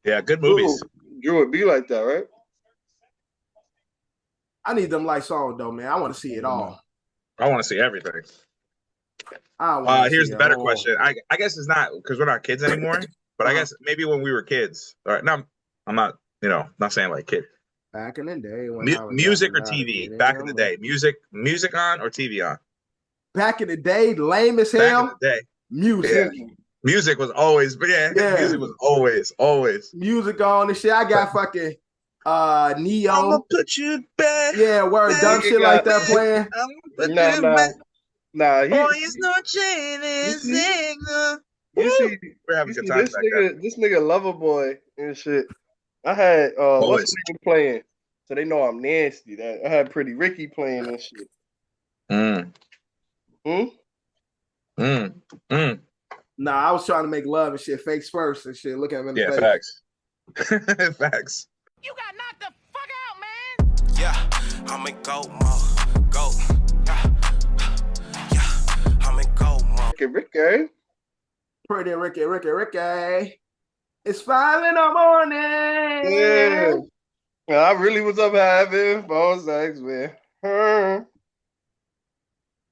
Yeah, good movies. Drew would be like that, right? I need them lights on though, man. I want to see it all. I want to see everything. Here's the better question. I guess it's not because we're not kids anymore, but I guess maybe when we were kids. All right, no, I'm not. Not saying like kid. Back in the day, music or TV. Back in the day, music on or TV on. Back in the day, lame as hell. Back in the day, music. Yeah. Music was always, music was always music on and shit. I got fucking Neo. I'm gonna put you back. Yeah, word dumb shit like that playing. Nah, boy, it's no chain and signal. We're having good times. This nigga Loverboy and shit. I had what's nigga playing, so they know I'm nasty. I had Pretty Ricky playing and shit. Nah, I was trying to make love and shit, fakes first and shit. Look at him in the face. Facts. Facts. You got knocked the fuck out, man. Yeah, I'm in go mode. Go. Yeah, I'm in go mode. Ricky. Pretty Ricky. It's 5 in the morning. Yeah. I really was up having phone sex with her.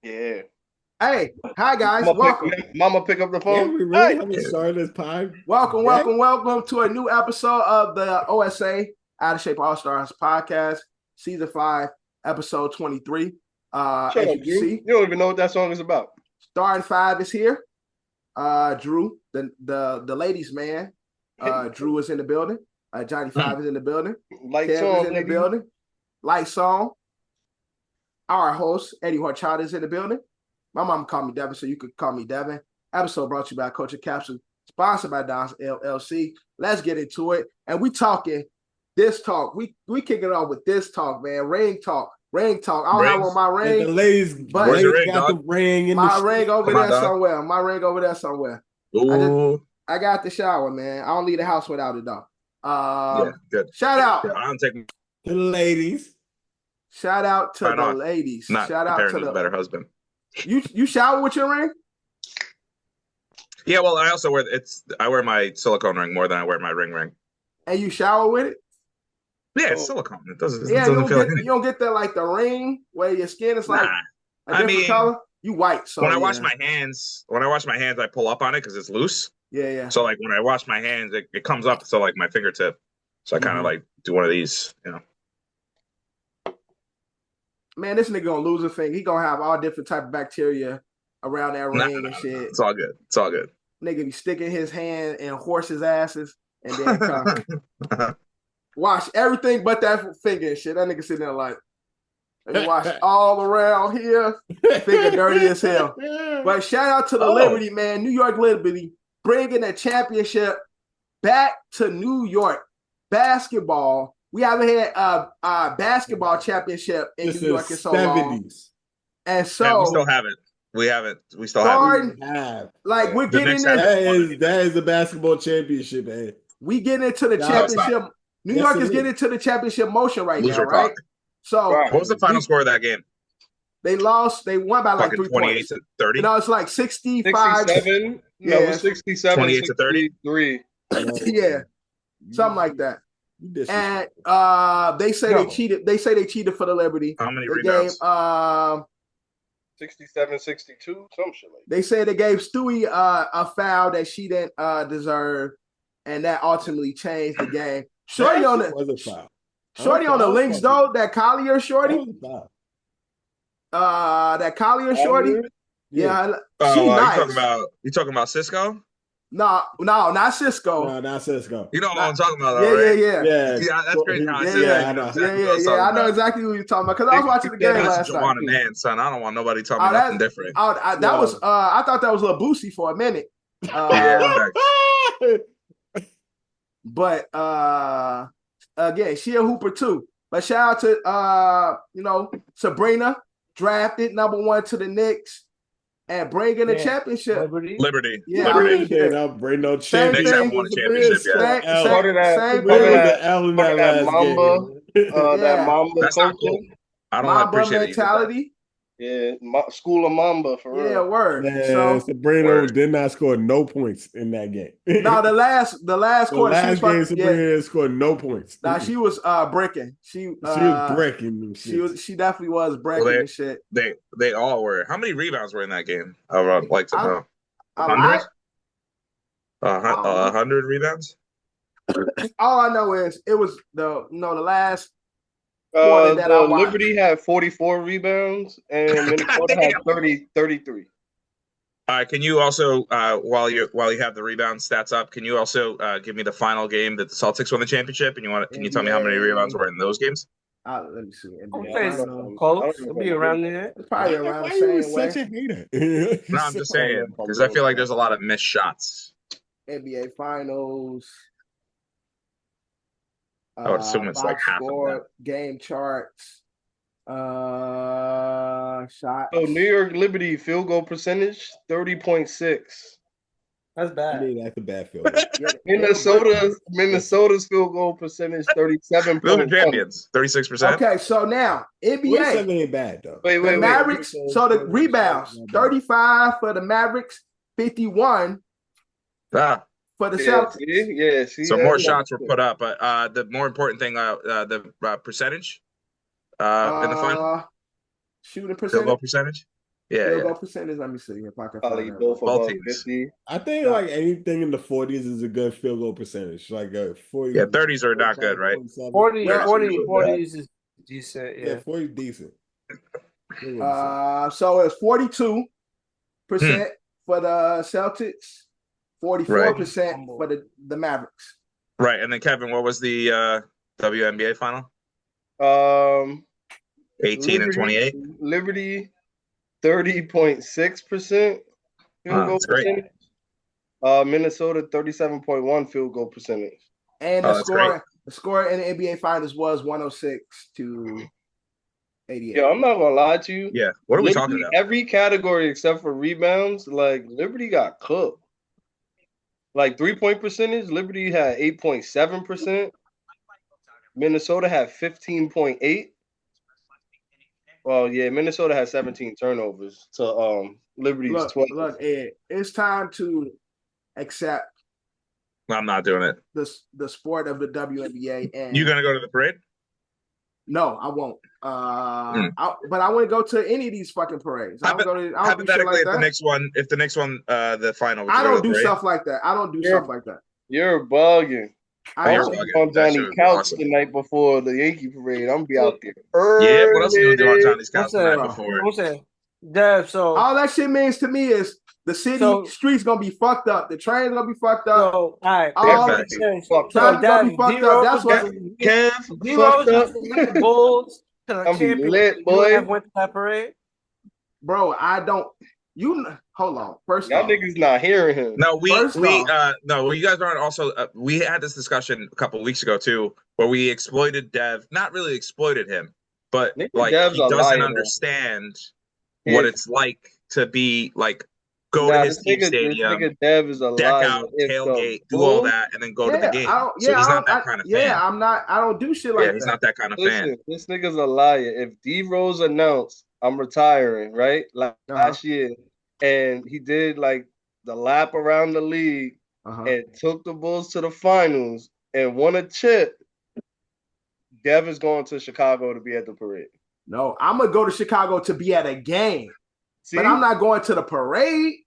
Yeah. Hey, hi guys, welcome. Mama pick up the phone. Yeah, we really haven't started this time. Welcome to a new episode of the OSA Out of Shape All Stars podcast, season 5, episode 23. Shut up, Drew. You don't even know what that song is about. Starting 5 is here. Drew, the ladies' man. Drew is in the building. Johnny 5 is in the building. Lights on, in the building. Lights on. Our host, Eddie Horchata, is in the building. My mom called me Devin, so you could call me Devin. Episode brought to you by Coach Capsule, sponsored by Don's LLC. Let's get into it. And we talking this talk. We kick it off with this talk, man. Ring talk. I don't have on my ring. The ladies, but got the ring in my ring over there somewhere. Ooh. I got the shower, man. I don't leave the house without it though. Yeah, good. Shout out I don't take to the ladies. Shout out to the ladies. Shout out to the better husband. You shower with your ring? Yeah, well, I also wear my silicone ring more than I wear my ring. And you shower with it? Yeah, it's silicone. It doesn't you feel you don't get that like the ring where your skin is like a different color. You white. So when I wash my hands, I pull up on it because it's loose. Yeah. So like when I wash my hands, it comes up to like my fingertip. So I kind of like do one of these, Man, this nigga gonna lose a thing. He gonna have all different type of bacteria around that ring and shit. It's all good. Nigga be sticking his hand in horses' asses and then come wash everything but that finger and shit. That nigga sitting there like, and wash all around here. Finger dirty as hell. But shout out to the Liberty, man. New York Liberty bringing a championship back to New York. Basketball. We haven't had a basketball championship in New York in so long. And so we still haven't. We still haven't. Like we're getting in. That is the basketball championship, man. We getting into the championship. New York is getting into the championship motion right now, right? So what was the final score of that game? They lost. They won by like 3 points. 28 to 30. No, it's like 65. 67. Yeah, no, 67. 28 to 30. Yeah, something like that. And they say they cheated. They say they cheated for the Liberty. How many rebounds? 67, 62, some shit like that. They say they gave Stewie a foul that she didn't deserve, and that ultimately changed the game. Shorty on the links though. That Collier shorty. That Collier shorty. Yeah. You talking about Cisco? No, not Cisco. No, not Cisco. You know what I'm talking about, though, right? Yeah, that's great. I know exactly who you're talking about because I was watching the game last night. Man, son, I don't want nobody talking nothing different. I thought that was Lil Boosie for a minute. But again, she a hooper too. But shout out to Sabrina, drafted #1 to the Knicks. And bringing a championship. Liberty. Yeah, Liberty. Can't bring no championship. Knicks haven't won a championship yet. That Mamba coaching. I don't appreciate mentality. Yeah, School of Mamba for real. Yeah, word. Man, So Sabrina did not score no points in that game. no, the last quarter, game, Sabrina scored no points. Nah, she was breaking. She was breaking them shits. She definitely was breaking and shit. They all were. How many rebounds were in that game? I would like to know. 100? 100 rebounds? All I know is it was the last quarter that I watched. Liberty had 44 rebounds and Minnesota had 33. All right. Can you also, while you have the rebound stats up, can you also give me the final game that the Celtics won the championship? And can you tell me how many rebounds were in those games? Let me see. Close. It'll be around there. It's probably around the same way. Such a hater. No, I'm just saying because I feel like there's a lot of missed shots. NBA Finals. I would assume it's like half of that. Game charts. Shots. So New York Liberty field goal percentage 30.6. That's bad. I mean, that's a bad field goal. Minnesota's field goal percentage 37. Those are champions. 36%. Okay, so now NBA ain't bad though. Wait. Mavericks. So the rebounds 35 for the Mavericks, 51 for the Celtics. Yeah. So more shots were put up, but the more important thing, the percentage in the final shooting percentage. Field goal percentage. Yeah, field goal percentage. Let me see if I can find both above 50. I think like anything in the 40s is a good field goal percentage. Like 40. Yeah, 30s are not good, right? 40s is decent. Yeah, 40 is decent. So it's 42% for the Celtics, 44% for the Mavericks. Right, and then Kevin, what was the WNBA final? 18 and 28. Liberty 30.6% field goal percentage. Minnesota 37.1 field goal percentage. And the score in the NBA Finals was 106-88. Yeah, I'm not gonna lie to you. Yeah, what are we talking about? Every category except for rebounds, like Liberty got cooked. Like 3-point percentage, Liberty had 8.7%. Minnesota had 15.8. Well, yeah, Minnesota had 17 turnovers to Liberty's 12. Look, Ed, it's time to accept. I'm not doing it. The sport of the WNBA. And you gonna go to the parade? No, I won't. But I wouldn't go to any of these fucking parades. Hypothetically, if the next one, the final. I don't do stuff like that. I don't do stuff like that. You're bugging. I was on Johnny's couch the night before the Yankee parade. I'm gonna be out there early. Yeah, what else are you gonna do on Johnny's couch the night before? Dev, so all that shit means to me is the streets gonna be fucked up. The train's gonna be fucked up. So, all right, gonna be fucked up. That's what the Bulls to the championship. Lit, boy. Went to that parade, bro. I don't. Hold on. First, y'all niggas not hearing him. No, you guys aren't also. We had this discussion a couple of weeks ago too, where we exploited Dev. Not really exploited him, but like Dev's he doesn't understand what it's like to be like go to his team stadium, Dev is a deck out, tailgate, do all that, and then go to the game. So he's not that kind of fan. Yeah, I'm not. I don't do shit like that. He's not that kind of fan. This nigga's a liar. If D Rose announced I'm retiring, right? Last year. And he did like the lap around the league and took the Bulls to the finals and won a chip. Dev is going to Chicago to be at the parade. No, I'm going to go to Chicago to be at a game. See? But I'm not going to the parade.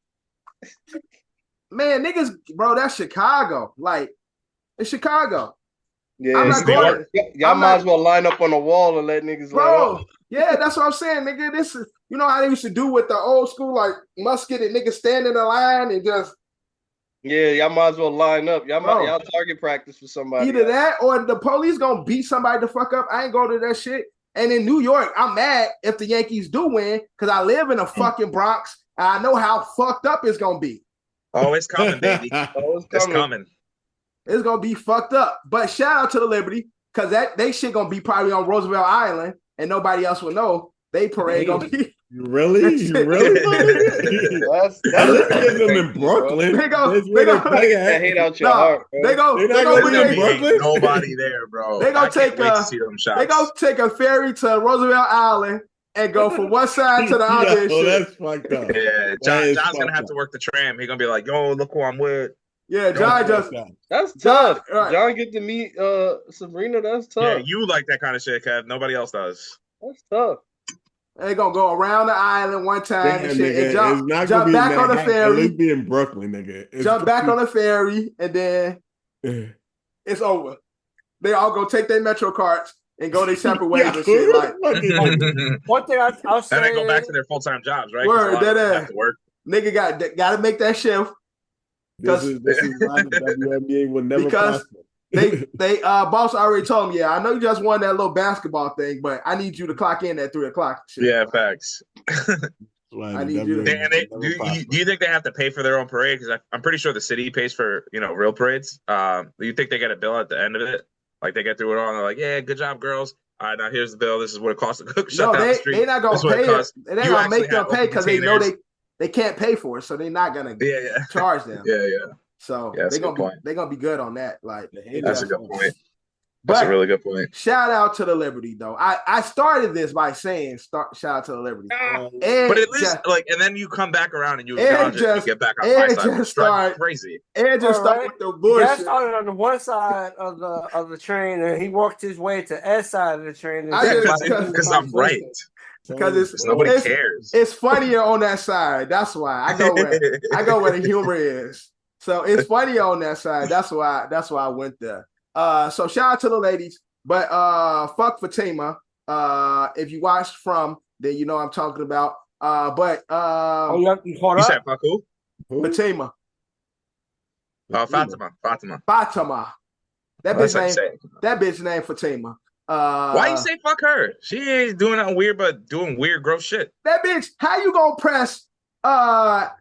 Man, niggas, bro, that's Chicago. Like, it's Chicago. Yeah, I'm not going. Y'all might as well line up on the wall and let niggas bro. Yeah, that's what I'm saying, nigga. This is, you know how they used to do with the old school, like musket and niggas stand in the line and just. Yeah, y'all might as well line up. Y'all target practice for somebody. Either that or the police gonna beat somebody the fuck up. I ain't going to that shit. And in New York, I'm mad if the Yankees do win because I live in a fucking Bronx and I know how fucked up it's gonna be. Oh, it's coming, baby. It's coming. It's gonna be fucked up. But shout out to the Liberty, because they shit gonna be probably on Roosevelt Island and nobody else will know. They parade gonna be. Really? That's them in Brooklyn. They hate out your heart. Bro. They go be in Brooklyn. Nobody there, bro. They gonna take a ferry to Roosevelt Island and go from one side to the other. And shit. That's fucked up. Yeah, John's gonna have to work the tram. He's gonna be like, "Yo, look who I'm with." Yeah, John just. That's tough. Right. John get to meet Sabrina. That's tough. Yeah, you like that kind of shit, Kev. Nobody else does. That's tough. They gonna go around the island one time and shit, nigga, and jump back on the ferry. At least be in Brooklyn, nigga. Jump back on the ferry, and then it's over. They all go take their Metro cards and go their separate ways and shit. Like one thing I'll say, and they go back to their full-time jobs, right? Word, that have to work. Nigga got to make that shift. This is why the WNBA will never prosper. They boss already told me, I know you just won that little basketball thing, but I need you to clock in at 3:00. Shit. Yeah, facts. I need you to. Do you think they have to pay for their own parade? Because I'm pretty sure the city pays for real parades. Do you think they get a bill at the end of it? Like they get through it all and they're like, yeah, good job, girls. All right, now here's the bill. This is what it costs to shut down the street. They're not gonna pay it. They're not gonna make them pay because they know they can't pay for it, so they're not gonna charge them. Yeah. So they're gonna be good on that. Like that's a good point. That's a really good point. Shout out to the Liberty though. I started this by saying shout out to the Liberty. But at least and then you come back around and you acknowledge it and get back on my side. It's crazy. And just start with the bullshit. That started on the one side of the train and he walked his way to S side of the train. Because I'm right. Because nobody cares. It's funnier on that side. That's why I go where the humor is. So it's funny on that side. That's why I went there. So shout out to the ladies, but fuck Fatima. If you watched From, then you know what I'm talking about. You said fuck who? Fatima. Fatima. That bitch name Fatima. Why you say fuck her? She ain't doing nothing weird, but doing weird, gross shit. That bitch, how you gonna press Tabitha.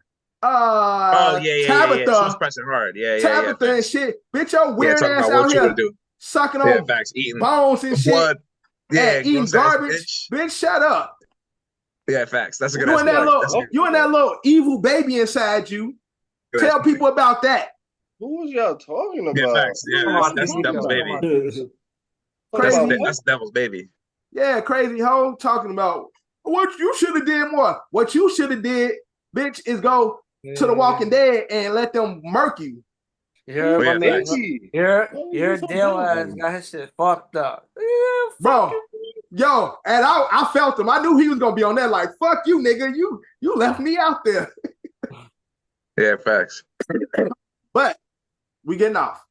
She was pressing hard. Tabitha and shit. Bitch, your weird ass out here sucking on bones and shit. Blood. Yeah, eating garbage. Bitch, shut up. Yeah, facts. That's a good You and that little evil baby inside you. Tell people about that. Who was y'all talking about? Yeah, facts. Yeah, that's Devil's baby. That's Devil's baby. Yeah, crazy hoe talking about what you should have did more. What you should have did, bitch, is go to the Walking Dead and let them murk you. Yeah, your Dale ass got his shit fucked up. Yeah, bro. Yo, and I felt him. I knew he was gonna be on that. Like, fuck you, nigga. You left me out there. Yeah, facts. But we getting off.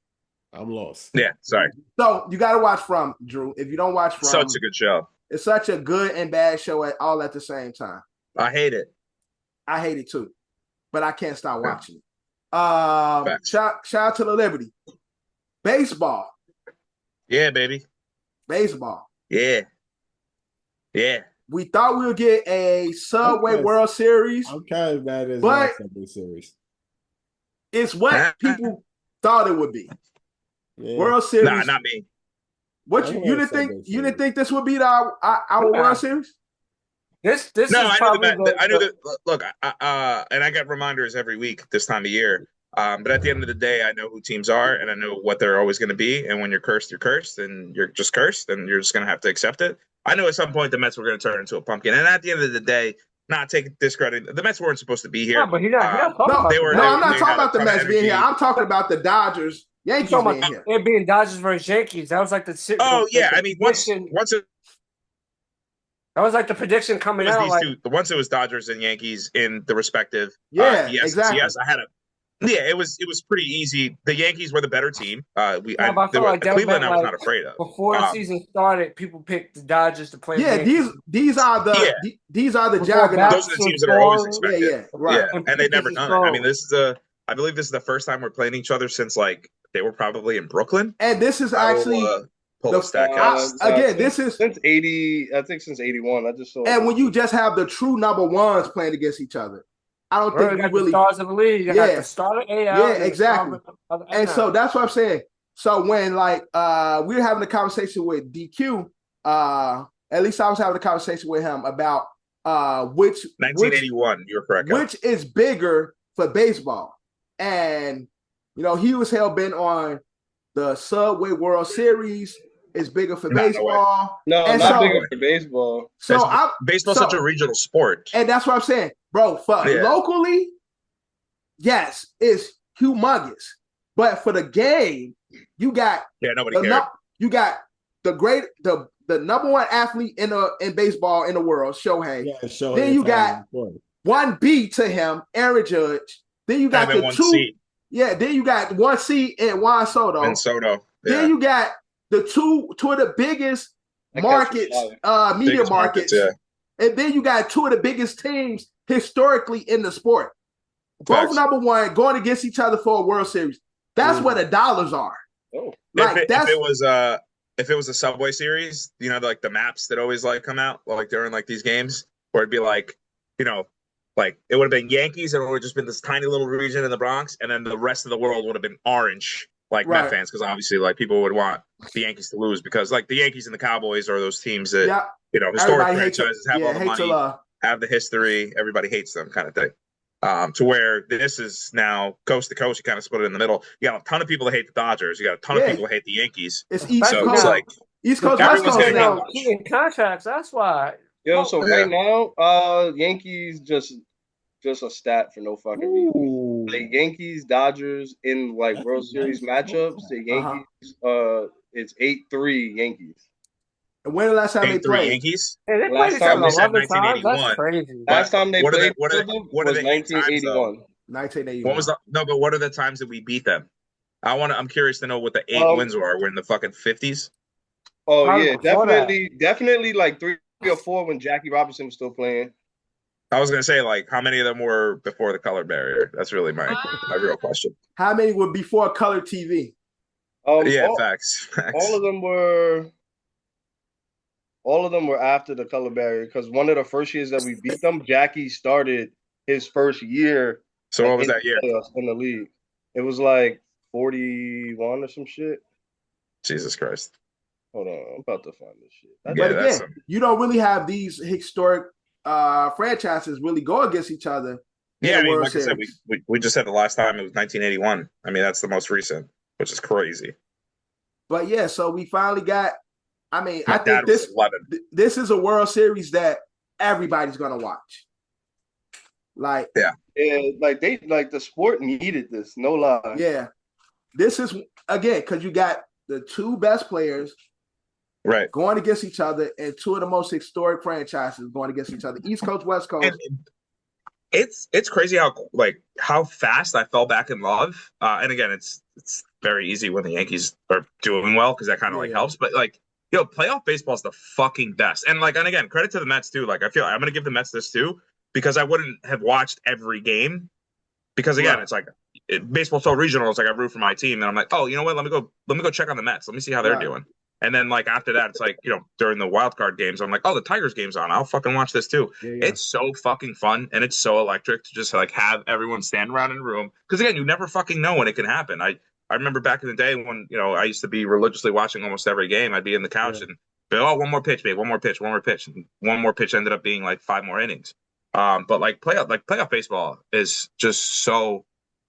I'm lost. Yeah, sorry. So you gotta watch From, Drew. If you don't watch From, such a good show. It's such a good and bad show all at the same time. I hate it. I hate it too, but I can't stop watching it. Shout out to the Liberty. Baseball. Yeah, baby. Baseball. Yeah. We thought we would get a Subway World Series. I'm kind of mad at Subway Series. It's what people thought it would be. Yeah. World Series. Nah, not me. What you didn't think? You didn't think this would be our World Series? This no, is I knew that. Look, and I get reminders every week this time of year. But at the end of the day, I know who teams are, and I know what they're always going to be. And when you're cursed, and you're just cursed, and you're just going to have to accept it. I knew at some point the Mets were going to turn into a pumpkin. And at the end of the day, not taking discredit, the Mets weren't supposed to be here. No, but I'm not talking about the Mets being here. I'm talking about the Dodgers, Yankees being here. It being Dodgers versus Yankees. That was like the. Oh yeah, I mean once it. That was like the prediction coming out. Once it was Dodgers and Yankees in the respective. Exactly. Yes, I had a. Yeah, it was pretty easy. The Yankees were the better team. Cleveland, I was not afraid of. Before the season started, people picked the Dodgers to play. Yeah, these are the juggernauts. Those are the teams that are always expected. Yeah, right. Yeah, and they never done it. I mean, I believe this is the first time we're playing each other since like they were probably in Brooklyn. And this is actually pull the stack out. Again, this is since 80. I think since 81. I just saw. And when you just have the true number ones playing against each other. I don't think we really the stars of the league. You got the starter AL. Yeah, exactly. And so that's what I'm saying. So when we were having a conversation with DQ, at least I was having a conversation with him about which 1981. You're correct. Which is bigger for baseball, and he was hell bent on the Subway World Series It's bigger for baseball. No, not bigger for baseball. So baseball's such a regional sport. And that's what I'm saying. Bro, for locally, yes, it's humongous. But for the game, you got nobody cares. You got the number one athlete in baseball in the world, Shohei. Yeah, Shohei. Then you got 1B to him, Aaron Judge. Then you got the 2. Yeah, then you got 1C and Juan Soto. Yeah. Then you got the two of the biggest markets, media markets. And then you got two of the biggest teams historically in the sport. Both number one going against each other for a World Series. That's where the dollars are. Oh. Like if it was a Subway Series, you know, like the maps that always like come out like during like these games, where it'd be like, you know, like it would have been Yankees and it would have just been this tiny little region in the Bronx, and then the rest of the world would have been orange, like Met fans, because obviously like people would want the Yankees to lose because like the Yankees and the Cowboys are those teams that you know, historic franchises have all the money, have the history, everybody hates them kind of thing. To where this is now coast to coast, you kind of split it in the middle. You got a ton of people that hate the Dodgers. You got a ton of people that hate the Yankees. It's East so Coast. It's like East Coast, West Coast. Keeping contracts. That's why. Yo, so right now, Yankees just a stat for no fucking reason. The Yankees, Dodgers in like World Series matchups. The Yankees, it's 8-3 Yankees. And when the last time they played? Yankees? Hey, they played each other 1981. That's crazy. Last time they played was 1981. 1981. What was but what are the times that we beat them? I'm curious to know what the 8 wins were. We're in the fucking 50s. Oh yeah, definitely like 3 or 4 when Jackie Robinson was still playing. I was gonna say, like, how many of them were before the color barrier? That's really my real question. How many were before color TV? Facts. All of them were after the color barrier, because one of the first years that we beat them, Jackie started his first year. So what was that year in the league? It was like 41 or some shit. Jesus Christ! Hold on, I'm about to find this shit. But again, you don't really have these historic franchises really go against each other. Yeah, I mean, like I said, we just said the last time it was 1981. I mean, that's the most recent, which is crazy. But yeah, so we finally got. I mean, I think this is a World Series that everybody's gonna watch. Like, like the sport needed this, no lie. Yeah, this is again because you got the two best players, right, going against each other, and two of the most historic franchises going against each other, East Coast, West Coast. And it's crazy how fast I fell back in love. And again, it's very easy when the Yankees are doing well because that kind of helps. But like, yo, playoff baseball is the fucking best. And like, and again, credit to the Mets too. Like, I feel I'm gonna give the Mets this too, because I wouldn't have watched every game. Because again, it's like baseball's so regional. It's like I root for my team, and I'm like, oh, you know what? Let me go check on the Mets. Let me see how they're doing. And then like after that, it's like, you know, during the wild card games, I'm like, oh, the Tigers game's on. I'll fucking watch this too. It's so fucking fun, and it's so electric to just like have everyone stand around in a room. Because again, you never fucking know when it can happen. I remember back in the day when, you know, I used to be religiously watching almost every game. I'd be in the couch and be, oh, one more pitch, babe, one more pitch. And one more pitch ended up being like 5 more innings. But like playoff baseball is just so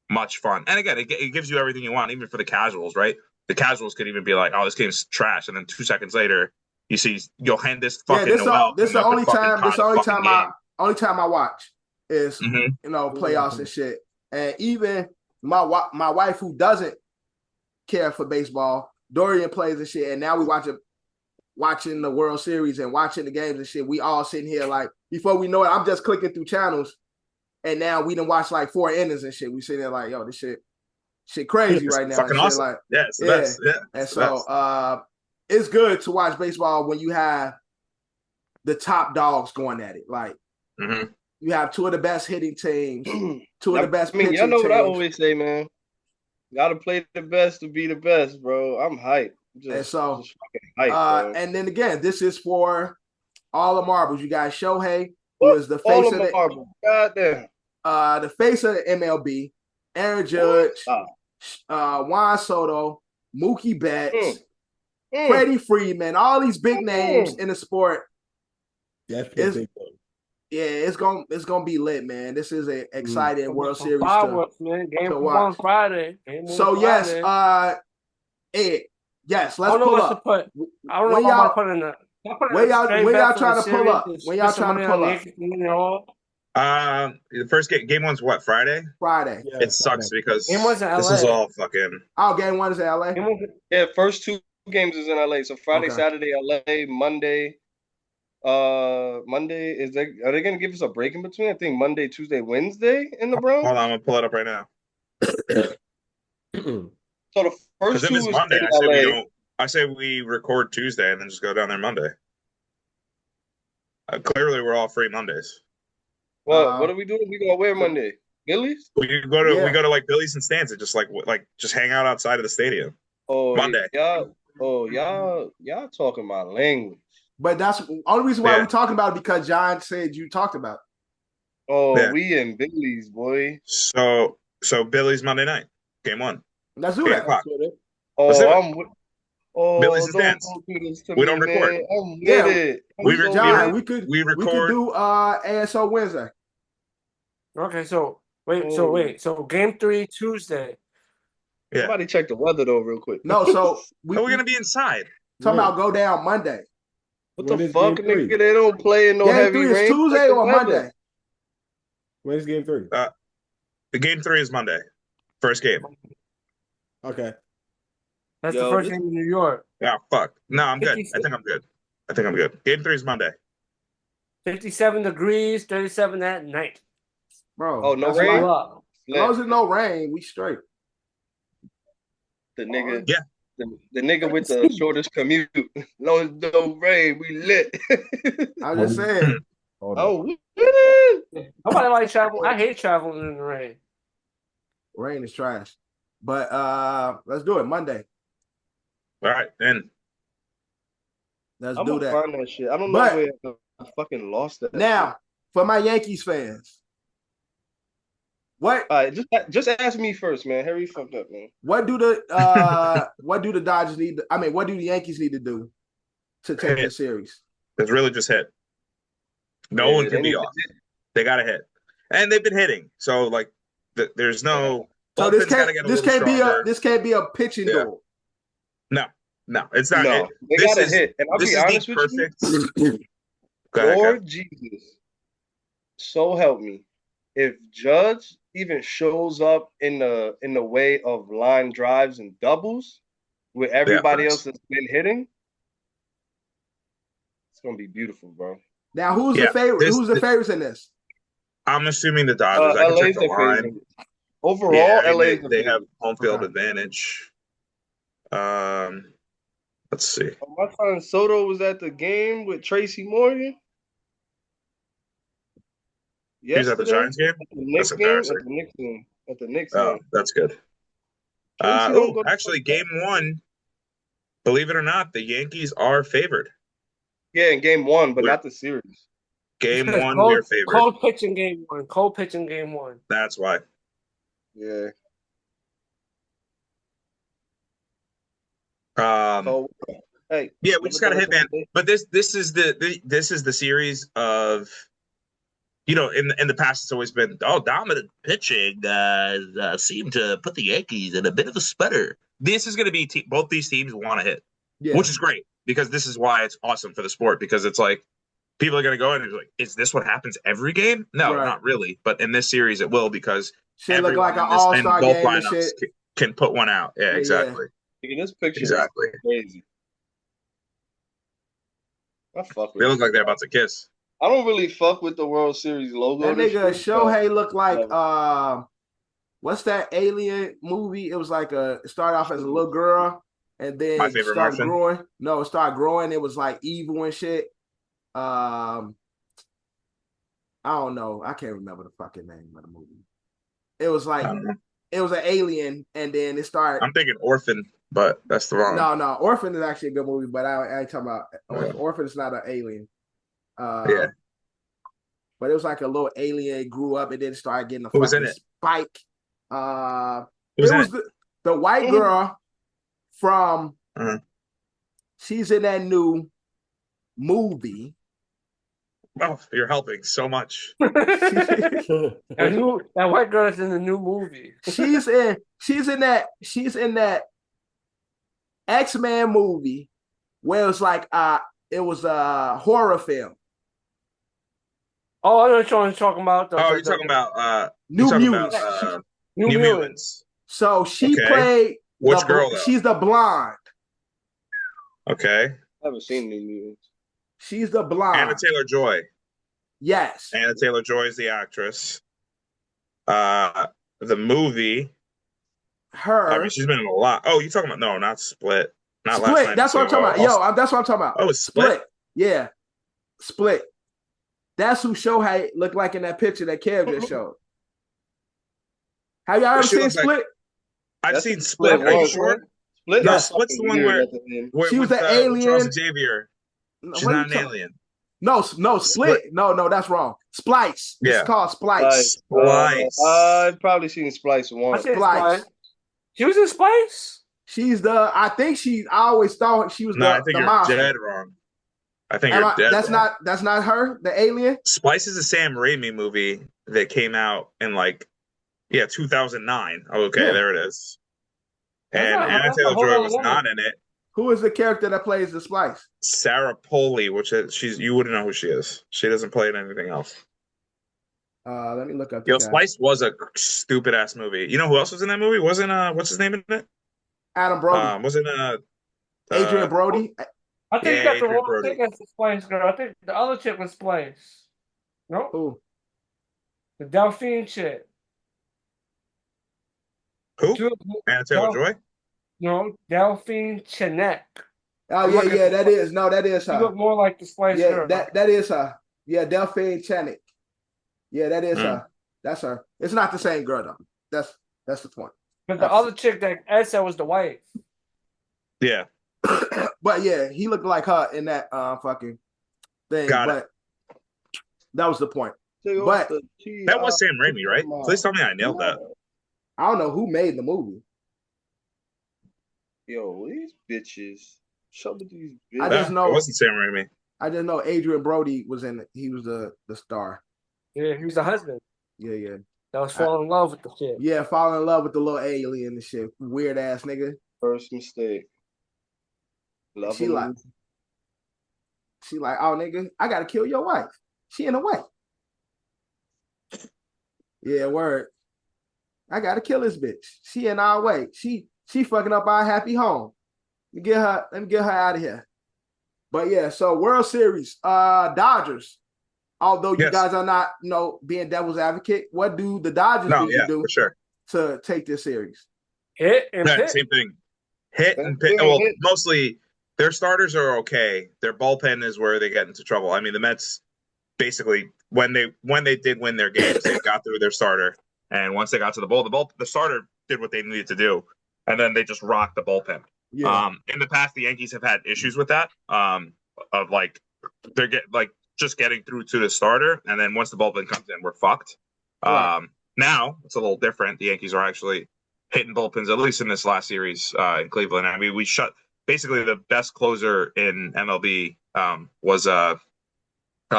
much fun. And again, it gives you everything you want, even for the casuals, right? The casuals could even be like, oh, this game's trash. And then 2 seconds later, you see Johannes fucking Noel. This is the only time I watch is, you know, playoffs and shit. And even my wife, who doesn't care for baseball, Dorian plays and shit. And now we watching the World Series and watching the games and shit. We all sitting here like, before we know it, I'm just clicking through channels. And now we done watch like 4 innings and shit. We sitting there like, yo, this shit crazy right now. Fucking awesome. Like, it's the best. Yeah. And so it's good to watch baseball when you have the top dogs going at it. Like, you have 2 of the best hitting teams, 2 of the best pitching teams. Y'all know what I always say, man. Gotta play the best to be the best, bro. I'm hyped. Just fucking hyped, and then again, this is for all the marbles. You got Shohei, who is the face of the marbles. Goddamn. The face of the MLB, Aaron Judge, Juan Soto, Mookie Betts, Freddie Freeman, all these big names in the sport. It's gonna be lit, man. This is an exciting World Series. Game on Friday. So yes, Ed, Yes, let's pull up. I don't know if I want to put in the. Where y'all trying to pull up? Where y'all trying to pull up? The first game one's what, Friday? Friday. Yeah, it sucks because game one's in LA. This is all fucking. Oh, game one is in LA. Yeah, first 2 games is in LA. So Friday, Saturday, LA. Monday. Monday are they gonna give us a break in between? I think Monday, Tuesday, Wednesday in the Bronx. Hold on, I'm gonna pull it up right now. So the first 2 is Monday. in I say we record Tuesday and then just go down there Monday. Clearly, we're all free Mondays. What are we doing? We gonna wear Monday? Billy's? We go to like Billy's and Stan's and just hang out outside of the stadium. Oh, Monday. Y'all talking my language. But that's the only reason why we're talking about it because John said you talked about it. Oh, we in Billy's, boy. So Billy's Monday night, game one. Let's do that. Billy's and Stan's. We don't record. We could do ASO Wednesday. Okay, so wait. So game 3 Tuesday. Yeah. Somebody check the weather though, real quick. No, so we're gonna be inside. Talking about go down Monday. What the fuck, nigga? They don't play in no game heavy 3 rain. Is Tuesday or Monday? When is game 3? The game 3 is Monday. First game. Okay. That's the first game in New York. Yeah, fuck. No, I'm good. I think I'm good. Game 3 is Monday. 57 degrees, 37 at night. Bro. Oh, no rain? As long as there's no rain, we straight. The nigga. Yeah. The nigga with the shortest commute. No rain, we lit. I'm just saying. Nobody like travel. I hate traveling in the rain. Rain is trash. But let's do it Monday. All right, then. Let's I'm do that. Find that shit. I don't know where I fucking lost that. Now, shit. For my Yankees fans. What? Just ask me first, man. Harry fucked up, man. What do the Dodgers need? What do the Yankees need to do to take the series? It's really just hit. No one can be off. They got to hit, and they've been hitting. So there's no. So this can't be a pitching duel. No, it's not. No, they got to hit. And I'll be honest with you. Lord Jesus, so help me. If Judge even shows up in the way of line drives and doubles with everybody else that's been hitting, it's gonna be beautiful, bro. Now, who's the favorite? Who's the favorites in this? I'm assuming the Dodgers. I can check the line. Overall, LA they have home field advantage. Let's see. My son Soto was at the game with Tracy Morgan. He's at the Giants game? That's embarrassing. At the Knicks game. That's good. Actually, game 1, believe it or not, the Yankees are favored. Yeah, in game 1, but not the series. Game 1, we're favored. Cold pitching game 1. That's why. Yeah. Hey. Yeah, we just got to hit, man. But this is the series of. In the past, it's always been dominant pitching seemed to put the Yankees in a bit of a sputter. This is going to be both these teams want to hit, which is great because this is why it's awesome for the sport because it's like people are going to go in and be like, is this what happens every game? No, not really. But in this series, it will because look like an all-star both game lineups and shit. Can put one out. Yeah, exactly. Yeah. This picture is crazy. I fuck with they look like they're about to kiss. I don't really fuck with the World Series logo. That nigga Shohei looked like what's that alien movie? It was like it started off as a little girl and then it started growing. No, it started growing. It was like evil and shit. I don't know. I can't remember the fucking name of the movie. It was like it was an alien and then it started. I'm thinking Orphan, but that's the wrong. No. Orphan is actually a good movie, but I ain't talking about Orphan is not an alien. But it was like a little alien grew up and then started getting a fucking spike. It was the white girl from she's in that new movie. Oh, you're helping so much. That white girl is in the new movie. She's in that X-Men movie where it was like it was a horror film. Oh, I know what you're talking about. You're talking about New Mutants. New Mutants. So she played which girl though? She's the blonde. Okay. I haven't seen New Mutants. She's the blonde. Anna Taylor-Joy. Yes. Anna Taylor-Joy is the actress. The movie. Her. I mean, she's been in a lot. Oh, you talking about not Split? Not Split. Last Night. That's what I'm talking about. Yo, that's what I'm talking about. Oh, it's Split. Yeah, Split. That's who Shohei looked like in that picture that Kev just showed. Have y'all ever seen Split? I've seen Split. Are you sure? Split. No, Split's the one where she was an alien. Charles Xavier. She's not an alien. No, Split. No, that's wrong. Splice. Yeah. It's called Splice. Splice. I've probably seen Splice once. Splice. She was in Splice? I always thought she was I think you're dead wrong. I think you're dead wrong. That's not her, the alien? Splice is a Sam Raimi movie that came out in 2009. Okay, there it is. And Anna Taylor-Joy was not in it. Who is the character that plays the Splice? Sarah Polley, you wouldn't know who she is. She doesn't play in anything else. Let me look up. Splice was a stupid ass movie. You know who else was in that movie? Wasn't what's his name in it? Adam Brody. Wasn't Adrian Brody? I think you got the wrong thing as the Splice girl. I think the other chick was Splice. No? Who? The Delphine chick. Who? Anna Taylor-Joy? No, Delphine Chenek. Oh, yeah, that is. No, that is her. She look more like the Splice girl. That is her. Yeah, Delphine Chenek. Yeah, that is her. That's her. It's not the same girl, though. That's the point. But the other chick that Ed said was the wife. Yeah. But yeah, he looked like her in that fucking thing. But that was the point. But that was Sam Raimi, right? Please tell me I nailed that. I don't know who made the movie. Yo, these bitches. Show me these bitches. I just know it wasn't Sam Raimi. I just know Adrian Brody was in it. He was the star. Yeah, he was the husband. Yeah. That was falling in love with the shit. Yeah, falling in love with the little alien and shit. Weird ass nigga. First mistake. She like, oh nigga, I gotta kill your wife. She in the way. Yeah, word. I gotta kill this bitch. She in our way. She fucking up our happy home. Let me get her out of here. But yeah, so World Series, Dodgers. Although you guys are not, being devil's advocate, what do the Dodgers do for sure to take this series? Hit and pitch. Same thing. Hit and pitch. Well, mostly their starters are okay. Their bullpen is where they get into trouble. I mean, the Mets basically when they did win their games, they got through their starter, and once they got to the starter did what they needed to do, and then they just rocked the bullpen. Yeah. In the past, the Yankees have had issues with that. Of they're just getting through to the starter, and then once the bullpen comes in, we're fucked. Right. Now it's a little different. The Yankees are actually hitting bullpens, at least in this last series in Cleveland. I mean, we shut basically the best closer in MLB was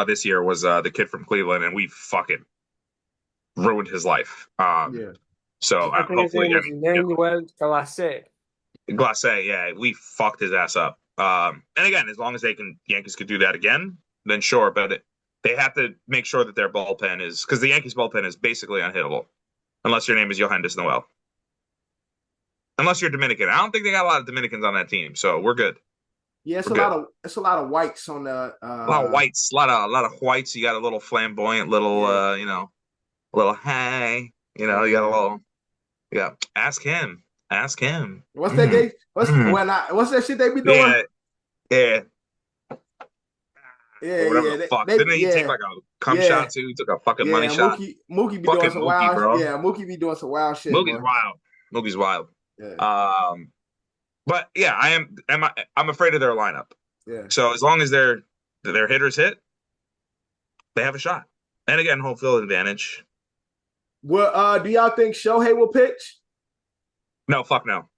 this year was the kid from Cleveland, and we fucking ruined his life. So hopefully, Glacé, yeah, we fucked his ass up. And again, as long as Yankees could do that again, then sure. But they have to make sure that their bullpen is, because the Yankees bullpen is basically unhittable, unless your name is Yohannes Noel. Unless you're Dominican, I don't think they got a lot of Dominicans on that team, so we're good. Yeah, it's a lot of whites on the. A lot of whites, a lot of whites. You got a little flamboyant, little little hey, you got a little. Yeah, ask him. What's that gay? What's that shit they be doing? Yeah. Whatever the fuck. Didn't he take like a cum shot too? He took a fucking money shot. Mookie be doing some wild. Bro. Yeah, Mookie be doing some wild shit. Mookie's wild. Yeah. But yeah, I'm afraid of their lineup. Yeah. So as long as their hitters hit, they have a shot. And again, home field advantage. Well, do y'all think Shohei will pitch? No, fuck no.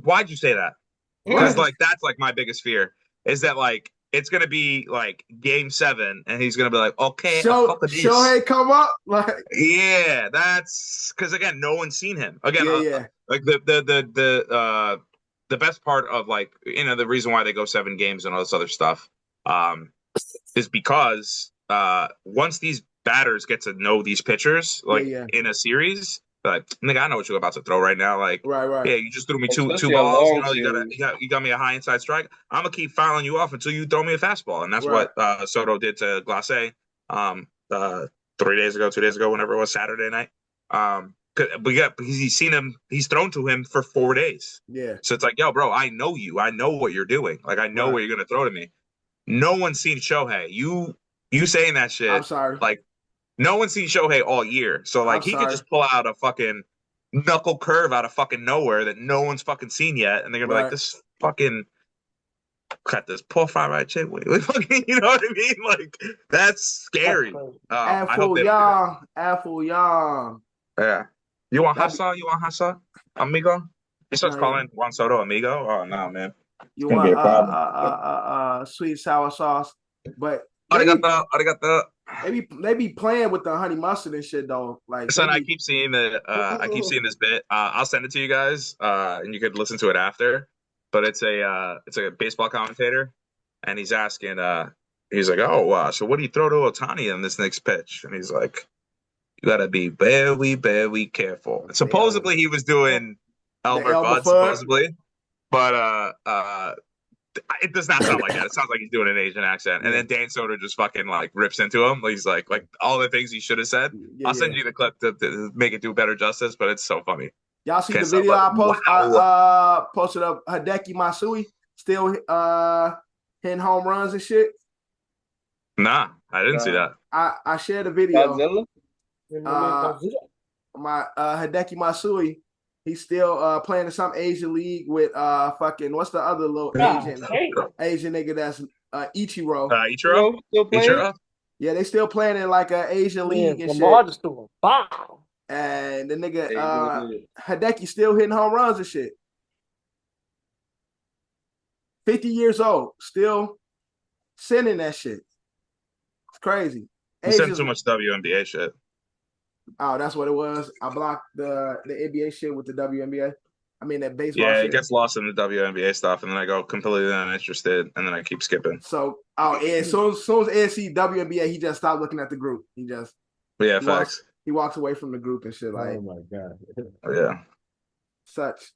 Why'd you say that? Because that's my biggest fear is that it's gonna be game 7 and he's gonna be like, okay, Shohei come up yeah, that's because again, no one's seen him again. Yeah. Like the the best part of like, the reason why they go 7 games and all this other stuff, is because once these batters get to know these pitchers, like in a series, like nigga, I know what you're about to throw right now. Like, right. Yeah, you just threw me two balls. You got me a high inside strike. I'm gonna keep fouling you off until you throw me a fastball, and that's what Soto did to Glacé 2 days ago, whenever it was, Saturday night. Because he's thrown to him for 4 days. Yeah. So it's like, yo, bro, I know you. I know what you're doing. Like, I know what you're gonna throw to me. No one's seen Shohei. You saying that shit. I'm sorry. Like, no one's seen Shohei all year. So like, he could just pull out a fucking knuckle curve out of fucking nowhere that no one's fucking seen yet, and they're gonna be like, this fucking cut this poor far right chick. Fucking, you know what I mean? Like, that's scary. Apple young. Yeah. You want Hassa? Amigo? He starts calling Juan Soto amigo. Oh no, man. You want sweet sour sauce, but arigato. They be playing with the honey mustard and shit though. Like, son, I keep seeing this bit. I'll send it to you guys, and you could listen to it after. But it's a baseball commentator, and he's asking, he's like, so what do you throw to Ohtani on this next pitch? And he's like, you gotta be very, very careful. And supposedly he was doing Albert Bud, supposedly, but it does not sound like that. It sounds like he's doing an Asian accent. And then Dan Soder just fucking like rips into him. He's like all the things he should have said. I'll send you the clip to make it do better justice, but it's so funny. Y'all see the video I posted up? Hideki Matsui still hitting home runs and shit. Nah, I didn't see that. I shared a video. Godzilla? My Hideki Matsui, he's still playing in some Asian league with fucking what's the other little Asian nigga that's Ichiro. Ichiro? Still playing? Ichiro? Yeah, they still playing in like an Asian league and shit. And the nigga Hideki still hitting home runs and shit. 50 years old, still sending that shit. It's crazy. You send too much WNBA shit. Oh, that's what it was. I blocked the NBA shit with the WNBA. I mean that baseball shit. Yeah, it gets lost in the WNBA stuff, and then I go completely uninterested, and then I keep skipping. So, as soon as Ed see WNBA, he just stopped looking at the group. Facts. He walks away from the group and shit. Like, oh my god. Yeah. Such.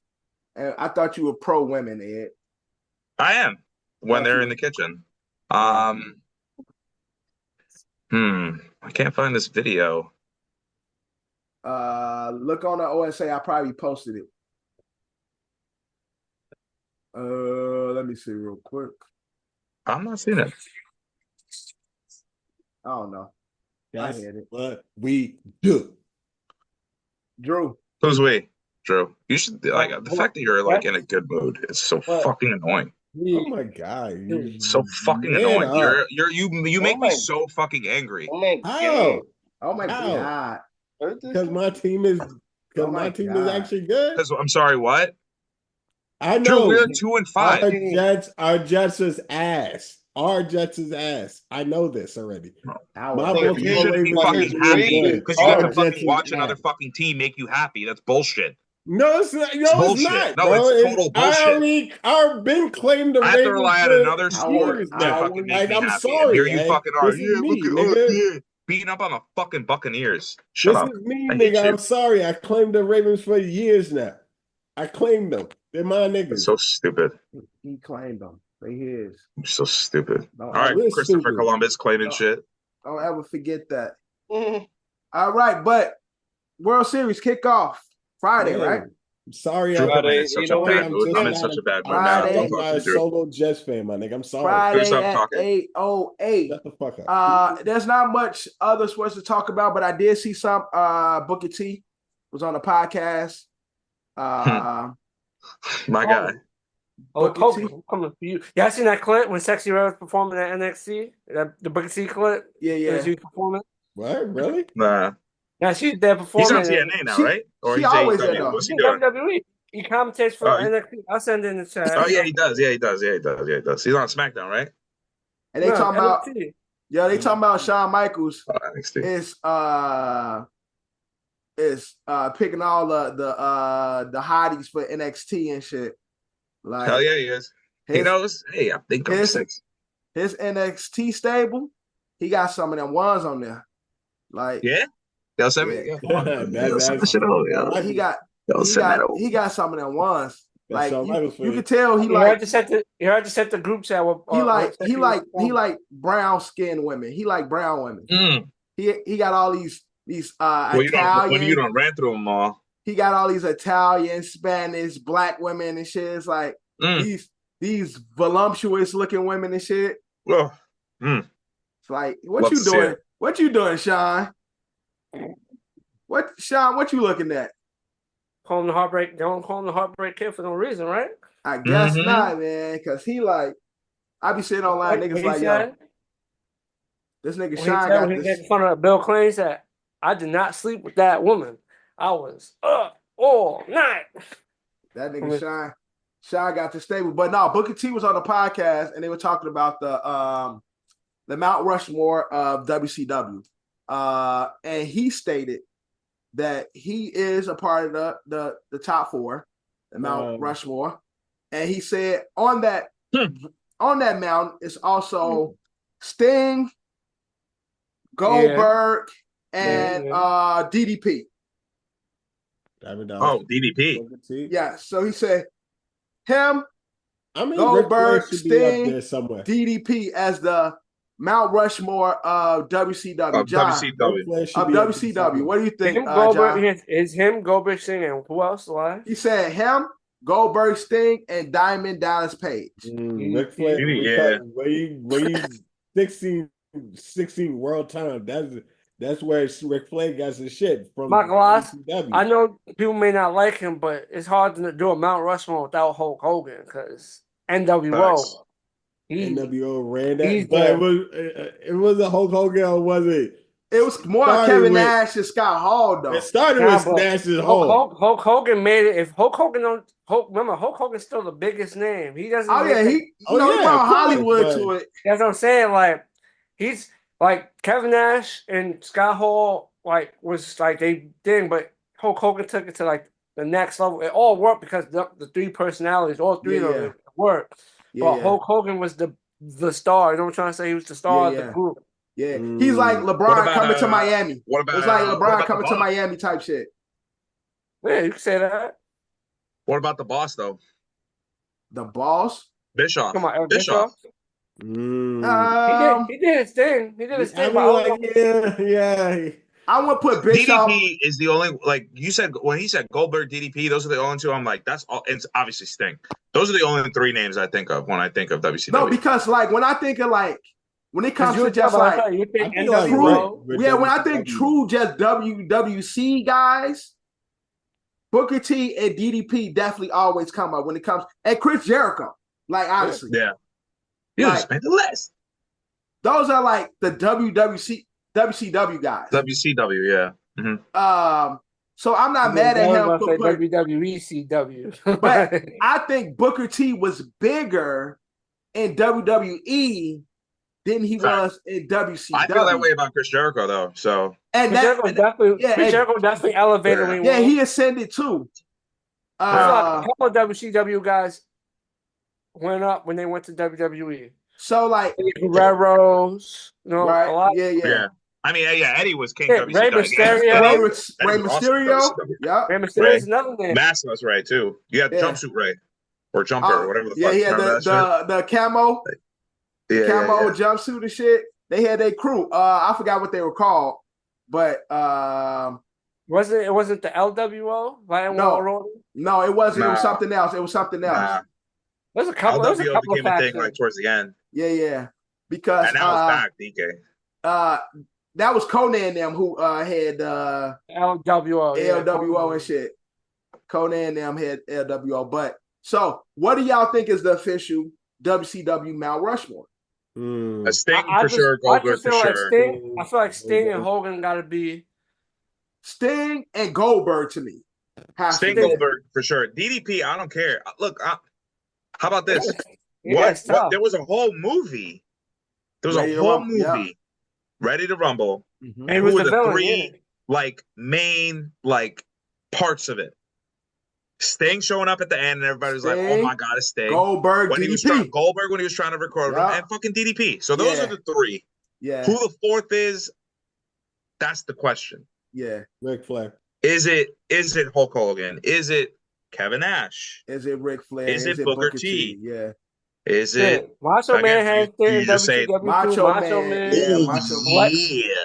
And I thought you were pro women, Ed. I am when they're in the kitchen. I can't find this video. Look on the OSA. I probably posted it. Let me see real quick. I'm not seeing it. I don't know. That's what we do. Drew. Who's we? Drew. You should the fact that you're like in a good mood is so fucking annoying. Oh my god. So fucking annoying. You make me so fucking angry. How? Oh my god. Because my team is actually good. I'm sorry, what? I know. Drew, we're 2-5. Our Jets is ass. Our Jets is ass. I know this already. You shouldn't be fucking happy because you got to fucking watch another fucking team make you happy. That's bullshit. No, it's not. No, it's not. No, it's total bullshit. I've been claimed the I have to rely on another sport to fucking make me I'm happy. sorry. Here you fucking are. This is me, nigga. Beating up on the fucking Buccaneers. Shut up. This is me, nigga. I'm sorry. I claimed the Ravens for years now. I claimed them. They're my niggas. That's so stupid. He claimed them. They his. You're so stupid. All right, Christopher stupid. Columbus claiming shit. Don't ever forget that. All right, but World Series kickoff Friday, right? I'm sorry. I'm in such a bad mood. I'm in such a bad mood now. I'm not a solo Jets fan, my nigga. I'm sorry. Friday at 8:08. Shut the fuck up. There's not much other sports to talk about, but I did see some. Booker T was on a podcast. My guy. Kobe, I'm coming for you. Yeah, I seen that clip when Sexy Red was performing at NXT. The Booker T clip. Yeah. Was he performing? What? Really? Nah. Yeah, she's there performing. He's on TNA now, right? Or he's always there though. What's he doing? WWE. He commentates for NXT. I'll send it in the chat. Oh yeah, he does. He does. He's on SmackDown, right? And they talking about they talking about Shawn Michaels is picking all the hotties for NXT and shit. Like, hell yeah, he is. He knows. Hey, I think I'm 6. His NXT stable, he got some of them ones on there. Like, yeah, they'll send me. Yeah, send that shit over. Yo. He got some of them ones. Like you could tell he like. You heard to set the group chat. He like brown skinned women. He like brown women. Mm. He got all these Italian. You don't ran through them all. He got all these Italian, Spanish, black women and shit. It's like these voluptuous looking women and shit. Oh. It's like, what you doing? What you doing, Sean? What you looking at? Call him the heartbreak. Don't call him the heartbreak kid for no reason, right? I guess not, man. Cause he like, I be sitting online, niggas like, yo, this nigga Sean got this. He making fun of Bill Clinton. Said, I did not sleep with that woman. I was up all night. That nigga Sean got the stable, but no, Booker T was on the podcast and they were talking about the Mount Rushmore of WCW, and he stated that he is a part of the top 4, the Mount Rushmore, and he said on that mountain is also Sting, Goldberg, and DDP. Oh, DDP. Yeah, so he said him, Goldberg, Sting, DDP as the Mount Rushmore of WCW. WCW. What do you think, John? Is him, Goldberg, Sting, and who else alive? He said him, Goldberg, Sting, and Diamond Dallas Page. Ric Flair, when you 16 world time, that's where Ric Flair got his shit from. WCW. I know people may not like him, but it's hard to do a Mount Rushmore without Hulk Hogan because NWO. NWO ran that, but it was a Hulk Hogan, or was it? It was more Kevin Nash and Scott Hall, though. It started with Nash and Hall. Hulk Hogan made it. If Hulk Hogan remember, Hulk Hogan's still the biggest name. He doesn't. He brought Hollywood to it. That's what I'm saying. Like he's like Kevin Nash and Scott Hall. Like was like they did, but Hulk Hogan took it to like the next level. It all worked because the 3 personalities, all 3 of them worked. But Hulk Hogan was the star. You know what I'm trying to say? He was the star of the group. Yeah, he's like LeBron coming to Miami. It's like LeBron coming to Miami type shit. Yeah, you can say that. What about the boss though? The boss? Bischoff. Come on, Bischoff. He did his thing. He did his thing. Yeah. I want to put Bischoff. DDP is the only, like you said, when he said Goldberg, DDP, those are the only 2. I'm like, that's all. It's obviously Sting. Those are the only 3 names I think of when I think of WCW. No, because like when I think of like when it comes to just like when I think true just WWC guys, Booker T and DDP definitely always come up when it comes, and Chris Jericho. Like honestly, you just made the list. Those are like the WCW guys. WCW, yeah. Mm-hmm. So I'm not mad at him for WWECW. But I think Booker T was bigger in WWE than he was in WCW. I feel that way about Chris Jericho though. So Chris Jericho definitely elevated. Yeah, he ascended too. A couple of WCW guys went up when they went to WWE. So like Guerreros, right? A lot. Yeah. I mean, Eddie was King WCW. Ray Mysterio. Yeah. Ray Mysterio is another name. Maximus Ray too. You had Jumpsuit Ray or Jumper or whatever the fuck. Yeah, he had the camo. Camo jumpsuit and shit. They had their crew. I forgot what they were called, but it wasn't the LWO? No, it wasn't. It was something else. There's a couple. LWO became a thing like towards the end. Yeah. Because and now it's back, DK. That was Conan them who had LWO and shit. Conan them had LWO. But so what do y'all think is the official WCW Mount Rushmore? A Sting for sure, Goldberg for sure. I feel like Sting and Hogan got to be Sting and Goldberg to me. Sting, Goldberg for sure. DDP, I don't care. Look, how about this? What? There was a whole movie. Ready to Rumble. Mm-hmm. And who were the 3 like main like parts of it? Sting showing up at the end, and everybody's like, "Oh my god, it's Sting." Goldberg, when DDP. Goldberg when he was trying to record him, and fucking DDP. So those are the three. Yeah. Who the fourth is? That's the question. Yeah. Ric Flair. Is it Hulk Hogan? Is it Kevin Nash? Is it Ric Flair? Is it Booker T? Yeah. Is it Macho Man has you just say Macho Man?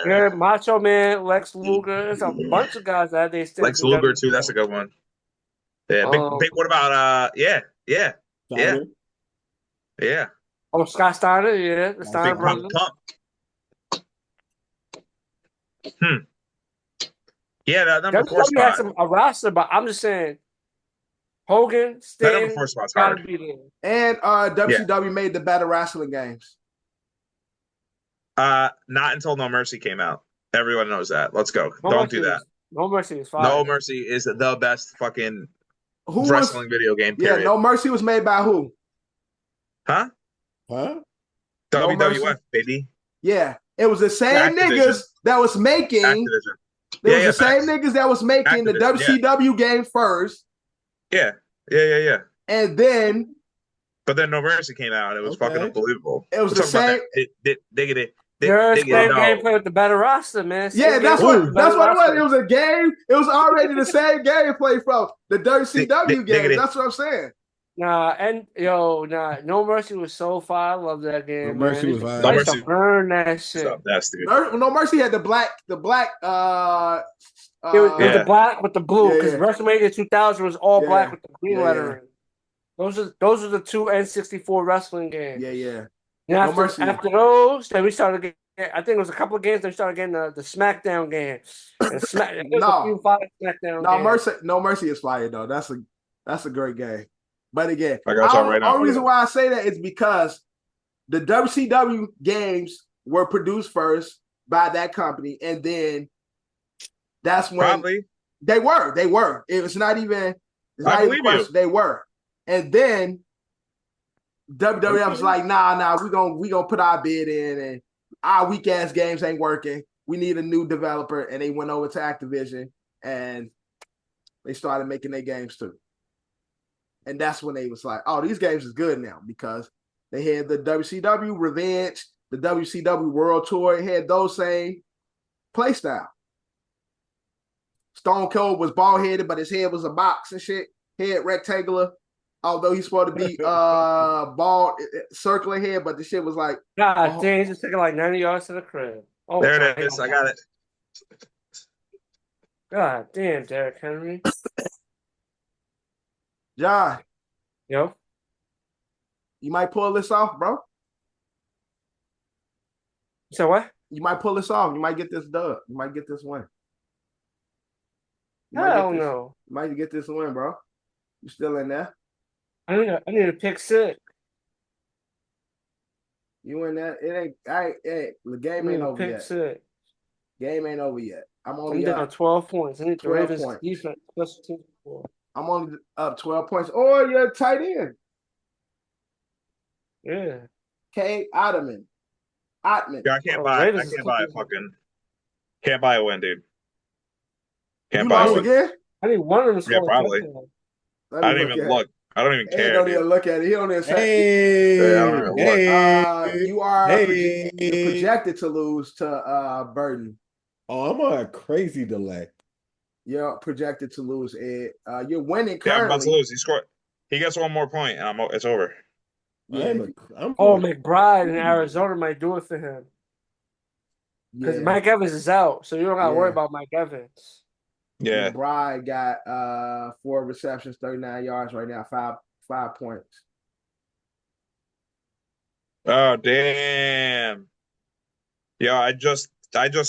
Yeah, Macho Man, Lex Luger. There's a bunch of guys that they still. Lex Luger too. That's a good one. Yeah, big. What about yeah. Oh, Scott Steiner, yeah, the Steiner brothers. Yeah, that number 4 spot. Has a roster, but I'm just saying, Hogan, Sting, that number 4 spot's hard. And WCW made the better wrestling games. Not until No Mercy came out. Everyone knows that. Let's go. Don't do that. No Mercy is fine. No Mercy is the best fucking wrestling video game. Period. Yeah, No Mercy was made by who? Huh? WWF, baby. Yeah, it was the same niggas that was making. Activision. It was the same niggas that was making the WCW game first. Yeah. And then, but then No Mercy came out, and it was fucking unbelievable. It was the same. There's same gameplay with the better roster, man. Yeah, that's what it was. It was a game. It was already the same gameplay from the WCW game. That's what I'm saying. No Mercy was so fire. I love that game. No Mercy was fire. No Mercy burn that shit. No Mercy had the black. It was the black with the blue because WrestleMania 2000 was all black with the green lettering. Those are the two N64 wrestling games. Yeah. And after those, then we started getting. I think it was a couple of games that we started getting the SmackDown game. No Mercy is fire though. That's a great game. But again, the only reason why I say that is because the WCW games were produced first by that company, and then that's when they were. It's not even a question. They were, and then WWF was like, nah, we gonna put our bid in, and our weak ass games ain't working. We need a new developer, and they went over to Activision, and they started making their games too. And that's when they was like, oh, these games is good now because they had the WCW Revenge, the WCW World Tour. It had those same play style. Stone Cold was bald-headed, but his head was a box and shit. Head rectangular. Although he's supposed to be bald, circular head, but the shit was like... God damn, he's just taking like 90 yards to the crib. Oh, there it is. I got it. God damn, Derrick Henry. John. Yo. You might pull this off, bro. So what? You might pull this off. You might get this dub. You might get this win. I don't know. You might get this win, bro. You still in there? I need a pick six. You in there? The game ain't over yet. Six. Game ain't over yet. I'm down 12 points. I need the Ravens defense plus 2. I'm only up 12 points. Or you're a tight end. Yeah. K. Ottoman. Yeah, I can't buy a win, dude. Can't buy a win. Again? I need one of them. Yeah, probably. I don't even look. I don't even care. He don't even look at it. He don't even say. You are projected to lose to Burton. Oh, I'm on a crazy delay. You're projected to lose, Ed. You're winning currently. Yeah, I'm about to lose. He scored. He gets one more point, and it's over. Yeah. McBride in Arizona might do it for him. Because Mike Evans is out, so you don't got to worry about Mike Evans. Yeah. McBride got 4 receptions, 39 yards right now, 5 points. Oh, damn. Yeah, I just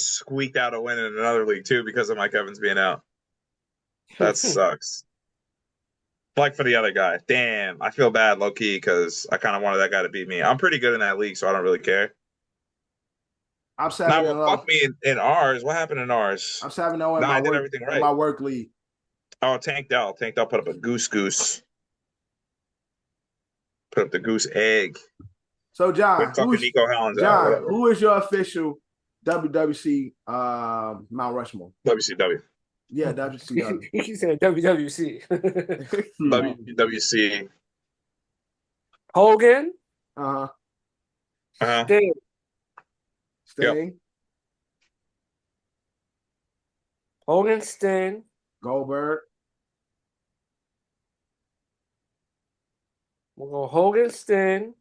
squeaked out a win in another league too because of Mike Evans being out. That sucks. Like for the other guy. Damn, I feel bad low key because I kind of wanted that guy to beat me. I'm pretty good in that league, so I don't really care. I'm 7-0. Fuck me in ours. What happened in ours? I'm 7-0 in my work league. Oh, Tank Dell put up a goose. Put up the goose egg. So John, who is your official WWC Mount Rushmore? WCW. Yeah, WCW. He said WWC. WWC. Hogan. Uh-huh. Sting. Sting. Yep. Hogan, Sting. Goldberg. We'll go Hogan, Sting.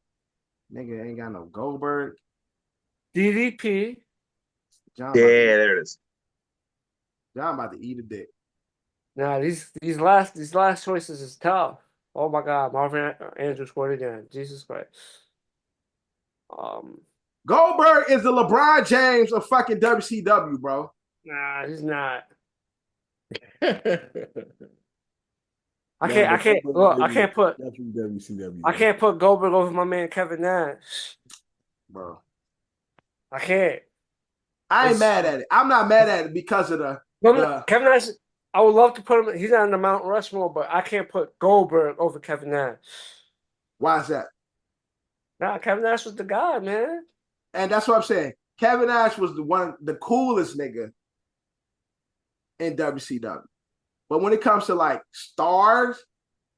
Nigga ain't got no Goldberg. DDP. John There it is. John about to eat a dick. Nah, these last choices is tough. Oh my God, Marvin Andrews scored again. Jesus Christ. Goldberg is the LeBron James of fucking WCW, bro. Nah, he's not. I can't put Goldberg over my man Kevin Nash. Bro. I can't. I ain't mad at it. I'm not mad at it because of Kevin Nash. I would love to put him. He's not in the Mount Rushmore, but I can't put Goldberg over Kevin Nash. Why is that? Nah, Kevin Nash was the guy, man. And that's what I'm saying. Kevin Nash was the coolest nigga in WCW. But when it comes to like stars,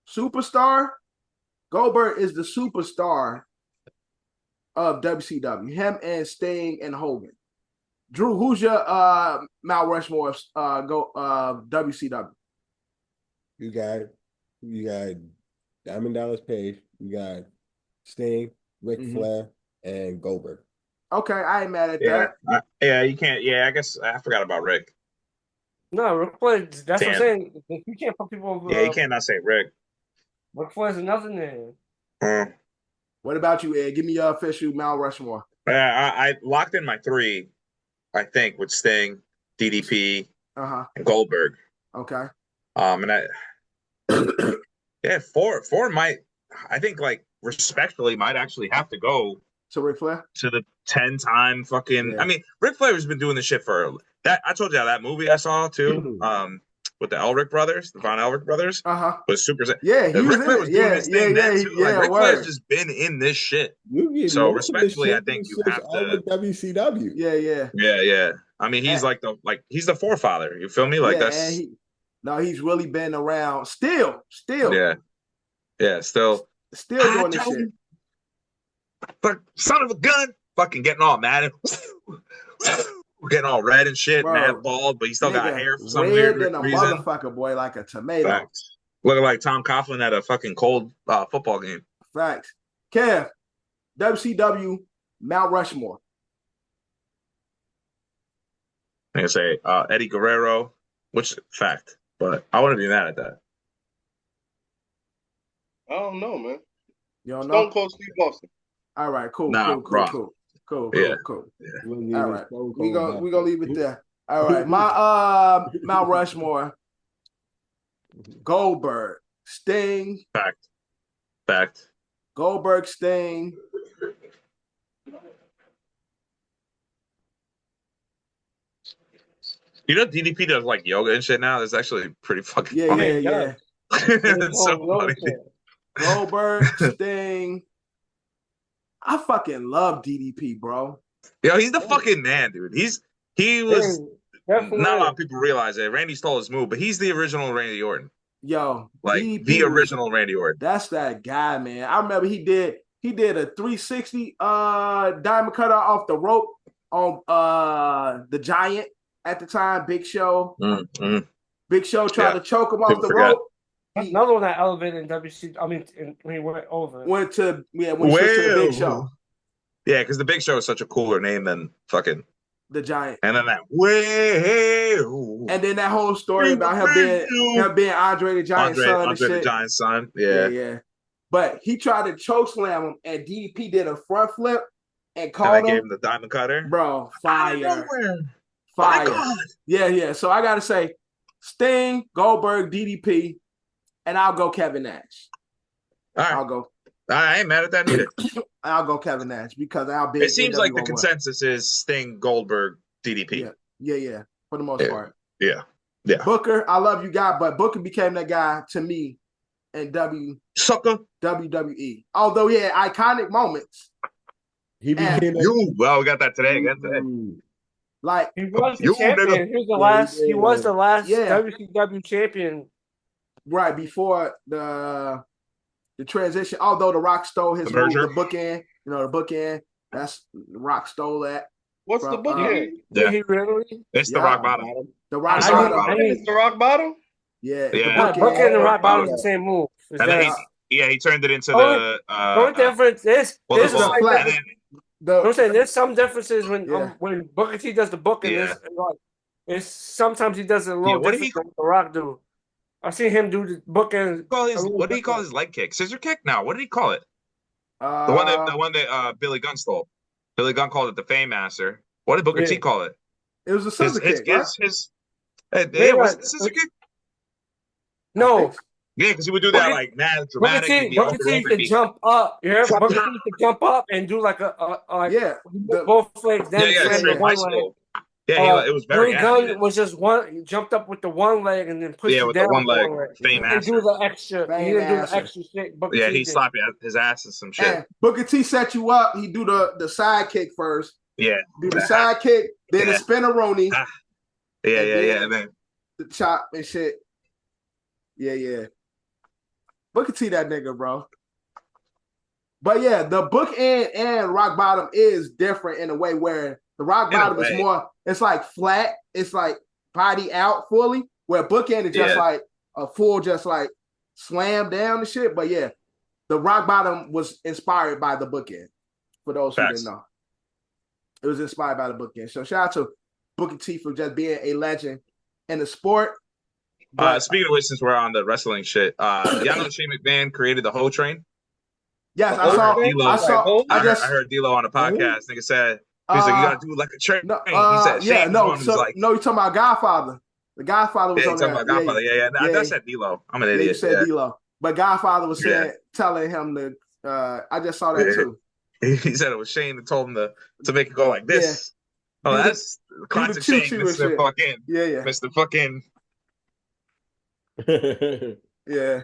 superstar, Goldberg is the superstar of WCW. Him and Sting and Hogan. Drew, who's your Mount Rushmore WCW? You got Diamond Dallas Page. You got Sting, Ric Flair, and Goldberg. Okay, I ain't mad at that. Yeah, you can't. Yeah, I guess I forgot about Rick. No, Ric Flair. That's what I'm saying. You can't put people over. Yeah, you can't not say Rick. Ric Flair's another name. What about you, Ed? Give me your official Mount Rushmore. I locked in my 3, I think, with Sting, DDP, and Goldberg. Okay. And I 4 might, I think, like, respectfully might actually have to go to Ric Flair, to the 10-time fucking. Yeah. I mean, Ric Flair has been doing this shit for that. I told you that movie I saw too, with the Elric brothers, the Von Elric brothers, was super. Yeah, he Ric Flair was doing this thing then too. Like, Ric Flair's just been in this shit. So respectfully, I think you have to. WCW. Yeah. I mean, he's he's the forefather. You feel me? Like that's. He's really been around. Still. Yeah. Still doing this shit. But son of a gun, fucking getting all mad and getting all red and shit, mad bald, but he still got hair for some weird reason. Motherfucker, boy, like a tomato. Facts. Looking like Tom Coughlin at a fucking cold football game. Facts. Kev, WCW, Mount Rushmore. I say Eddie Guerrero, which fact, but I wouldn't be mad at that. I don't know, man. You don't know? Stone Cold Steve Austin. All right, cool. Cool. Yeah. All right, we gonna leave it there. All right, my Mount Rushmore: Goldberg, Sting. Fact. Goldberg, Sting. You know, DDP does like yoga and shit now. That's actually pretty fucking funny. Yeah. It's so funny. Goldberg, Sting. I fucking love DDP, bro. Yo, he's the fucking man, dude. He was not a lot of people realize it. Randy stole his move, but he's the original Randy Orton. Yo, like DDP the original Randy Orton. That's that guy, man. I remember he did a 360 diamond cutter off the rope on the Giant at the time, Big Show. Big Show tried to choke him off the rope. Another one that elevated in WC. I mean, when he went over. When he switched to the Big Show. Yeah, because the Big Show is such a cooler name than fucking the Giant. And then that and then that whole story about him being Andre the Giant's son. Andre the Giant's son. Yeah. But he tried to choke slam him, and DDP did a front flip and caught him. Gave him the diamond cutter. Bro, fire. Yeah. So I gotta say, Sting, Goldberg, DDP. And I'll go Kevin Nash. All right. I ain't mad at that either. I'll go Kevin Nash because it seems like the consensus is Sting, Goldberg, DDP. Yeah. For the most part. Yeah. Booker, I love you, guy, but Booker became that guy to me in WWE. Although he had iconic moments. He became well, we got that today. Like he was the champion. He was the last. He was the last WCW champion. Right before the transition. Although The Rock stole his move, the bookend. You know, the bookend. That's The Rock stole that. What's the bookend? Did he really? It's the rock bottom. The rock bottom. It's the rock bottom. Yeah, the bookend and the rock bottom is the same move. He turned it into the only difference is there's the flat. I'm saying there's some differences when Booker T does the booking. It's sometimes he does it a little different than The Rock do. I've seen him do the booking. What did he call his leg kick? Scissor kick? No, what did he call it? The one that Billy Gunn stole. Billy Gunn called it the Fame Master. What did Booker T call it? It was a scissor kick. Was it the scissor kick? No. Yeah, because he would do that like mad dramatic. Booker T used to jump up. Yeah, Booker T used to jump up and do like both legs. Then one leg. Yeah, it was very. Billy Gunn was just one. He jumped up with the one leg and then pushed it down with the one leg. Fame Master. He do the extra. He didn't do the extra shit. He slapped his ass and some shit. And Booker T set you up. He do the side kick first. Yeah. Do the side kick, then the spin-a-roni. And then the chop and shit. Yeah. Booker T that nigga, bro. But yeah, the bookend and rock bottom is different in a way where the rock bottom is more, it's like flat, it's like body out fully, where bookend is just like a full, just like slam down and shit. But yeah, the rock bottom was inspired by the bookend, for those who didn't know. It was inspired by the bookend. So shout out to Booker T for just being a legend in the sport. Speaking of which, since we're on the wrestling shit, y'all know Shane McMahon created the Whole Train? Yes, I heard D'Lo on a podcast. Nigga said, he's like, you gotta do it like a train. He said, you're talking about Godfather. The Godfather was on there. Godfather. I said D'Lo. I'm an idiot. You said D'Lo. But Godfather was telling him to, I just saw that too. He said it was Shane that told him to make it go like this. Yeah. Oh, that's classic Shane. Mr. Fucking. Yeah. Mr. Fucking. Yeah.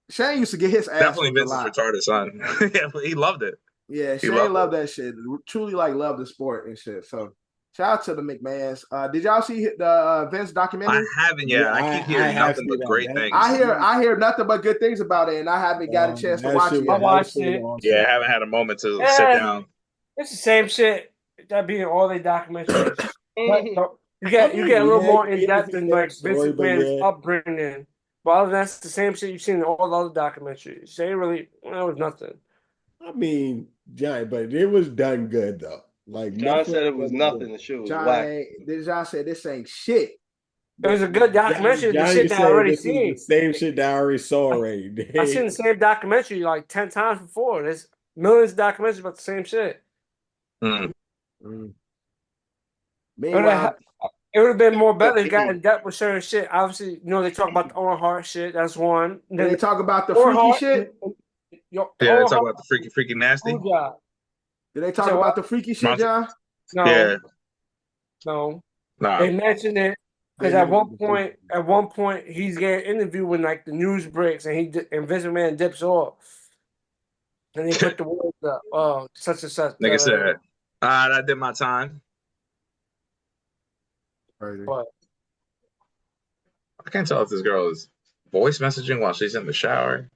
Shane used to get his ass. Definitely Vince's retarded son. Yeah, but he loved it. Yeah, Shane loved that shit. Truly loved the sport and shit. So shout out to the McMahons. Did y'all see the Vince documentary? I haven't yet. I keep hearing nothing but great things. I hear nothing but good things about it, and I haven't got a chance to watch it. I watched it. Yeah, I haven't had a moment to sit down. It's the same shit that being all the documentaries. You get a little more in depth than like Vince McMahon's upbringing. But other than that's the same shit you've seen in all the other documentaries. They really, it was nothing. I mean, John, but it was done good though. Like John said, it was nothing. The shit was whack. John said this ain't shit. It was a good documentary. The shit that I already seen. The same shit that I already saw already. I've seen the same documentary like 10 times before. There's millions of documentaries about the same shit. Meanwhile, it would have been more better if you got in depth with certain shit. Obviously, they talk about the Owen Hart shit. That's one. Then they talk about the freaky shit. They talk about the freaky nasty. Did they talk about the freaky shit, John? No. Yeah. No. Nah. They mentioned it because at one point, he's getting interviewed when like the news breaks and Vince McMahon dips off, and they put the words up. Oh, such and such. Like I said, I did my time. But I can't tell if this girl is voice messaging while she's in the shower.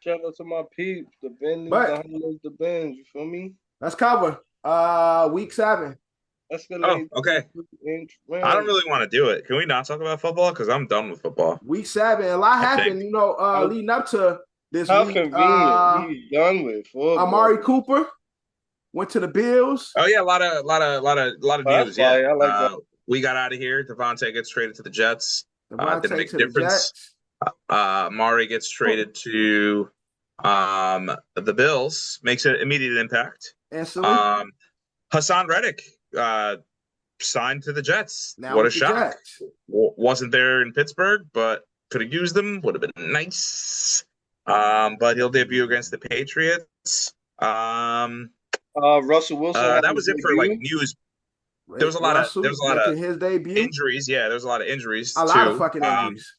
Shout out to my peeps, the Bend, the Bends. You feel me? Let's cover week 7. Okay. I don't really want to do it. Can we not talk about football? Because I'm done with football. Week 7, a lot happened. Leading up to this how week. Convenient. He's done with football. Amari Cooper went to the Bills. Oh yeah, a lot of news. Yeah, I like that. We got out of here. Devontae gets traded to the Jets. Didn't make a difference. Mari gets traded to the Bills. Makes an immediate impact. Absolutely. Hassan Reddick signed to the Jets. Now what a shock! Wasn't there in Pittsburgh, but could have used them. Would have been nice. But he'll debut against the Patriots. Russell Wilson. That was it for like news. There was a lot of his debut injuries. Yeah, there was a lot of injuries. A lot of fucking injuries.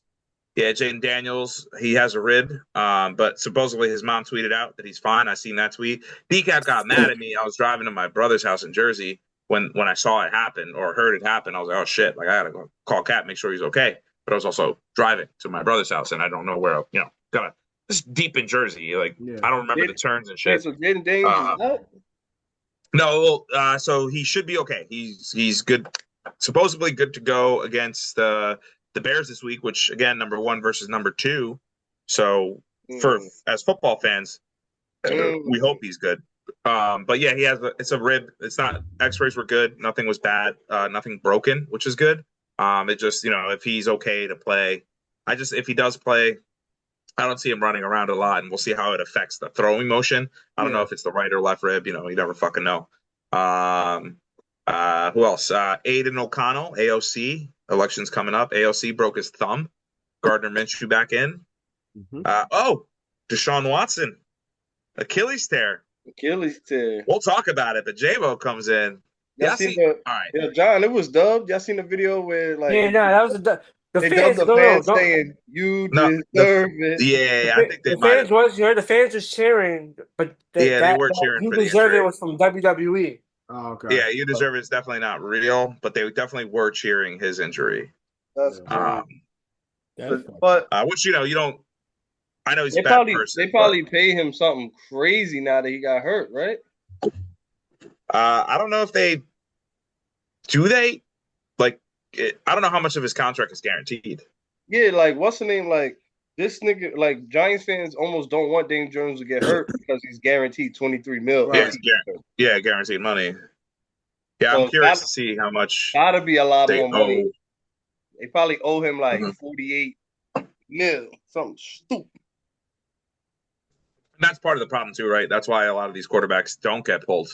Yeah, Jaden Daniels, he has a rib, but supposedly his mom tweeted out that he's fine. I seen that tweet. DCAP got mad at me. I was driving to my brother's house in Jersey when I saw it happen or heard it happen. I was like, oh shit, like I gotta go call Cap, make sure he's okay. But I was also driving to my brother's house, and I don't know where, kind of just deep in Jersey. Like I don't remember the turns and shit. So Jaden Daniels is out? No, so he should be okay. He's good, supposedly good to go against the Bears this week, which again, number 1 versus number 2. So as football fans, we hope he's good. But yeah, it's a rib. It's not, X-rays were good. Nothing was bad. Nothing broken, which is good. It just, if he's okay to play, if he does play, I don't see him running around a lot, and we'll see how it affects the throwing motion. I don't know if it's the right or left rib. You never fucking know. Who else? Aiden O'Connell, AOC. Election's coming up. AOC broke his thumb. Gardner Minshew back in. Deshaun Watson, Achilles tear. We'll talk about it, but J-Bo comes in. All right. Yeah, John, it was dubbed. Y'all seen the video where that was the fans saying you deserve it. Yeah, I think the fans the fans were cheering, but they were cheering. You for the deserve injury. It was from WWE. Oh, okay. Yeah, you deserve it. It's definitely not real, but they definitely were cheering his injury. That's crazy. But which you don't. I know he's a bad person. They probably pay him something crazy now that he got hurt, right? I don't know if they do. They I don't know how much of his contract is guaranteed. Yeah, like what's the name? Like this nigga, like Giants fans almost don't want Daniel Jones to get hurt because he's guaranteed $23 million. Yeah, guaranteed money. Yeah, so I'm curious to see how much. Gotta be a lot more money. They probably owe him like $48 million, something stupid. And that's part of the problem too, right? That's why a lot of these quarterbacks don't get pulled,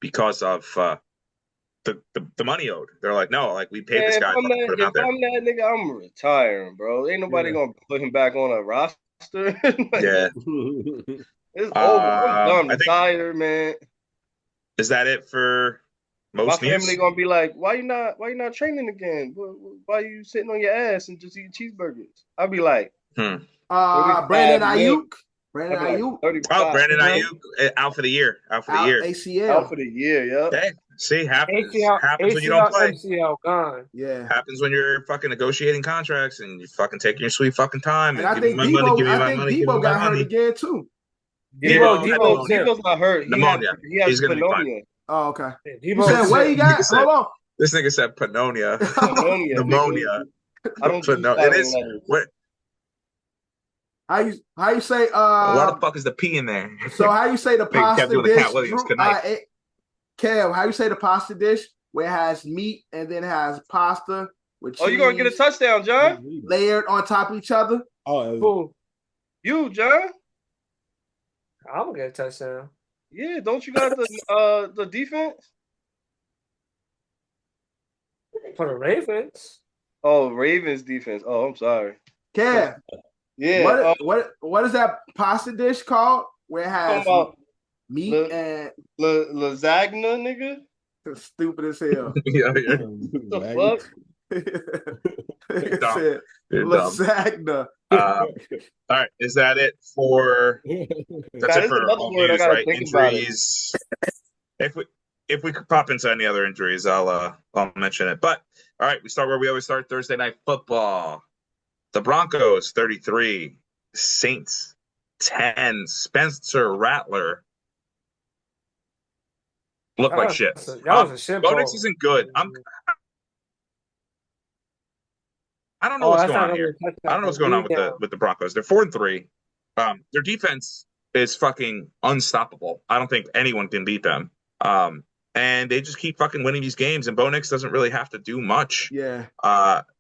because of the money owed. They're like, no, like we paid this guy. If I'm that nigga, I'm retiring, bro. Ain't nobody gonna put him back on a roster. Yeah, it's over. I'm done. Retired, man. Is that it for most My family gonna be like, why you not training again? Why you sitting on your ass and just eating cheeseburgers? I'll be like, Brandon Ayuk. Brandon Ayuk. Brandon Ayuk out for the year. Out for the year. ACL. Out for the year, yeah. Hey, see, happens when you don't play. ACL gone. Yeah. Happens when you're fucking negotiating contracts and you fucking taking your sweet fucking time. And I think Debo got hurt again too. Debo's not hurt. Pneumonia. He's gonna be fine. Oh, okay. You said what he got? Hold on. This nigga said pneumonia. Pneumonia. I don't know. It is. What? How you say? Why the fuck is the P in there? So how you say the pasta dish? Kev, how you say the pasta dish where it has meat and then it has pasta with cheese? Oh, you gonna get a touchdown, John? Layered on top of each other. Oh, cool. You, John? I'm gonna get a touchdown. Yeah, don't you got the defense for the Ravens? Oh, Ravens defense. Oh, I'm sorry. Kev. Yeah. What is that pasta dish called? Where it has meat and lasagna, nigga. Stupid as hell. The fuck? Lasagna. All right, is that it for? That's it for all news, right? Injuries. If we could pop into any other injuries, I'll mention it. But all right, we start where we always start. Thursday night football. The Broncos 33, Saints 10. Spencer Rattler looked like shit. That was a shit. Bo Nix isn't good. I don't know what's going on here. I don't know what's going on with the Broncos. They're 4-3. Their defense is fucking unstoppable. I don't think anyone can beat them. And they just keep fucking winning these games. And Bo Nix doesn't really have to do much. Yeah.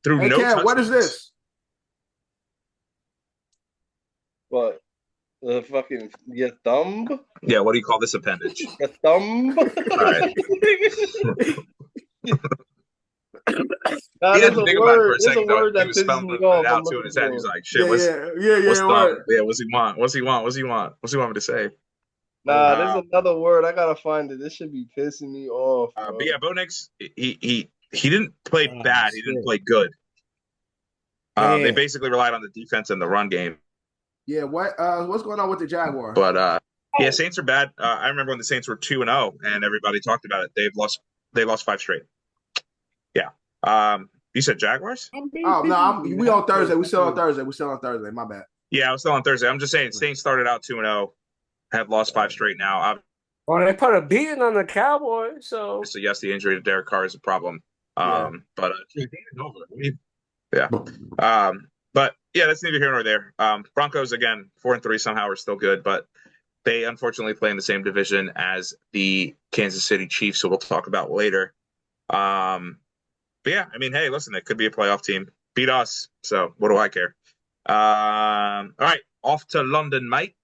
Through no touchdowns. What is this? What? The fucking your thumb? Yeah, what do you call this appendage? Your thumb? All right. He didn't think about it for a second. He was spelling it out too in his head. He was like, "Shit, what's thumb? Yeah, what's he want? What's he want? What's he want me to say?" Nah, there's another word. I gotta find it. This should be pissing me off. But yeah, Bo Nix, he didn't play bad. He didn't play good. They basically relied on the defense and the run game. Yeah, what's going on with the Jaguars? But yeah, Saints are bad. I remember when the Saints were 2-0 and everybody talked about it. They lost 5 straight. Yeah. You said Jaguars? Oh no, we on Thursday. We still on Thursday. My bad. Yeah, I was still on Thursday. I'm just saying Saints started out 2-0, have lost 5 straight now. Well, they put a beating on the Cowboys, so yes, the injury to Derek Carr is a problem. But yeah. But yeah, that's neither here nor there. Broncos again, 4-3 somehow are still good, but they unfortunately play in the same division as the Kansas City Chiefs, who we'll talk about later. But yeah, I mean, hey, listen, it could be a playoff team. Beat us, so what do I care? All right, off to London, mate.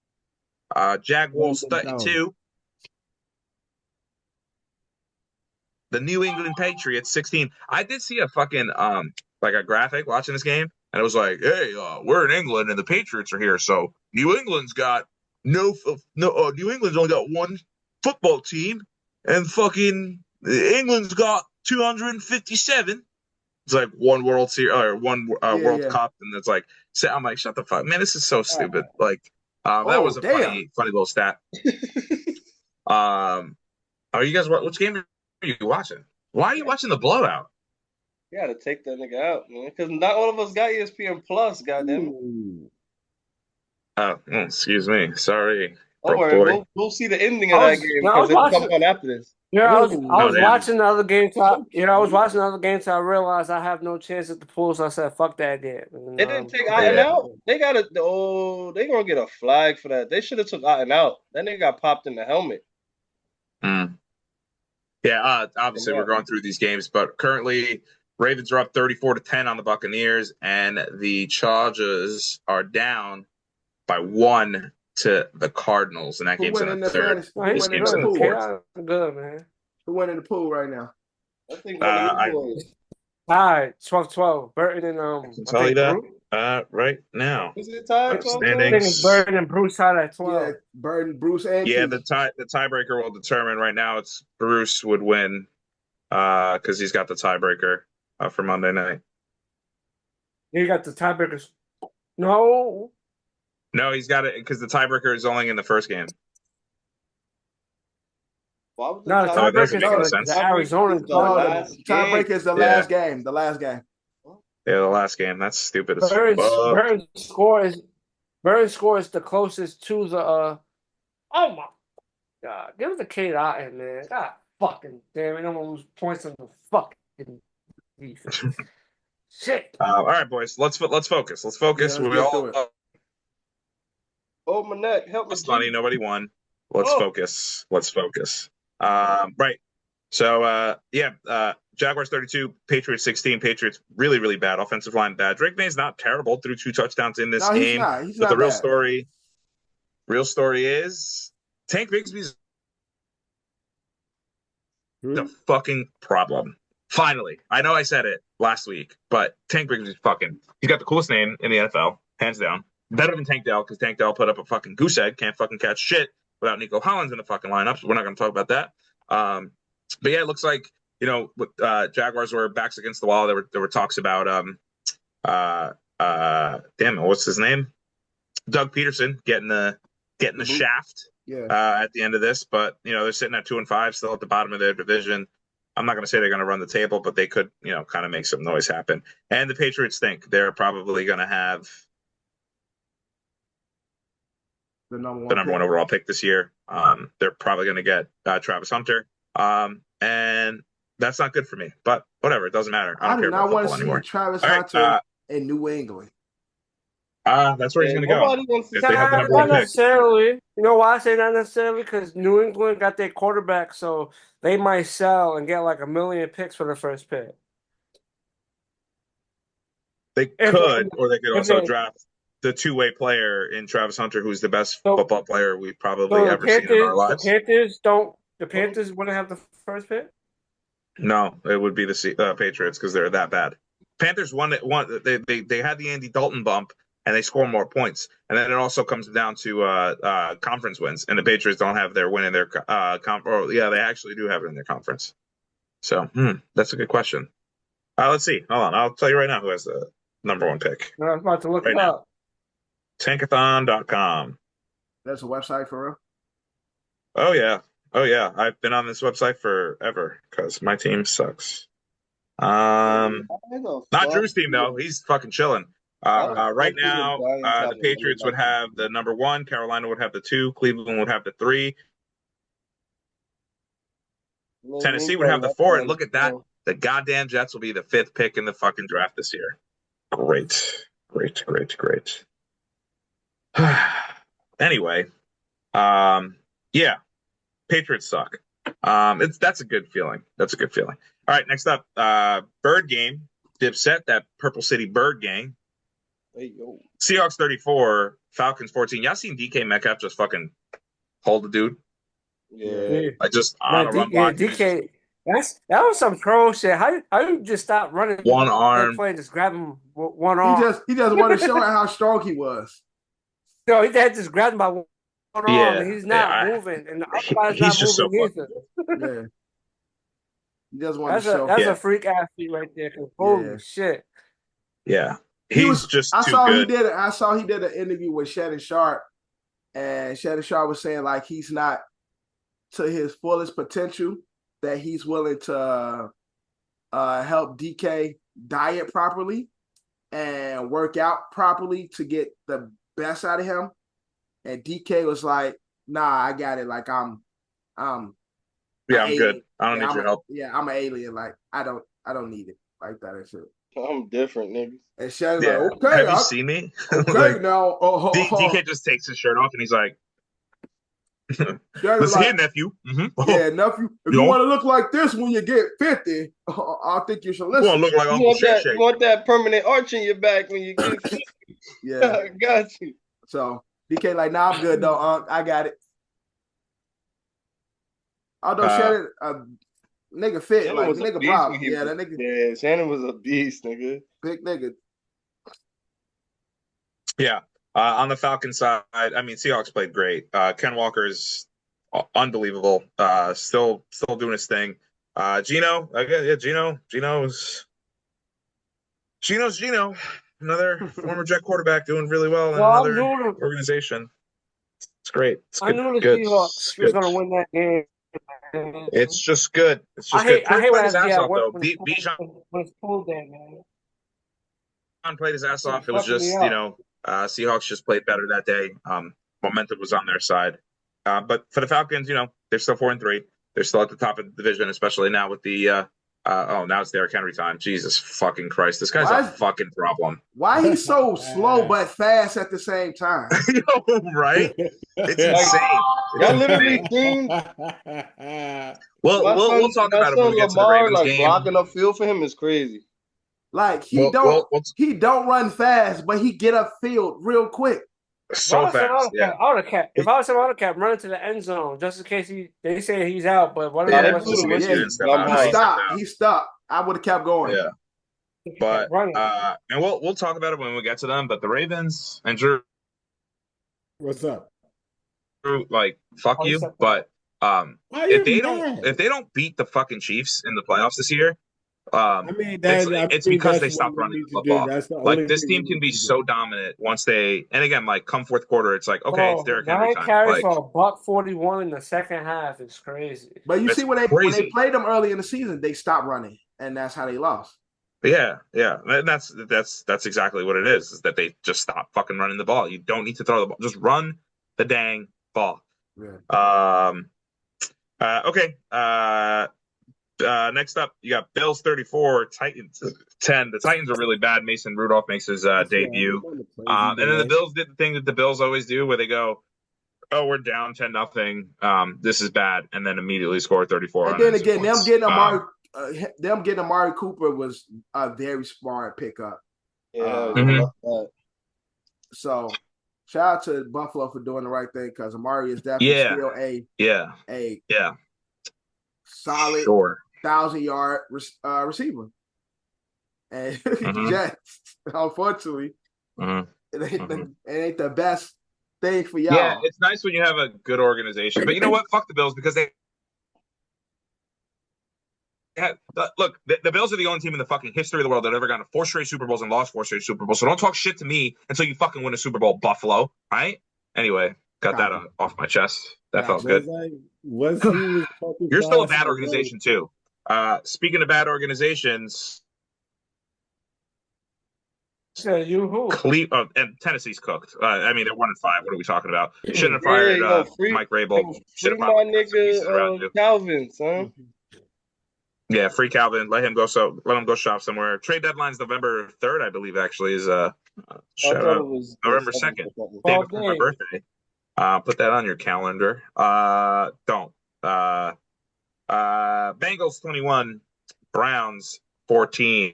Jaguars 32. The New England Patriots 16. I did see a fucking like a graphic watching this game, and it was like, hey, we're in England and the Patriots are here, so New England's got New England's only got one football team, and fucking England's got 257. It's like one World Series or one World Cup, and it's like, I'm like, shut the fuck, man, this is so stupid. Like, that was a funny little stat. Are you guys? Which game are you watching? Why are you watching the blowout? You gotta take that nigga out, man, because not all of us got ESPN Plus. Goddamn. Oh, excuse me. Sorry. Don't worry. We'll see the ending of that game because it'll come on after this. Yeah, I was watching the other game. I was watching the other game, so I realized I have no chance at the pool. So I said, "Fuck that game." And, they didn't take Otten out. They got it. Oh, they gonna get a flag for that. They should have took Otten out. That nigga got popped in the helmet. Yeah, obviously we're going through these games, but currently Ravens are up 34-10 on the Buccaneers, and the Chargers are down by 1 to the Cardinals, and that game's in the third. This game's in the fourth. Good, man. Who went in the pool right now? I think all right, 12-12. Burton and I can tell you that right now. Is it tied? I think it's Burton and Bruce tied at 12. Yeah, Burton, Bruce, and the tiebreaker will determine. Right now, it's Bruce would win because he's got the tiebreaker for Monday night. You got the tiebreakers. No, he's got it because the tiebreaker is only in the first game. No, the tiebreaker is the Arizona. The tiebreaker is the last game. The last game. Yeah, the last game. That's stupid. Burton's score is the closest to the. Oh my God! Give the kid out in, man. God fucking damn it! I'm gonna lose points on the fucking defense. Shit. All right, boys. Let's focus. Let's focus. Yeah, oh, my neck. Help me. It's funny. Nobody won. Let's focus. Right. So, Jaguars 32, Patriots 16. Patriots really, really bad. Offensive line bad. Drake May's not terrible. Threw 2 touchdowns in this game. He's but not the bad. real story is Tank Bigsby's the fucking problem. Finally. I know I said it last week, but Tank Bigsby's he's got the coolest name in the NFL, hands down. Better than Tank Dell, because Tank Dell put up a fucking goose egg, can't fucking catch shit without Nico Hollins in the fucking lineup, so we're not going to talk about that. But yeah, it looks like, with Jaguars were backs against the wall. There were talks about what's his name? Doug Peterson getting the shaft at the end of this, but they're sitting at 2-5, still at the bottom of their division. I'm not going to say they're going to run the table, but they could, kind of make some noise happen. And the Patriots think they're probably going to have the number one overall pick this year. They're probably going to get Travis Hunter. And that's not good for me, but whatever. It doesn't matter. I don't care about football anymore. Travis Hunter in New England. That's where he's going to go. Not necessarily. You know why I say not necessarily? Because New England got their quarterback, so they might sell and get like 1 million picks for the first pick. They could, or they could also draft the two-way player in Travis Hunter, who's the best football player we've probably ever seen in our lives. The Panthers wouldn't have the first pick? No, it would be the Patriots because they're that bad. Panthers won. They had the Andy Dalton bump, and they score more points. And then it also comes down to conference wins, and the Patriots don't have their win in their they actually do have it in their conference. So that's a good question. Let's see. Hold on, I'll tell you right now who has the Number one pick. I was about to look it up. Tankathon.com. That's a website for real? Oh, yeah. Oh, yeah. I've been on this website forever because my team sucks. Not Drew's team, though. He's fucking chilling. Right now, the Patriots would have the number 1. Carolina would have the 2. Cleveland would have the 3. Tennessee would have the 4. And look at that. The goddamn Jets will be the 5th pick in the fucking draft this year. Great. Anyway, yeah, Patriots suck. That's a good feeling. All right, next up, Bird Game, Dipset, that Purple City Bird Gang. Hey, yo. Seahawks 34, Falcons 14. Y'all seen DK Metcalf just fucking hold the dude? Yeah. I just on a run block. DK, that was some troll shit. How you just stop running one arm play and just grab him with one arm? He just wanted to show how strong he was. No, he just grabbed him by one arm and he's not moving, and the other guy's not just moving so either. Yeah. He just wanted to show. That's a freak athlete right there. Holy shit. Yeah. He's just I too saw good. I saw he did an interview with Shannon Sharp, and Shannon Sharp was saying like he's not to his fullest potential, that he's willing to help DK diet properly and work out properly to get the best out of him. And DK was like, "Nah, I got it. Like I'm good. I don't need your help. Yeah, I'm an alien. Like I don't need it like that and shit." I'm different, niggas. And Shannon's like, "Okay, have you seen me?" Okay, like, now DK just takes his shirt off and he's like, "Listen here, nephew. Mm-hmm. Yeah, nephew. If you want to look like this when you get 50, I think you should listen. You want to look like Uncle Shake. You want that permanent arch in your back when you get 50. Yeah, I got you. So DK like, "Nah, I'm good though. I got it." Although Shannon, nigga fit, Shannon like was a nigga beast problem. when he Yeah, was- that nigga. Yeah, Shannon was a beast, nigga. Big nigga. Yeah. On the Falcons side, I mean, Seahawks played great. Ken Walker's unbelievable. Still doing his thing. Gino, Gino's Gino. Another former Jet quarterback doing really well in another organization. It's great. It's good. I knew the good. Seahawks was going to win that game. It's just good. It's just good. I hate played when his ass off though. Bijan pulled that, man. Played his ass off. It was just Seahawks just played better that day. Momentum was on their side. But for the Falcons, they're still 4-3. They're still at the top of the division, especially now with the now it's Derrick Henry time. Jesus fucking Christ. This guy's a fucking problem. Why he's so slow but fast at the same time? Right? It's insane. Y'all literally seen we'll talk about it when we get to the Ravens game. Blocking up field for him is crazy. Like he don't run fast, but he get up field real quick. So fast. If I was an auto cap, run into the end zone just in case they say he's out. But what he stopped. I would have kept going. Yeah. But and we'll talk about it when we get to them. But the Ravens and Drew, what's up? Drew, like fuck you. But if they don't beat the fucking Chiefs in the playoffs this year, it's because they stopped running the football. Like this team can be so dominant once they, and again, like come fourth quarter, it's like okay, it's Derrick Henry time. Carries for $141 in the second half. It's crazy. But you see when they played them early in the season, they stopped running, and that's how they lost. Yeah, and that's exactly what it is that they just stop fucking running the ball. You don't need to throw the ball; just run the dang ball. Yeah. Okay. Next up, you got Bills 34, Titans 10. The Titans are really bad. Mason Rudolph makes his debut. And then the Bills did the thing that the Bills always do where they go, "Oh, we're down 10-0. This is bad." And then immediately score 34. And then again, them getting Amari Cooper was a very smart pickup. Yeah. So shout out to Buffalo for doing the right thing because Amari is definitely still a solid 1,000-yard receiver. And Jets, unfortunately, it ain't the best thing for y'all. Yeah, it's nice when you have a good organization. But you know what? Fuck the Bills because they look, the Bills are the only team in the fucking history of the world that ever gotten 4 straight Super Bowls and lost 4 straight Super Bowls. So don't talk shit to me until you fucking win a Super Bowl, Buffalo. Right? Anyway, got that off my chest. That felt good. You're still a bad organization too. Speaking of bad organizations, and Tennessee's cooked. I mean, they're 1-5. What are we talking about? Shouldn't have fired Mike Rabel. Free my nigga Calvin, son. Yeah, free Calvin. Let him go shop somewhere. Trade deadline's November 3rd, I believe. Actually, is shout out November 2nd, day before my birthday. Put that on your calendar. Don't. Bengals 21, Browns 14.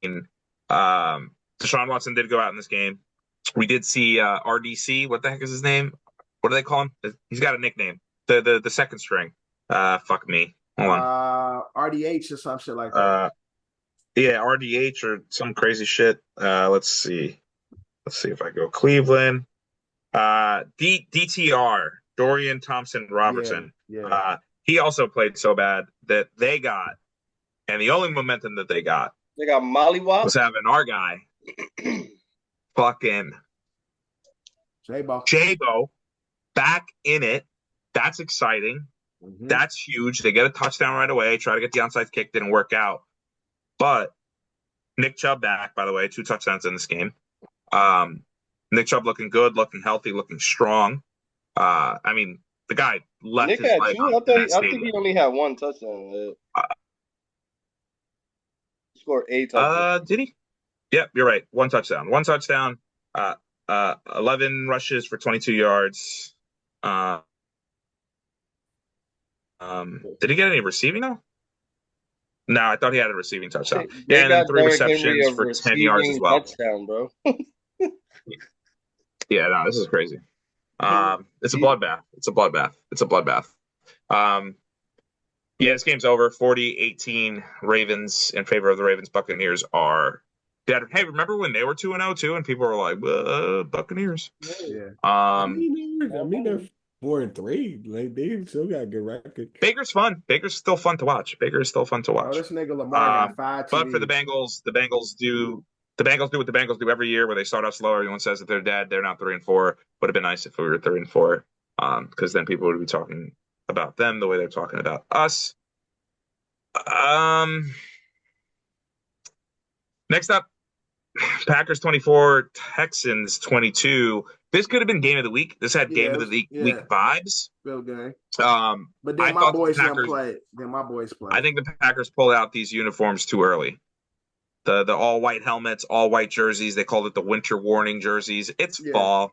Deshaun Watson did go out in this game. We did see RDC. What the heck is his name? What do they call him? He's got a nickname. The second string. Fuck me. Hold on. RDH or some shit like that. Yeah, RDH or some crazy shit. Let's see. Let's see if I go Cleveland. DTR, Dorian Thompson Robertson. Yeah. He also played so bad that they got, and the only momentum that they got Mollywop was having our guy fucking Jabo back in it. That's exciting. Mm-hmm. That's huge. They get a touchdown right away. Try to get the onside kick. Didn't work out. But Nick Chubb back, by the way, 2 touchdowns in this game. Nick Chubb looking good, looking healthy, looking strong. I mean, the guy left Nick his leg. I think he only had 1 touchdown. He scored 8 touchdowns. Did he? Yep, you're right. 1 touchdown. 1 touchdown. 11 rushes for 22 yards. Did he get any receiving though? No, I thought he had a receiving touchdown. Yeah, and then 3 receptions for 10 yards as well. Touchdown, bro. Yeah, no, this is crazy. It's a bloodbath. It's a bloodbath. Yeah, this game's over. 40-18 Ravens in favor of the Ravens. Buccaneers are dead. Hey, remember when they were 2-0 too, and people were like, Buccaneers? Yeah. I mean, they're 4-3. Like, they still got a good record. Baker's fun. Baker's still fun to watch. Oh, this nigga Lamar got 5 TDs. But for the Bengals do what the Bengals do every year, where they start off slow. Everyone says that they're dead. They're not 3-4. Would have been nice if we were 3-4, because then people would be talking about them the way they're talking about us. Next up, Packers 24, Texans 22. This could have been game of the week. This had game of the week vibes. Real game. But then my boys didn't play. Then my boys played. I think the Packers pulled out these uniforms too early. The all white helmets, all white jerseys. They called it the winter warning jerseys. It's fall.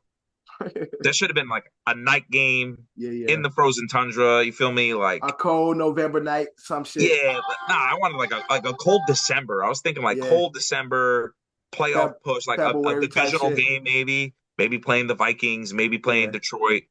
That should have been like a night game in the frozen tundra. You feel me? Like a cold November night, some shit. Yeah, I wanted like a cold December. I was thinking like cold December playoff push, like a divisional game, maybe playing the Vikings, maybe playing Detroit.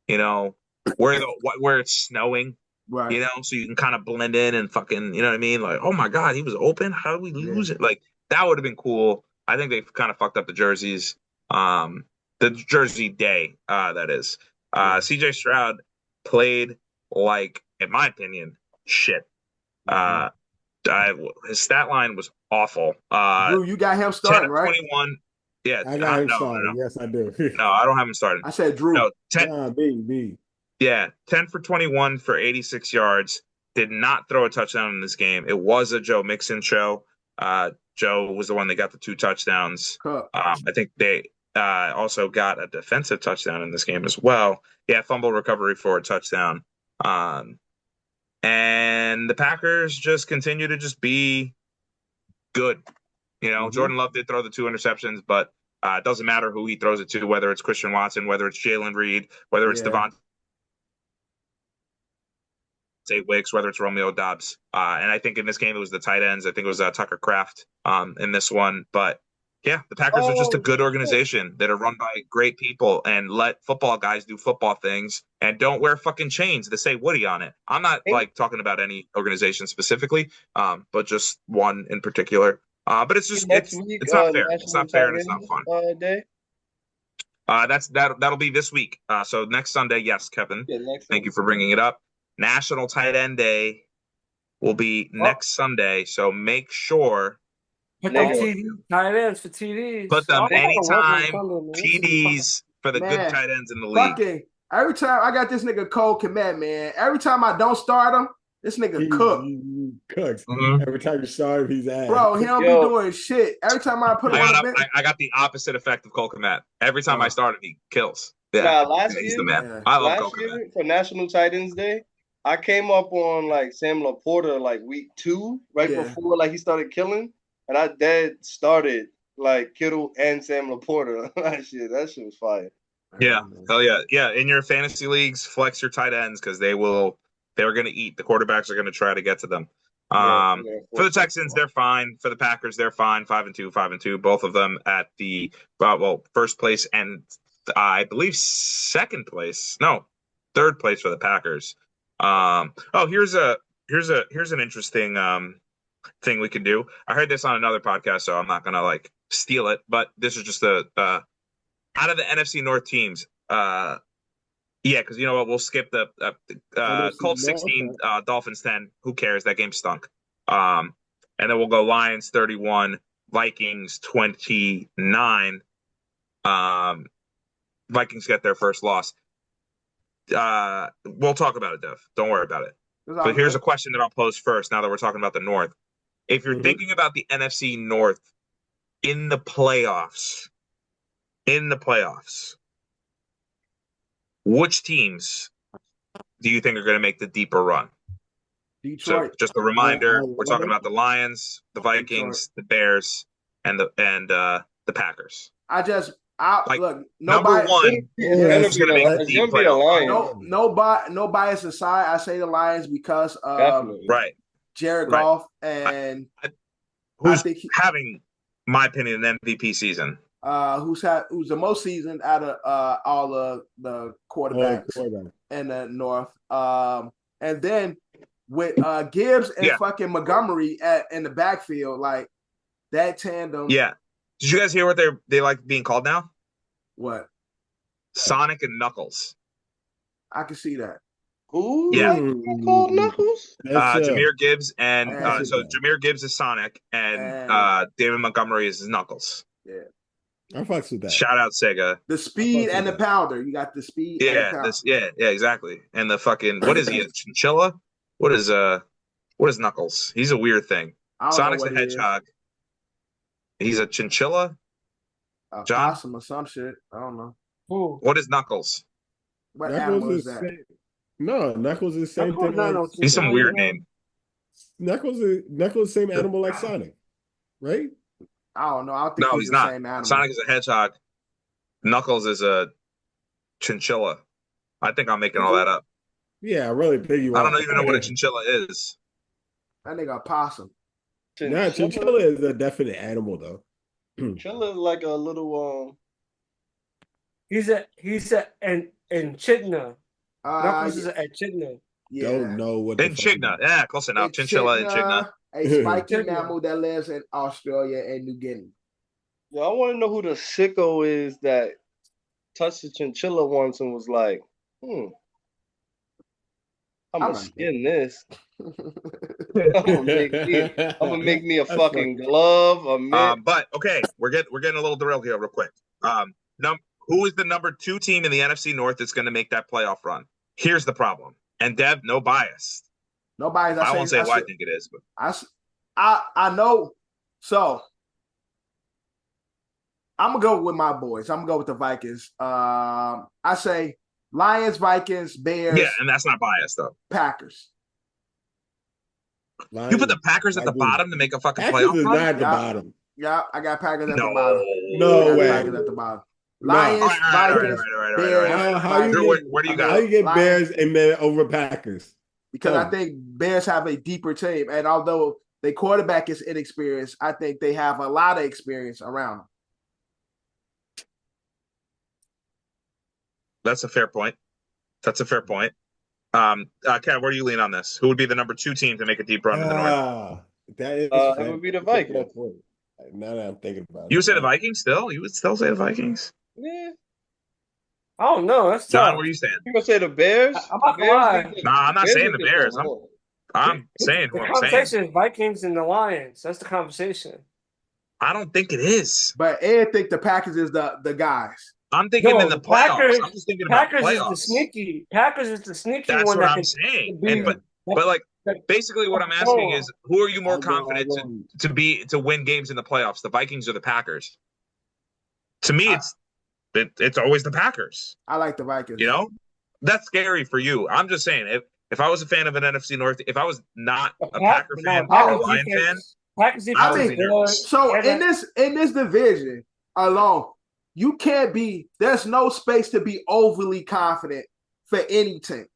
You know, where it's snowing. Right. You know, so you can kind of blend in and fucking, you know what I mean? Like, oh my God, he was open. How did we lose it? Like, that would have been cool. I think they kind of fucked up the jerseys. The jersey day, that is. CJ Stroud played like, in my opinion, shit. His stat line was awful. Drew, you got him starting, right? 21. Yeah, I got him starting. No. Yes, I do. No, I don't have him starting. I said Drew. No, 10. Yeah, 10 for 21 for 86 yards. Did not throw a touchdown in this game. It was a Joe Mixon show. Joe was the one that got the 2 touchdowns. I think they also got a defensive touchdown in this game as well. Yeah, fumble recovery for a touchdown. And the Packers just continue to just be good. You know, Jordan Love did throw the 2 interceptions, but it doesn't matter who he throws it to, whether it's Christian Watson, whether it's Jalen Reed, whether it's Devontae Wicks, whether it's Romeo Doubs. And I think in this game, it was the tight ends. I think it was Tucker Kraft in this one. But yeah, the Packers are just a good organization that are run by great people and let football guys do football things and don't wear fucking chains that say Woody on it. I'm not like talking about any organization specifically, but just one in particular. But it's just it's not fair. It's not fair and it's not fun. That'll be this week. So next Sunday, yes, Kevin. Thank you for bringing it up. National Tight End Day will be next Sunday, so make sure put them TD tight ends for TDs. Put them anytime TDs for the good tight ends in the league. Every time I got this nigga Cole Kmet, man. Every time I don't start him, this nigga cook. He cooks. Every time you start him, he's ass. Bro, he don't be doing shit. Every time I put him on the bench. I got the opposite effect of Cole Kmet. Every time I start him, he kills. Yeah, he's the man. I love Cole Kmet. For National Tight Ends Day, I came up on like Sam Laporta like week 2, before like he started killing, and I started like Kittle and Sam Laporta. That shit was fire. Yeah, hell yeah, yeah. In your fantasy leagues, flex your tight ends because they're going to eat. The quarterbacks are going to try to get to them. For the Texans, they're fine. For the Packers, they're fine. 5-2, 5-2. Both of them at the first place and I believe third place for the Packers. Here's an interesting thing we could do. I heard this on another podcast, so I'm not gonna like steal it, but this is just out of the NFC North teams. Because you know what, we'll skip the Colts 16, Dolphins 10. Who cares? That game stunk. And then we'll go Lions 31, Vikings 29. Vikings get their first loss. We'll talk about it, Dev. Don't worry about it. But here's a question that I'll pose first now that we're talking about the North. If you're thinking about the NFC North in the playoffs, which teams do you think are going to make the deeper run? Detroit. So just a reminder, we're talking about the Lions, the Vikings, the Bears, and the Packers. Look, number one is going to make the deep playoff. No bias aside, I say the Lions because of Jared Goff and who's having, my opinion, an MVP season. Who's the most seasoned out of all of the quarterbacks in the North. And then with Gibbs and fucking Montgomery in the backfield, like that tandem. Yeah. Did you guys hear what they like being called now? What? Sonic and Knuckles. I can see that. Who? Yeah. Called Knuckles? Jahmyr Gibbs Jahmyr Gibbs is Sonic and David Montgomery is Knuckles. Yeah. I fucks with that. Shout out Sega. The speed and the pounder. You got the speed. Yeah, and the yeah, exactly. And the fucking what is he? A chinchilla? What is Knuckles? He's a weird thing. Sonic's a hedgehog. He's a chinchilla. John? Possum or some shit. I don't know. Ooh. What is Knuckles? What animal is that? No, Knuckles is the same thing. He's some weird name. Knuckles is the same animal like Sonic, right? I don't know. I don't think he's the same animal. Sonic is a hedgehog. Knuckles is a chinchilla. I think I'm making all that up. Yeah, I really think you are. I don't even know what a chinchilla is. That nigga a possum. Chinchilla is a definite animal though. Chinchilla is like a little He's an echidna. Knuckles is an echidna. Yeah. Don't know what echidna. Yeah, close enough. Chinchilla and echidna. A spiky mammal that lives in Australia and New Guinea. Yeah, I want to know who the sicko is that touched the chinchilla once and was like, I'm gonna skin this. I'm gonna make me a fucking glove. But okay, we're getting a little derailed here real quick. Who is the number 2 team in the NFC North that's going to make that playoff run? Here's the problem. And Dev, no bias. No bias. I won't say who I think it is, but I know. So I'm gonna go with my boys. I'm gonna go with the Vikings. I say Lions, Vikings, Bears. Yeah, and that's not biased though. Packers. You put the Packers at the bottom to make a fucking playoff run? Not at the bottom. Yeah, I got Packers at the bottom. No way. Packers at the bottom. Lions, Vikings, Bears. Where do you got? How you get Bears and then over Packers? Because I think Bears have a deeper team, and although the quarterback is inexperienced, I think they have a lot of experience around them. That's a fair point. Kev, where do you lean on this? Who would be the number 2 team to make a deep run in the North? It would be the Vikings. Now that I'm thinking about it. You would say the Vikings still? You would still say the Vikings? Yeah. I don't know. That's John, tough. where you stand? You gonna say the Bears? I'm not gonna lie. Nah, I'm not saying the Bears. I'm I'm saying The what I'm saying. conversation is Vikings and the Lions. That's the conversation. I don't think it is. But Ed think the Packers is the guys. I'm thinking in the playoffs. Packers, I'm just thinking about Packers playoffs. is the sneaky. Packers is the sneaky That's one. what that I'm can saying. be, And but like basically what I'm asking is, who are you more confident to win games in the playoffs, the Vikings or the Packers? To me, it's always the Packers. I like the Vikings. You know, that's scary for you. I'm just saying, if I was a fan of an NFC North, if I was not a Packer fan or a Lion fan, I mean, so in this division alone, you can't be. There's no space to be overly confident for any team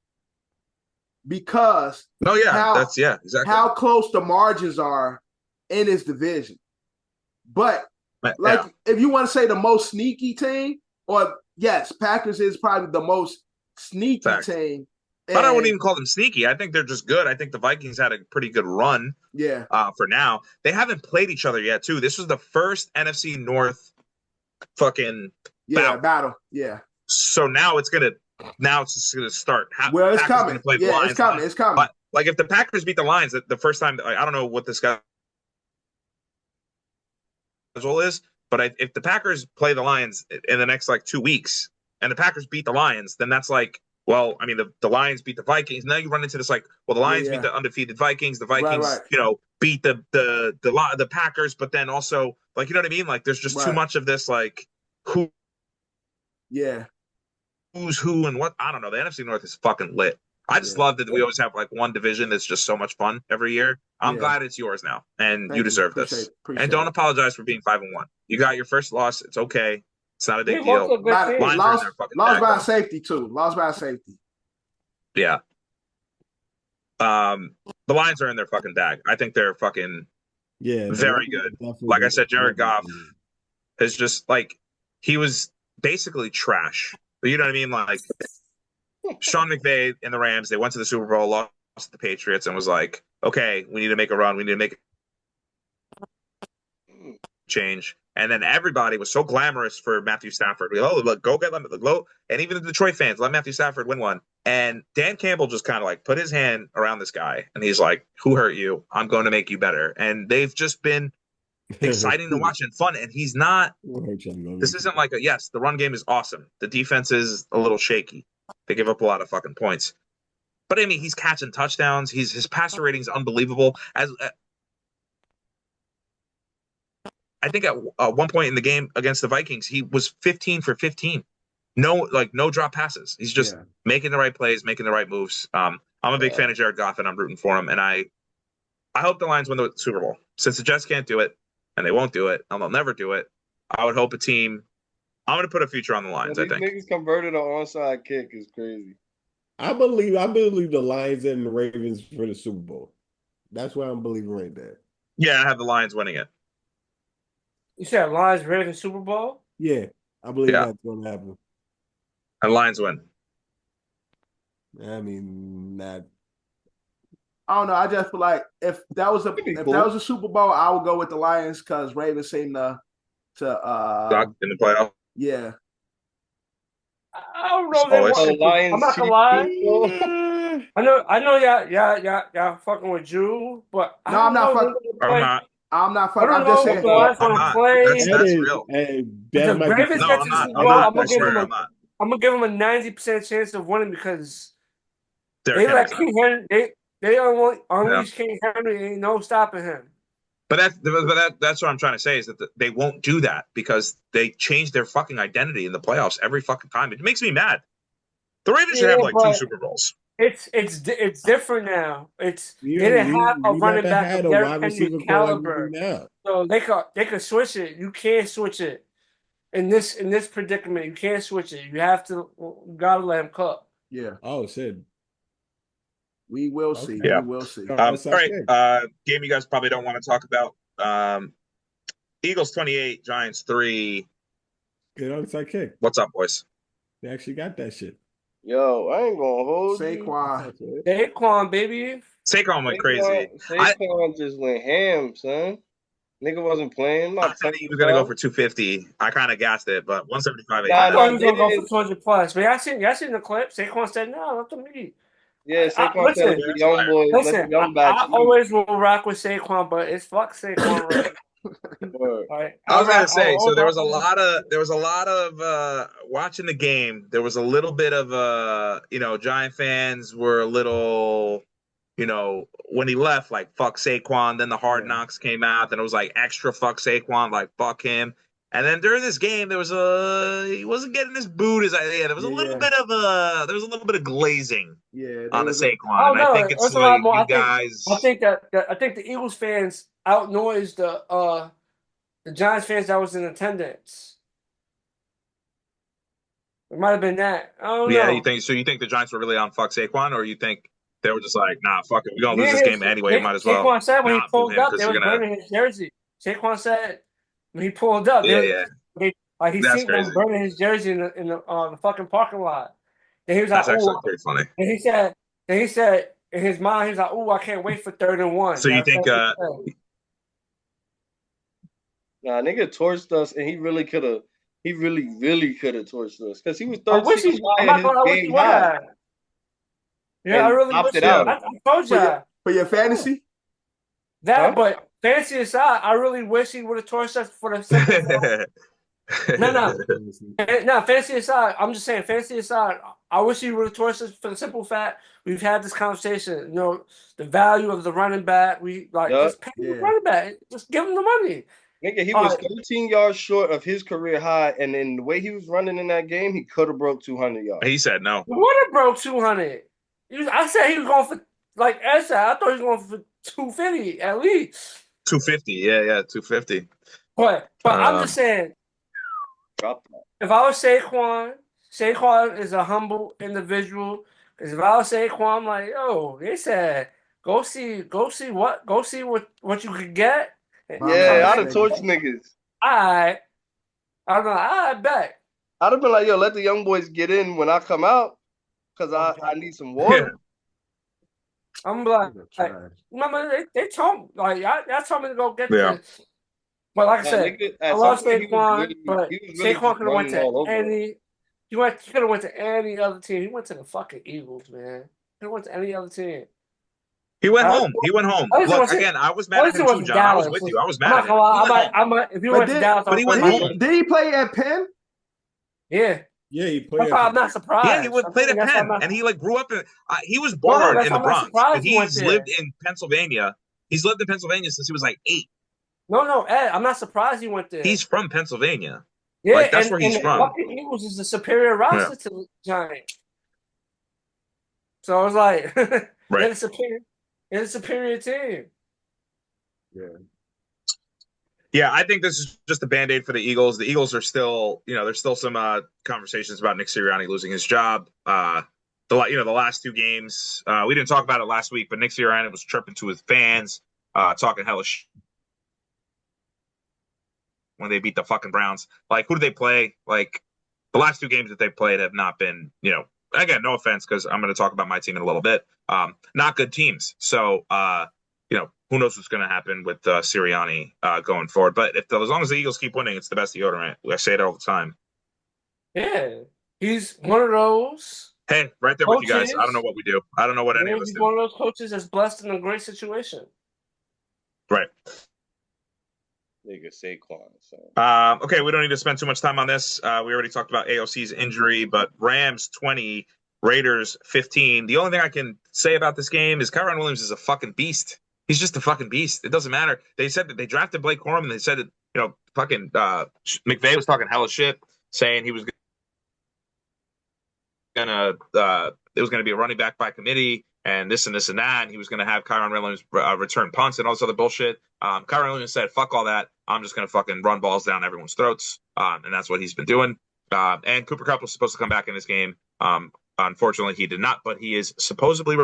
because exactly how close the margins are in this division. But if you want to say the most sneaky team, or yes, Packers is probably the most sneaky team. But I wouldn't even call them sneaky. I think they're just good. I think the Vikings had a pretty good run. Yeah. For now, they haven't played each other yet. Too. This was the first NFC North fucking battle. Yeah. So now it's just gonna start. Well, it's coming. Yeah, it's coming. It's coming. But like if the Packers beat the Lions the first time, I don't know what this guy schedule is, but if the Packers play the Lions in the next like 2 weeks and the Packers beat the Lions, then that's like, well, I mean, the Lions beat the Vikings. Now you run into this like, well, the Lions beat the undefeated Vikings. The Vikings, beat the Packers, but then also like, you know what I mean? Like, there's just too much of this like who's who and what. I don't know. The NFC North is fucking lit. I just love that we always have like one division that's just so much fun every year. I'm glad it's yours now, and you deserve this. And don't apologize for being 5-1. You got your first loss. It's okay. It's not a big deal. Lost by safety too. Lost by safety. Yeah. The Lions are in their fucking bag. I think they're fucking very good. Like I said, Jared Goff is just like, he was basically trash. You know what I mean? Like Sean McVay and the Rams, they went to the Super Bowl, lost to the Patriots, and was like, okay, we need to make a run. We need to make a change. And then everybody was so glamorous for Matthew Stafford. Look, go get them. And even the Detroit fans, let Matthew Stafford win one. And Dan Campbell just kind of like put his hand around this guy. And he's like, who hurt you? I'm going to make you better. And they've just been exciting to watch and fun. And he's not, this isn't like the run game is awesome. The defense is a little shaky. They give up a lot of fucking points. But I mean, he's catching touchdowns. His passer rating is unbelievable. I think at one point in the game against the Vikings, he was 15 for 15. No drop passes. He's just making the right plays, making the right moves. I'm a big fan of Jared Goff, and I'm rooting for him. And I hope the Lions win the Super Bowl. Since the Jets can't do it, and they won't do it, and they'll never do it, I would hope a team. I'm going to put a future on the Lions, I think. Niggas converted an onside kick is crazy. I believe the Lions and the Ravens for the Super Bowl. That's what I'm believing right there. Yeah, I have the Lions winning it. You said Lions, Ravens, Super Bowl? Yeah, I believe that's going to happen. And Lions win. I mean, not. I don't know. I just feel like if that was a Super Bowl, I would go with the Lions because Ravens seem to suck in the playoff. Yeah. I don't know. I'm not gonna lie. I know, y'all fucking with Drew, but no, I'm not fucking. I'm not fucking. I'm just saying. That's real. The Ravens get to the Super Bowl, I'm gonna give him a 90% chance of winning because they let King Henry. They unleash King Henry. Ain't no stopping him. But that's what I'm trying to say is that they won't do that because they change their fucking identity in the playoffs every fucking time. It makes me mad. The Ravens should have like 2 Super Bowls. It's different now. They didn't have a running back of Derrick Henry caliber, so they could switch it. You can't switch it in this predicament. You can't switch it. You gotta let him cook. Yeah. Oh, shit. We will see. Yeah. We will see. All right. Game you guys probably don't want to talk about. Eagles 28, Giants 3. Good onside kick. What's up, boys? They actually got that shit. Yo, I ain't gonna hold Saquon, baby. Saquon went crazy. Saquon just went ham, son. Nigga wasn't playing. I said he was gonna go for 250. I kind of gassed it, but 175. I thought he was gonna go for 200 plus. But y'all seen the clip? Saquon said, "No, let them eat." Yeah, Saquon said, "Let the young boy, let the young bats I always will rock with Saquon, but it's fuck Saquon. Right? I was gonna say, so there was a lot of watching the game. There was a little bit of Giant fans were a little, when he left, like fuck Saquon. Then the Hard Knocks came out, then it was like extra fuck Saquon, like fuck him. And then during this game, there was he wasn't getting as booed as there was a little bit of glazing on the Saquon. And I think it's like you guys. I think the Eagles fans outnoised the Giants fans that was in attendance. It might have been that. I don't know. You think the Giants were really on fuck Saquon, or you think they were just like, nah, fuck it, we're gonna lose this game anyway, might as well. Saquon said when he pulled up, they were burning his jersey. Saquon said when he pulled up, he seen them burning his jersey in the fucking parking lot. And he was like, that's actually pretty funny. And he said in his mind, he's like, "Ooh, I can't wait for 3rd and 1." So you think? Nah, nigga torched us, and he really could have. He really could have torched us because he was 13 high. Yeah, I really wish it out. I told you for your fantasy. But fantasy aside, I really wish he would have torched us for the simple No, fantasy aside, I'm just saying, fantasy aside, I wish he would have torched us for the simple fact we've had this conversation. The value of the running back. We just pay the running back. Just give him the money. Nigga, he was 13 yards short of his career high, and in the way he was running in that game, he could have broke 200 yards. He said no. He would have broke 200. I said he was going for, like Ed said, I thought he was going for 250 at least. 250, yeah, 250. But I'm just saying, if I was Saquon is a humble individual. Because if I was Saquon, I'm like, yo, they said, go see what you could get. Yeah, I'd have torched niggas. I don't know. I bet. I'd have been like, yo, let the young boys get in when I come out because I need some water. I'm like remember they told y'all told me to go get this. But like I said, I love Saquon, but Saquon could have went to any. He could have went to any other team. He went to the fucking Eagles, man. He went to any other team. He went home. Look, again, I was mad at him too, John. I was with you. I was mad at him. If he went to Dallas, but he went home. Did he play at Penn? Yeah. Yeah, he played. I'm not surprised. Yeah, he played at Penn, and he grew up in. He was born in the Bronx, but he's lived in Pennsylvania. He's lived in Pennsylvania since he was like 8. No, Ed, I'm not surprised he went there. He's from Pennsylvania. Yeah, that's where he's from. The fucking Eagles is the superior roster to the Giants. So I was like, they're a superior team. Yeah. Yeah, I think this is just a Band-Aid for the Eagles. The Eagles are still, there's still some conversations about Nick Sirianni losing his job. The last 2 games, we didn't talk about it last week, but Nick Sirianni was chirping to his fans, talking hellish when they beat the fucking Browns. Like, who do they play? Like, the last 2 games that they've played have not been, again, no offense, because I'm going to talk about my team in a little bit. Not good teams. So, who knows what's going to happen with Sirianni going forward. But as long as the Eagles keep winning, it's the best deodorant. I say it all the time. Yeah. He's one of those. Hey, right there with you guys. I don't know what we do. I don't know what any of us do. He's one of those coaches that's blessed in a great situation. Right. Nigga Saquon. Okay, we don't need to spend too much time on this. We already talked about AOC's injury, but Rams 20, Raiders 15. The only thing I can say about this game is Kyron Williams is a fucking beast. He's just a fucking beast. It doesn't matter. They said that they drafted Blake Corum, and they said that, fucking McVay was talking hella shit, saying he was it was gonna be a running back by committee and this and this and that, and he was gonna have Kyron Williams return punts and all this other bullshit. Kyron Williams said, "Fuck all that. I'm just gonna fucking run balls down everyone's throats," and that's what he's been doing. And Cooper Kupp was supposed to come back in this game. Unfortunately, he did not, but he is supposedly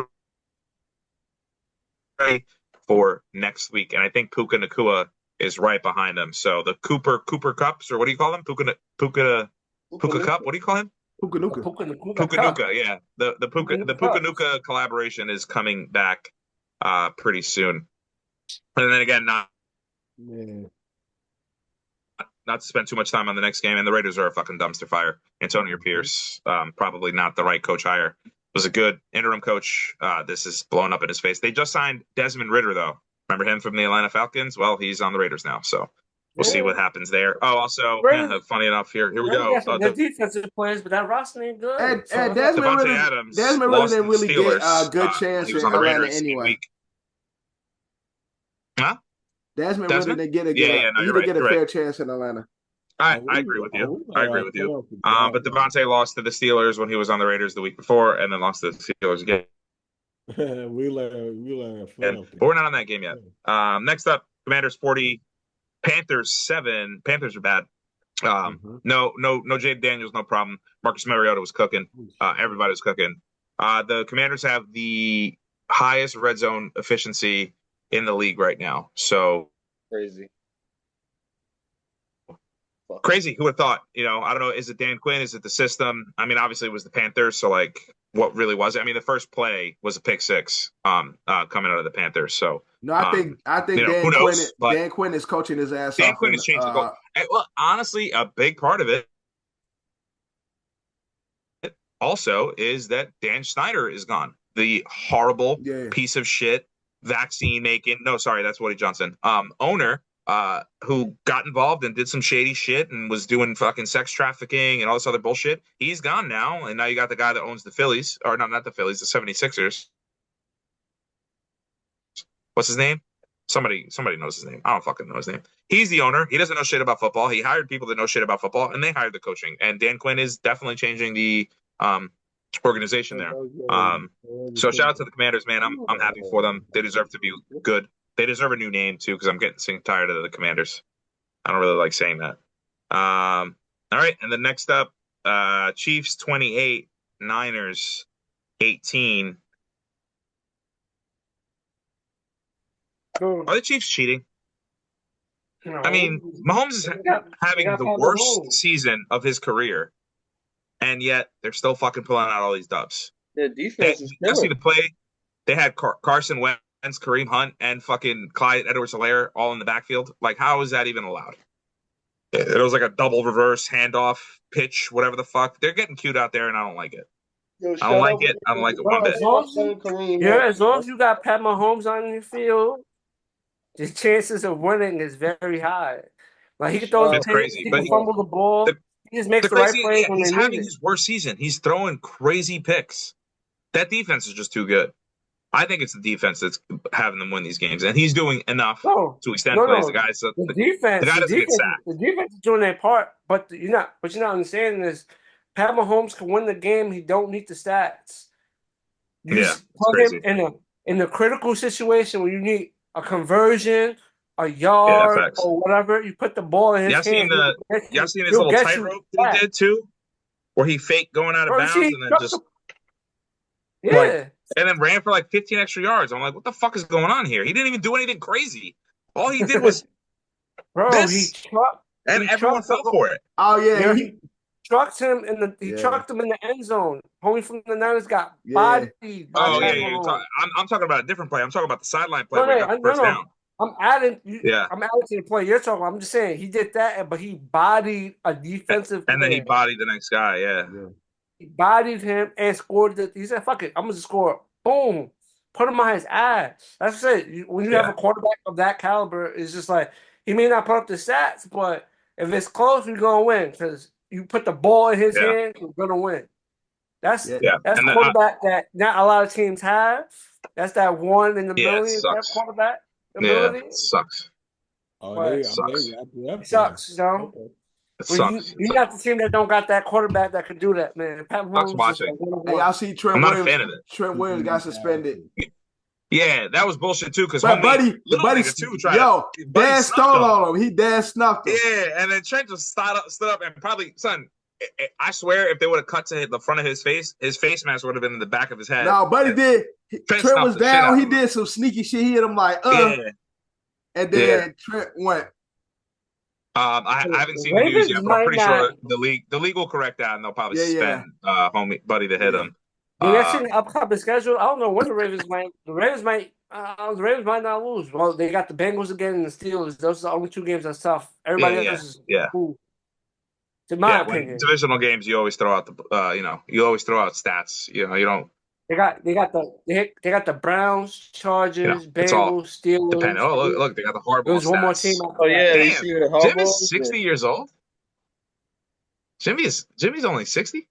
ready for next week, and I think Puka Nacua is right behind him. So the Cooper Cups, or what do you call him? Puka Cup. What do you call him? Puka Nuka, yeah. The Puka Nuka collaboration is coming back pretty soon. And then again, Man. Not to spend too much time on the next game, and the Raiders are a fucking dumpster fire. Antonio Pierce, probably not the right coach hire. Was a good interim coach. This is blowing up in his face. They just signed Desmond Ridder, though. Remember him from the Atlanta Falcons? Well, he's on the Raiders now, so we'll see what happens there. Oh, also, funny enough, here we go. The defensive players, but that roster ain't good. And So Desmond Ridder didn't really get a good chance he was in on the Atlanta Raiders anyway. Huh? Desmond Ridder didn't get a fair chance in Atlanta. I agree with you. I agree with you. But Devontae lost to the Steelers when he was on the Raiders the week before, and then lost to the Steelers again. we learn. But we're not on that game yet. Next up, Commanders 40, Panthers 7. Panthers are bad. No Jade Daniels, no problem. Marcus Mariota was cooking. Everybody was cooking. The Commanders have the highest red zone efficiency in the league right now. So crazy. Who would have thought? I don't know. Is it Dan Quinn? Is it the system? I mean, obviously it was the Panthers. So what really was it? I mean, the first play was a pick six coming out of the Panthers. So no, I think Dan Quinn is coaching his ass off. Dan Quinn is changing the goal. Well, honestly, a big part of it also is that Dan Snyder is gone. The horrible piece of shit vaccine making. No, sorry, that's Woody Johnson. Owner. Who got involved and did some shady shit and was doing fucking sex trafficking and all this other bullshit. He's gone now, and now you got the guy that owns the Phillies, or no, not the Phillies, the 76ers. What's his name? Somebody knows his name. I don't fucking know his name. He's the owner. He doesn't know shit about football. He hired people that know shit about football, and they hired the coaching. And Dan Quinn is definitely changing the organization there. So shout out to the Commanders, man. I'm happy for them. They deserve to be good. They deserve a new name, too, because I'm getting sick and tired of the Commanders. I don't really like saying that. All right, and then next up, Chiefs 28, Niners 18. Are the Chiefs cheating? No. I mean, Mahomes is having the worst season of his career, and yet they're still fucking pulling out all these dubs. Their defense is good. See the play? They had Carson Wentz, Kareem Hunt, and fucking Clyde Edwards-Helaire all in the backfield. How is that even allowed? It was like a double reverse handoff pitch, whatever the fuck. They're getting cute out there, and I don't like it. I don't like it. I don't like it one bit. As long as you got Pat Mahomes on your field, the chances of winning is very high. He can throw the crazy, he can fumble the ball. He just makes the right plays. He's having his worst season. He's throwing crazy picks. That defense is just too good. I think it's the defense that's having them win these games, and he's doing enough to extend plays. The guy doesn't get sacked. The defense is doing their part, but you're not understanding is Pat Mahomes can win the game. He don't need the stats. You just plug him in a critical situation where you need a conversion, a yard, or whatever. You put the ball in his hand. Y'all seen his little tightrope he did too, where he faked going out of bounds and then just and then ran for 15 extra yards. I'm like, what the fuck is going on here? He didn't even do anything crazy. All he did was everyone fell for it. Oh yeah, he trucked him in the end zone. Homie from the Niners got bodied. I'm talking about a different play. I'm talking about the sideline play. Down. I'm adding to the play you're talking about. I'm just saying he did that, but he bodied a defensive and then he bodied the next guy. Yeah. He bodied him and scored. He said, "Fuck it, I'm gonna score." Boom, put him on his ass. That's it. When you have a quarterback of that caliber, it's just he may not put up the stats, but if it's close, we're gonna win because you put the ball in his hand, we're gonna win. That's quarterback that not a lot of teams have. That's that one in the million that quarterback ability. Yeah, it sucks. It sucks. It sucks. You're not the team that don't got that quarterback that can do that, man. Pat Mahomes. Hey, y'all see Trent Williams? I'm not a fan of it. Trent Williams got suspended. Yeah, that was bullshit too. Because Buddy Dan stole on him. He Dan snuffed him. Yeah, and then Trent just stood up and probably, I swear, if they would have cut to the front of his face mask would have been in the back of his head. No, Buddy did. Trent was down. He did some sneaky shit. He hit him and then Trent went. I haven't seen the news yet, but I'm pretty sure the league will correct that, and they'll probably suspend homie Buddy to hit him. That's in the upcoming schedule. I don't know when the Ravens might The Ravens might not lose. Well, they got the Bengals again and the Steelers. Those are the only 2 games that's tough. Everybody else is cool. In my opinion, divisional games, you always throw out you always throw out stats. You don't. They got the Browns, Chargers, Bengals, Steelers. Depending. Oh, look, they got the Harbaugh. There's one more team. Oh yeah, damn. Jim is 60 years old. Jimmy's only 60.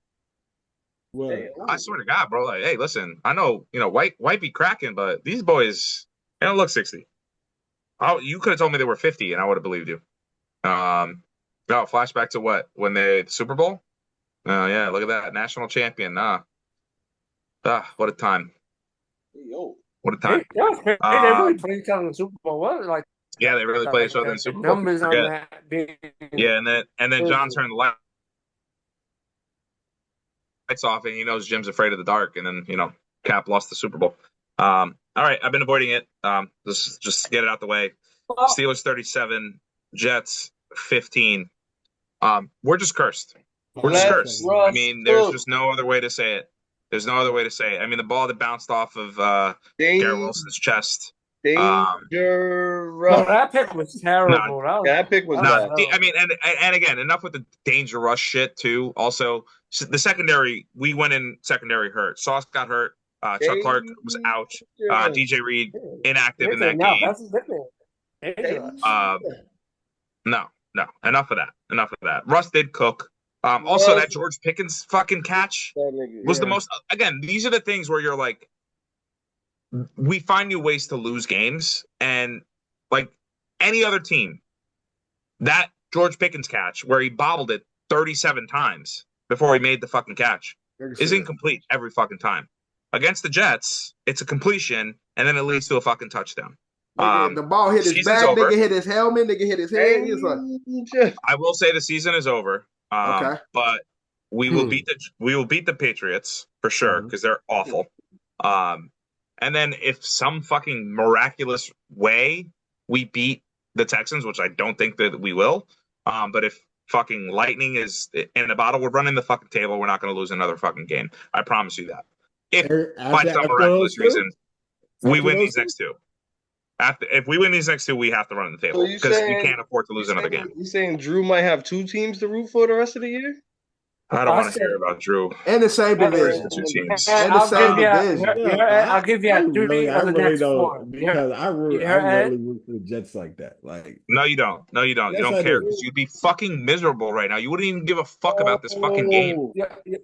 I swear to God, bro. Like, hey, listen, I know white be cracking, but these boys, they don't look 60. You could have told me they were 50, and I would have believed you. No, flashback to what? When the Super Bowl? Oh yeah, look at that, national champion. What a time! What a time! They really played each other in the Super Bowl. What like? Yeah, they really played each other in the Super Bowl. Numbers on that. And then John turned the lights off, and he knows Jim's afraid of the dark, and then Cap lost the Super Bowl. All right, I've been avoiding it. Just get it out the way. Steelers 37, Jets 15. We're just cursed. We're just cursed. I mean, there's just no other way to say it. There's no other way to say it. I mean, the ball that bounced off of Garrett Wilson's chest. That pick was terrible. That pick was bad. I mean, and again, enough with the danger rush shit too. Also, the secondary, we went in secondary hurt. Sauce got hurt. Chuck Clark was out. DJ Reed inactive in that game. No. Enough of that. Russ did cook. Also, that George Pickens fucking catch was the most. Again, these are the things where you're like, we find new ways to lose games, and like any other team, that George Pickens catch where he bobbled it 37 times before he made the fucking catch is incomplete every fucking time. Against the Jets, it's a completion, and then it leads to a fucking touchdown. The ball hit his back, nigga hit his helmet, nigga hit his head. I will say the season is over. Okay. But we will beat the Patriots for sure because they're awful. And then if some fucking miraculous way we beat the Texans, which I don't think that we will, but if fucking lightning is in the bottle, we're running the fucking table. We're not going to lose another fucking game. I promise you that. If by some miraculous reason we win these next 2. If we win these next 2, we have to run the table because we can't afford to lose another game. You saying Drew might have 2 teams to root for the rest of the year? I don't want to hear about Drew. And the same division. 2 teams. And the same division. I'll give you 3 of the next 4. Because I really root for the Jets like that. Like, no, you don't. No, you don't. You don't care because you'd be fucking miserable right now. You wouldn't even give a fuck about this fucking game.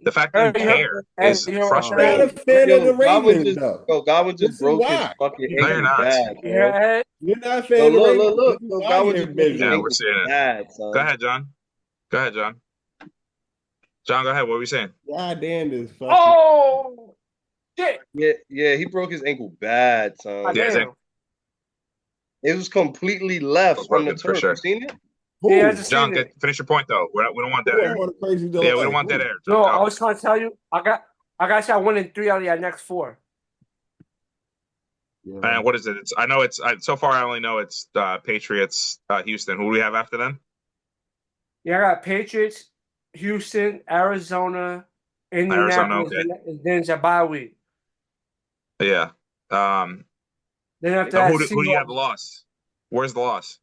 The fact that you care is frustrating. I'm not a fan of the Ravens, Godwin just broke his fucking No, you're not. You're not a fan of the Ravens. Look. Godwin just broke his we're seeing it. Go ahead, John. John, go ahead. What were we saying? God damn this fucking. Oh, shit. Yeah, he broke his ankle bad, son. Yeah, it was completely left on the turf. Sure. You seen it? Yeah, John, finish your point, though. We don't want that air. We don't want that air. No, I was trying to tell you, I got y'all winning 3 out of your next 4. And what is it? So far I only know it's Patriots, Houston. Who do we have after them? Yeah, I got Patriots, Houston, Arizona, Indianapolis, and then it's a bye week. Yeah. Then after that, who do you have the loss? Where's the loss?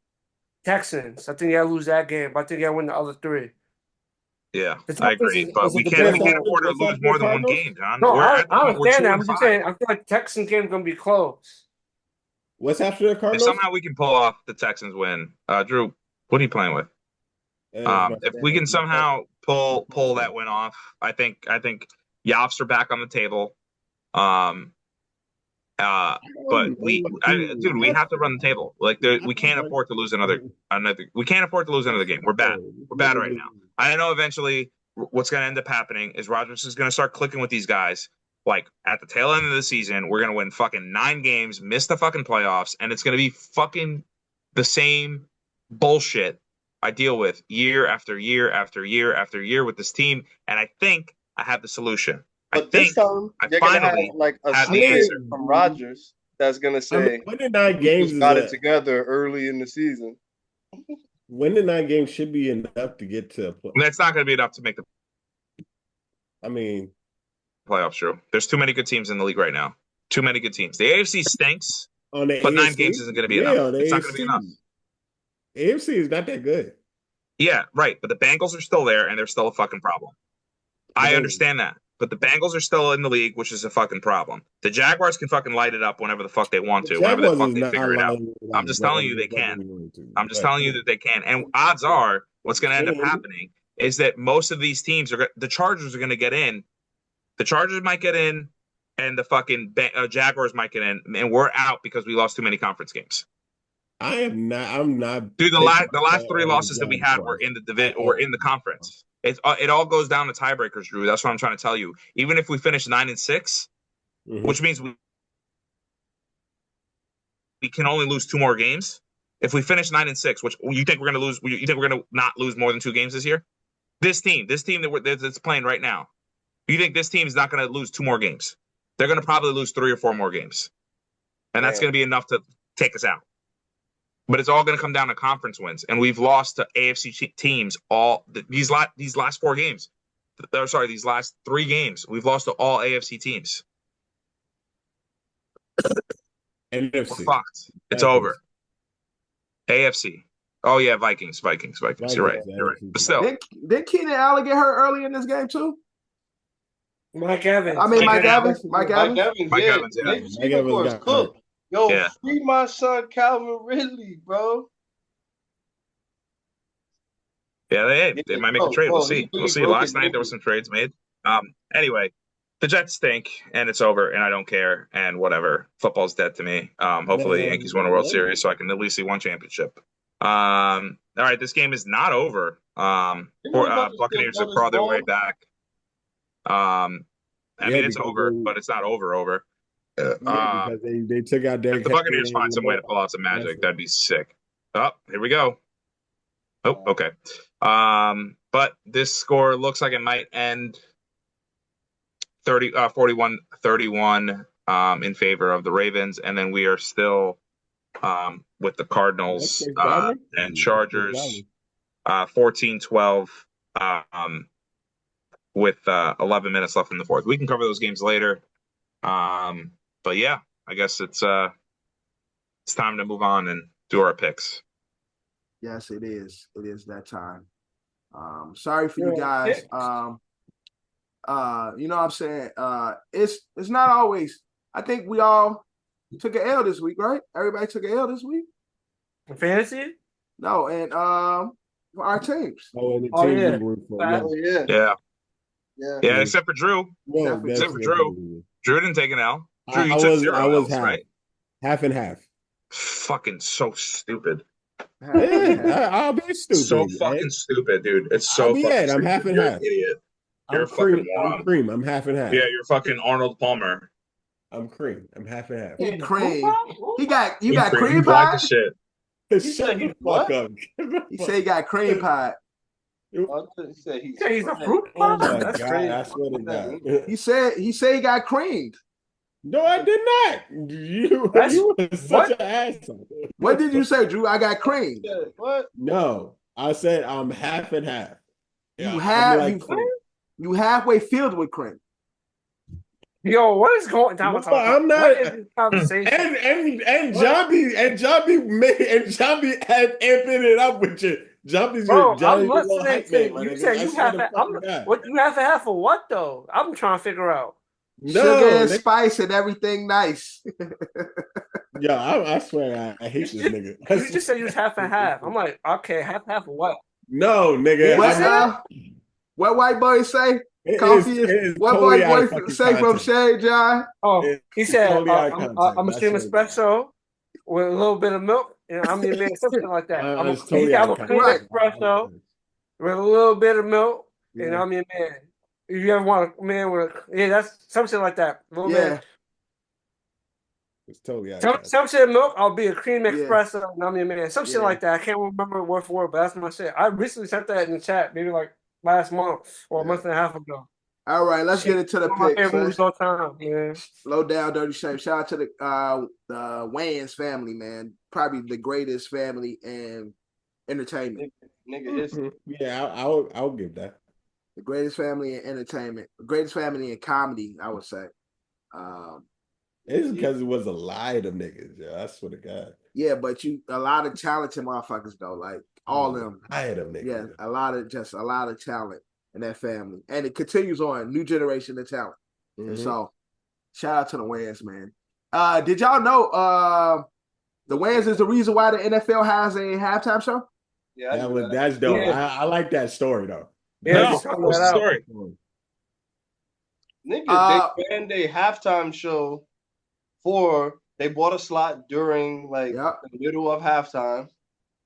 Texans. I think they lose that game, but I think they win the other 3. Yeah, I agree. But we can't afford to lose more than 1 game, John. No, I understand that. I'm just saying, I feel like the Texans game is going to be close. What's after the Cardinals? If somehow we can pull off the Texans win. Drew, what are you playing with? If we can somehow pull that win off, I think Yoffs are back on the table. But we have to run the table. Like we can't afford to lose another. We can't afford to lose another game. We're bad. We're bad right now. I know eventually what's going to end up happening is Rodgers is going to start clicking with these guys. Like at the tail end of the season, we're going to win fucking 9 games, miss the fucking playoffs, and it's going to be fucking the same bullshit I deal with year after year after year after year with this team. And I think I have the solution. But this time, you're going to have like a answer from Rodgers that's going to say, winning 9 games got it together early in the season. Winning 9 games should be enough to get to a play. That's not going to be enough to make the playoffs, Drew. There's too many good teams in the league right now. Too many good teams. The AFC stinks. On the but AFC? 9 games isn't going to be enough. On the It's AFC. not going to be enough. AFC is not that good. Yeah, right. But the Bengals are still there, and they're still a fucking problem. I understand that. But the Bengals are still in the league, which is a fucking problem. The Jaguars can fucking light it up whenever the fuck they want to, whenever the fuck they figure it out. I'm just telling you they can. I'm just telling you that they can. And odds are what's going to end up happening is that most of these teams the Chargers are going to get in. The Chargers might get in, and the fucking Jaguars might get in, and we're out because we lost too many conference games. I'm not. Dude, the last 3 losses that we had were in the division or in the conference. It all goes down to tiebreakers, Drew. That's what I'm trying to tell you. Even if we finish 9-6, which means we can only lose 2 more games. If we finish 9-6, which you think we're going to lose, you think we're going to not lose more than 2 games this year? This team that's playing right now, you think this team is not going to lose 2 more games? They're going to probably lose 3 or 4 more games, and that's going to be enough to take us out. But it's all going to come down to conference wins, and we've lost to AFC teams these last 4 games. These last 3 games, we've lost to all AFC teams. NFC. We're fucked. It's over. AFC. Oh yeah, Vikings. You're right. But still, did Keenan Allen get hurt early in this game too? Mike Evans. Mike Evans. Mike Evans. Was cooked. Yo, free my son Calvin Ridley, bro. Yeah, they might make a trade. We'll see. Last night there were some trades made. Anyway, the Jets stink, and it's over, and I don't care, and whatever. Football's dead to me. Hopefully the Yankees win a World Series so I can at least see 1 championship. All right, this game is not over. Buccaneers are crawling their way back. I mean, it's over, but it's not over. Because they took out Derek. If the Buccaneers find some way to pull out some magic, that'd be sick. Oh, here we go. Oh, okay. But this score looks like it might end 41-31 in favor of the Ravens, and then we are still with the Cardinals and Chargers 14-12 with 11 minutes left in the 4th. We can cover those games later. But yeah, I guess it's time to move on and do our picks. Yes, it is. It is that time. Sorry for you guys. You know what I'm saying? It's not always. I think we all took an L this week, right? Everybody took an L this week. In fantasy? No, and for our teams. Yeah, except for Drew. Yeah, except for Drew. Drew didn't take an L. Drew, you took 0 L's, right? Half and half. Fucking so stupid. Yeah, I'll be stupid. So fucking stupid, dude. It's so fucking stupid. I'm half and You're half. An idiot. You're I'm a fucking moron. I'm cream. I'm half and half. Yeah, you're fucking Arnold Palmer. I'm cream. I'm half and half. Cream. You got cream pie? Black as shit. Shut the fuck up. He said he got cream pie. He's a fruit pie. That's crazy. I swear to God. He said he got creamed. No, I did not. You were such an asshole. What did you say, Drew? I got creamed. What? No, I said I'm half and half. Yeah, you halfway filled with cream. Yo, what is going on? I'm not. What is this conversation? And Jambi had amping it up with you. Jambi's Bro, Johnny I'm listening to you say you have to. What you have to have for what though? I'm trying to figure out. Sugar and spice and everything nice. Yo, I swear I hate this nigga. You just said you was half and half. I'm like, okay, half of what? No, nigga. What white boy say? Coffee is what totally white boy say from Shade, John? Oh, he said, I'm a stream espresso with a little bit of milk, and I'm your man, something like that. I'm a cream espresso with a little bit of milk, and I'm your man. If you ever want a man with that's something like that. A little bit. It's totally some shit of milk, I'll be a cream espresso, and I'm your man. Some shit like that. I can't remember word for word, but that's my shit. I recently sent that in the chat, maybe like last month or a month and a half ago. All right, let's get into the picks. Slow down, Dirty Shame. Shout out to the Wayans family, man. Probably the greatest family in entertainment. I'll give that. The greatest family in entertainment, the greatest family in comedy, I would say. It's because it was a lie to niggas, yo. I swear to God. Yeah, but a lot of talented motherfuckers though, like all them. I had them niggas. Yeah, a lot of talent in that family, and it continues on. New generation of talent, and so shout out to the Wayans, man. Did y'all know the Wayans is the reason why the NFL has a halftime show? Yeah, that's dope. Yeah. I like that story though. Yeah, what's the story? Nigga, they planned a halftime show they bought a slot during the middle of halftime.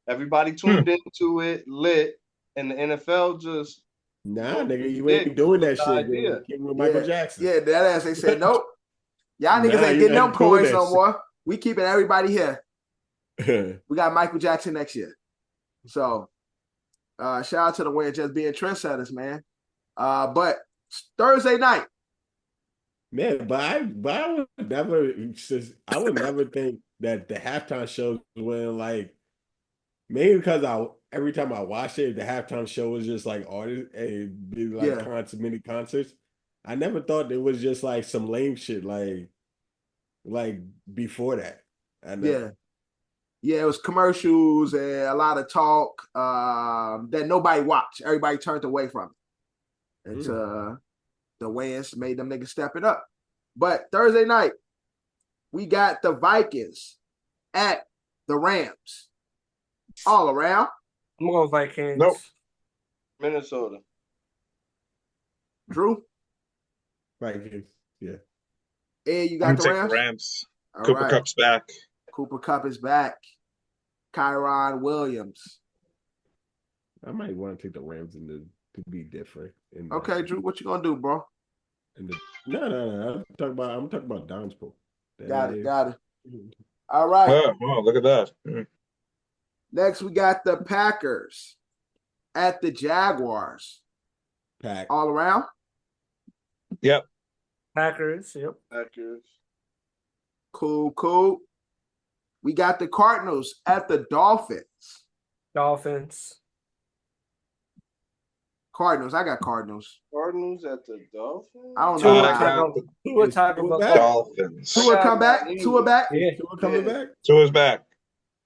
Everybody tuned into it, lit, and the NFL just nigga, you ain't doing that shit. With Michael Jackson. Yeah, that ass. They said nope. Y'all niggas ain't getting them coins no more. We keeping everybody here. We got Michael Jackson next year. So shout out to the Wayans just being trendsetters, man. But Thursday night. Man, but I would never think that the halftime shows when maybe because every time I watched it, the halftime show was just like artists and be mini concerts. I never thought it was just like some lame shit like before that. Yeah, it was commercials and a lot of talk that nobody watched. Everybody turned away from it. And the Wayans made them niggas step it up. But Thursday night, we got the Vikings at the Rams. All around. I'm going Vikings. Nope. Minnesota. Drew? Vikings. Yeah. And you got the Rams? Rams. Cooper Kupp's back. Cooper Kupp is back. Kyron Williams. I might want to take the Rams to be different. Okay, Drew, what you gonna do, bro? No. I'm talking about Don's pool. Got it. All right. Oh, look at that. Next, we got the Packers at the Jaguars. Pack. All around? Yep. Packers. Yep. Packers. Cool. We got the Cardinals at the Dolphins. Dolphins. Cardinals. I got Cardinals. Cardinals at the Dolphins? I don't know. Tua talking about Dolphins. Tua come back? Tua back? Yeah. Tua coming back? Tua's back.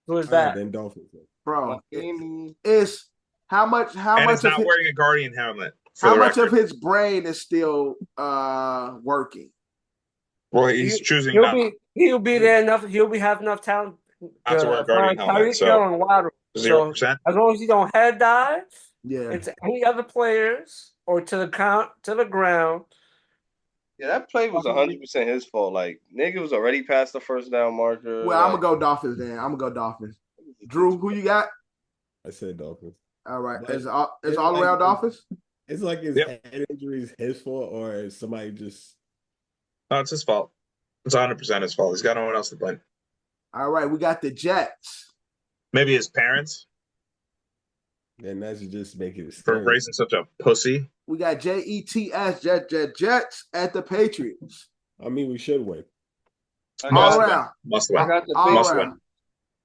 Tua's back. Then Dolphins. Bro, it's how much he's not wearing a Guardian helmet. How much of his brain is still working? Well, he's choosing not. He'll be there enough. He'll have enough talent. Not to wear a Guardian helmet. So 0%. As long as he don't head dive, yeah, into any other players or to the ground. Yeah, that play was 100% his fault. Like, nigga was already past the first down marker. Well, I'm gonna go Dolphins then. I'm gonna go Dolphins. Drew, who you got? I said Dolphins. All right. Is all around Dolphins? It's like his head injury is his fault, or is somebody just? No, it's his fault. It's 100% his fault. He's got no one else to blame. All right, we got the Jets. Maybe his parents. And that's just making it for raising such a pussy. We got Jets at the Patriots. I mean, we should win. All around. Must win. Must win.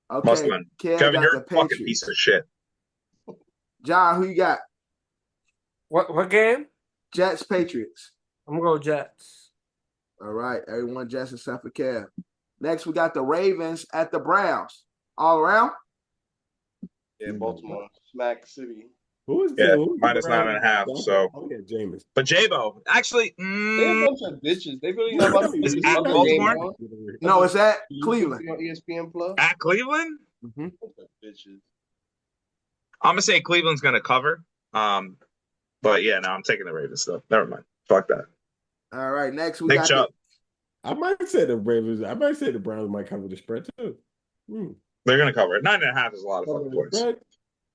Okay. Must win. Kevin, you're a fucking piece of shit. John, who you got? What game? Jets, Patriots. I'm gonna go Jets. All right. Everyone Jets except for Kev. Next, we got the Ravens at the Browns. All around? Yeah, Baltimore. Smack City. Who is minus 9.5. So, Jameis. But J-Bo, actually, they're a bunch of bitches. They really have is at Baltimore? No, it's at Cleveland. On ESPN Plus. At Cleveland? Mm-hmm. Bitches. I'm gonna say Cleveland's gonna cover. But yeah, no, I'm taking the Ravens stuff. Never mind. Fuck that. All right, next we got. I might say the Ravens. I might say the Browns might cover the spread too. They're gonna cover it. 9.5 is a lot of fucking points.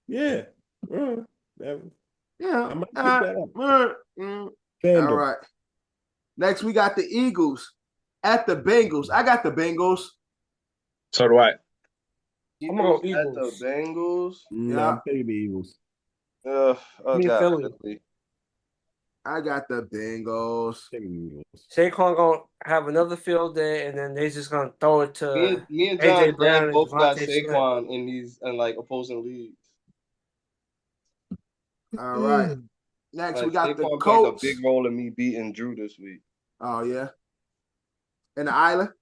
Yeah. Yeah. All right. Next, we got the Eagles at the Bengals. I got the Bengals. So do I. I'm gonna go Eagles. At the Bengals. Yeah, I'm taking the Eagles. Philly. I got the Bengals. Saquon gonna have another field day, and then they're just gonna throw it to me and John Brown both got Saquon in these like opposing leagues. All right. Next, we got Saquon the Colts. A big role in me beating Drew this week. Oh yeah. And the Island.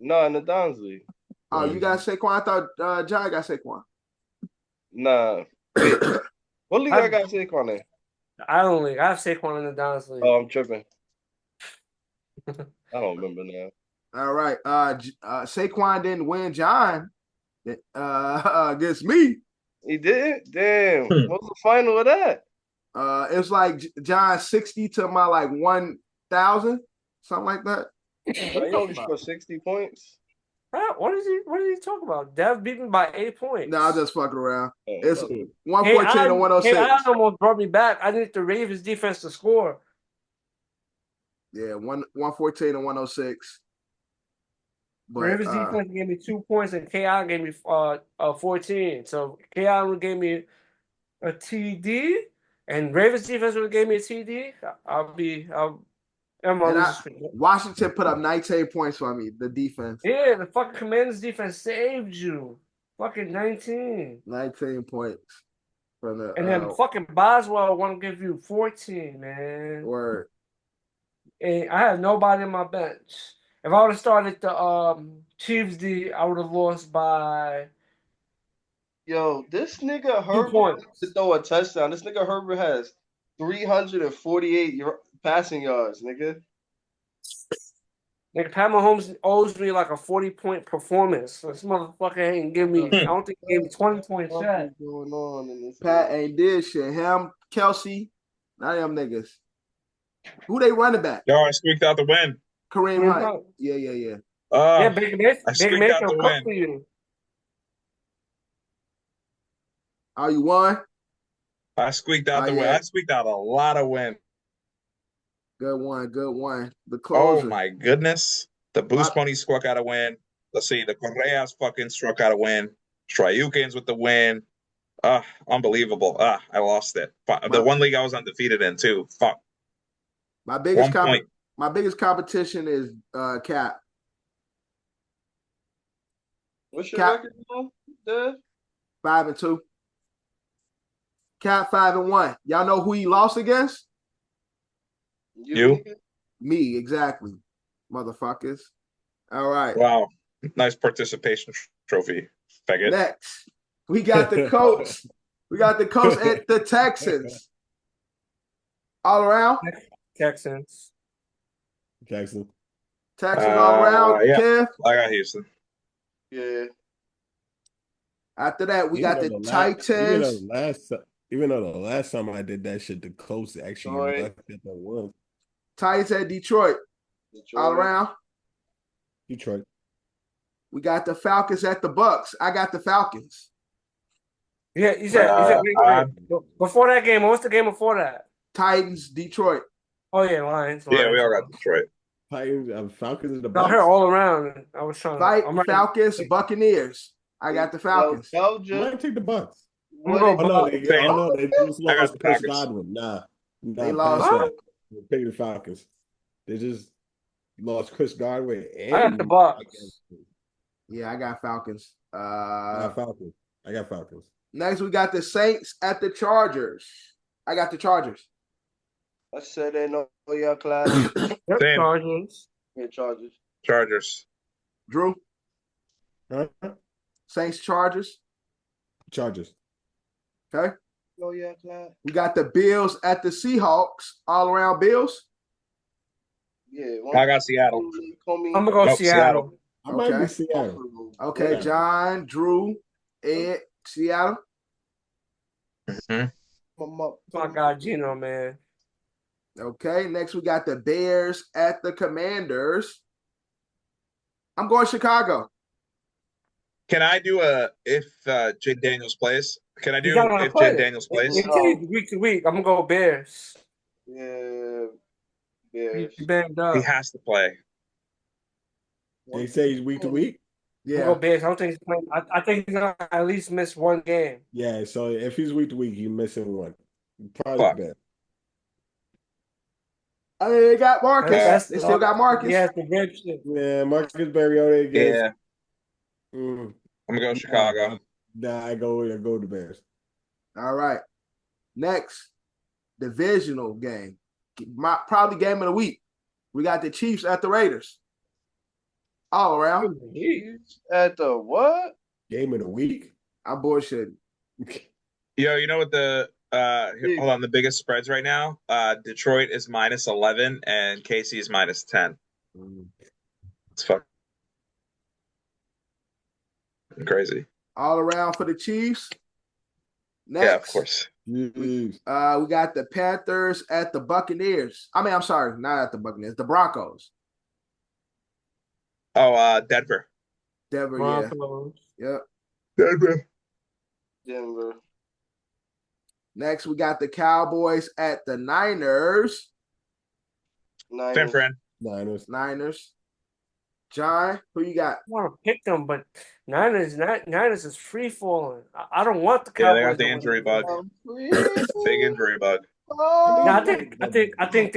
No, in the Dons League. Oh, you got Saquon? I thought John got Saquon. Nah. Wait. What league I got Saquon in? I don't league. I have Saquon in the Dons League. Oh, I'm tripping. I don't remember now. All right. Saquon didn't win John against me. He did? Damn. What's the final of that? It's like John 60 to my like 1,000, something like that. He only scored 60 points. What is he talking about? Dev beat me by 8 points. No, I'm just fucking around. It's Okay. 114 to 106. I almost brought me back. I need the Ravens defense to score. Yeah, 114 to 106. But, Ravens defense gave me 2 points and KI gave me 14. So KI gave me a TD and Ravens defense would have gave me a TD. Washington put up 19 points for me, the defense. Yeah, the fucking Commanders defense saved you. Fucking 19. 19 points. From the, and then fucking Boswell want to give you 14, man. Word. And I had nobody on my bench. If I would have started the Chiefs D, I would have lost by. Yo, this nigga Herbert to throw a touchdown. This nigga Herbert has 348 passing yards, nigga. Nigga, Pat Mahomes owes me like a 40-point performance. This motherfucker ain't give me. I don't think he gave me 20 points shot. Going on in this Pat ain't did shit. Him, Kelsey, none of them niggas. Who they running back? Yo, I squeaked out the win. Kareem Hunt. Yeah. Yeah, Big Mason will cook for you. Oh, you won? I squeaked out the win. I squeaked out a lot of win. Good one. The closer. Oh my goodness. The Boost Pony struck out a win. Let's see. The Correas fucking struck out a win. Stryukins with the win. Unbelievable. I lost it. The one league I was undefeated in too. Fuck. My biggest competition is Cap. What's your record now, Dad? 5-2. Cap 5-1. Y'all know who he lost against? You? Me, exactly. Motherfuckers. All right. Wow. Nice participation trophy. Faggot. Next, we got the Colts. We got the Colts at the Texans. All around? Texans all around. Yeah. Kev? I got Houston. Yeah. After that, we got the Titans. Even though the last time I did that shit, the Colts actually left at the one. Titans at Detroit. All around. Detroit. We got the Falcons at the Bucks. I got the Falcons. Yeah, you said before that game. What was the game before that? Titans, Detroit. Oh yeah, Lions. Yeah, we all got Detroit. Titans, Falcons in the Bucks. I heard all around. I was trying. Falcons, Buccaneers. I got the Falcons. I might take the Bucks. I'm going they just lost Chris Godwin. Nah, they lost. Take the Falcons. They just lost Chris Godwin. And I got the Bucks. Yeah, I got Falcons. I got Falcons. Next, we got the Saints at the Chargers. I got the Chargers. I said they know your class. Chargers. Yeah, Chargers. Chargers. Drew? Huh? Saints, Chargers. Okay. Oh, yeah, class. We got the Bills at the Seahawks. All around Bills. Yeah. I got Seattle. I'm going to go Seattle. I might be Seattle. Okay, yeah. John, Drew, Ed, Seattle. My God, Gino, man. Okay, next we got the Bears at the Commanders. I'm going Chicago. Can I do if Jay Daniels plays? Can I do if Jay Daniels plays? Week to week, I'm gonna go Bears. Yeah, Bears. He has to play. They say he's week to week. Yeah, I'm gonna go Bears. I don't think he's playing. I think he's gonna at least miss one game. Yeah, so if he's week to week, he's missing one. Probably bad. I mean, they got Marcus. They still got Marcus. Yeah, the red shit. Yeah, Marcus Mariota against. Yeah. I'm gonna go Chicago. Nah, I go the Bears. All right. Next, divisional game. Probably game of the week. We got the Chiefs at the Raiders. All around. At the what? Game of the week. I'm bullshitting. Yo, you know what the hold on, the biggest spreads right now? Detroit is -11 and KC is -10. It's fucking crazy. All around for the Chiefs. Next, Yeah, of course. we got the Panthers at the Buccaneers. I mean, I'm sorry, not at the Buccaneers, the Broncos. Oh, Denver. Denver, Broncos. yeah. Denver. Next, we got the Cowboys at the Niners. Niners. John, who you got? I want to pick them, but Niners is free falling. I don't want the Yeah, Cowboys. they got the injury bug. Big injury bug. No, I think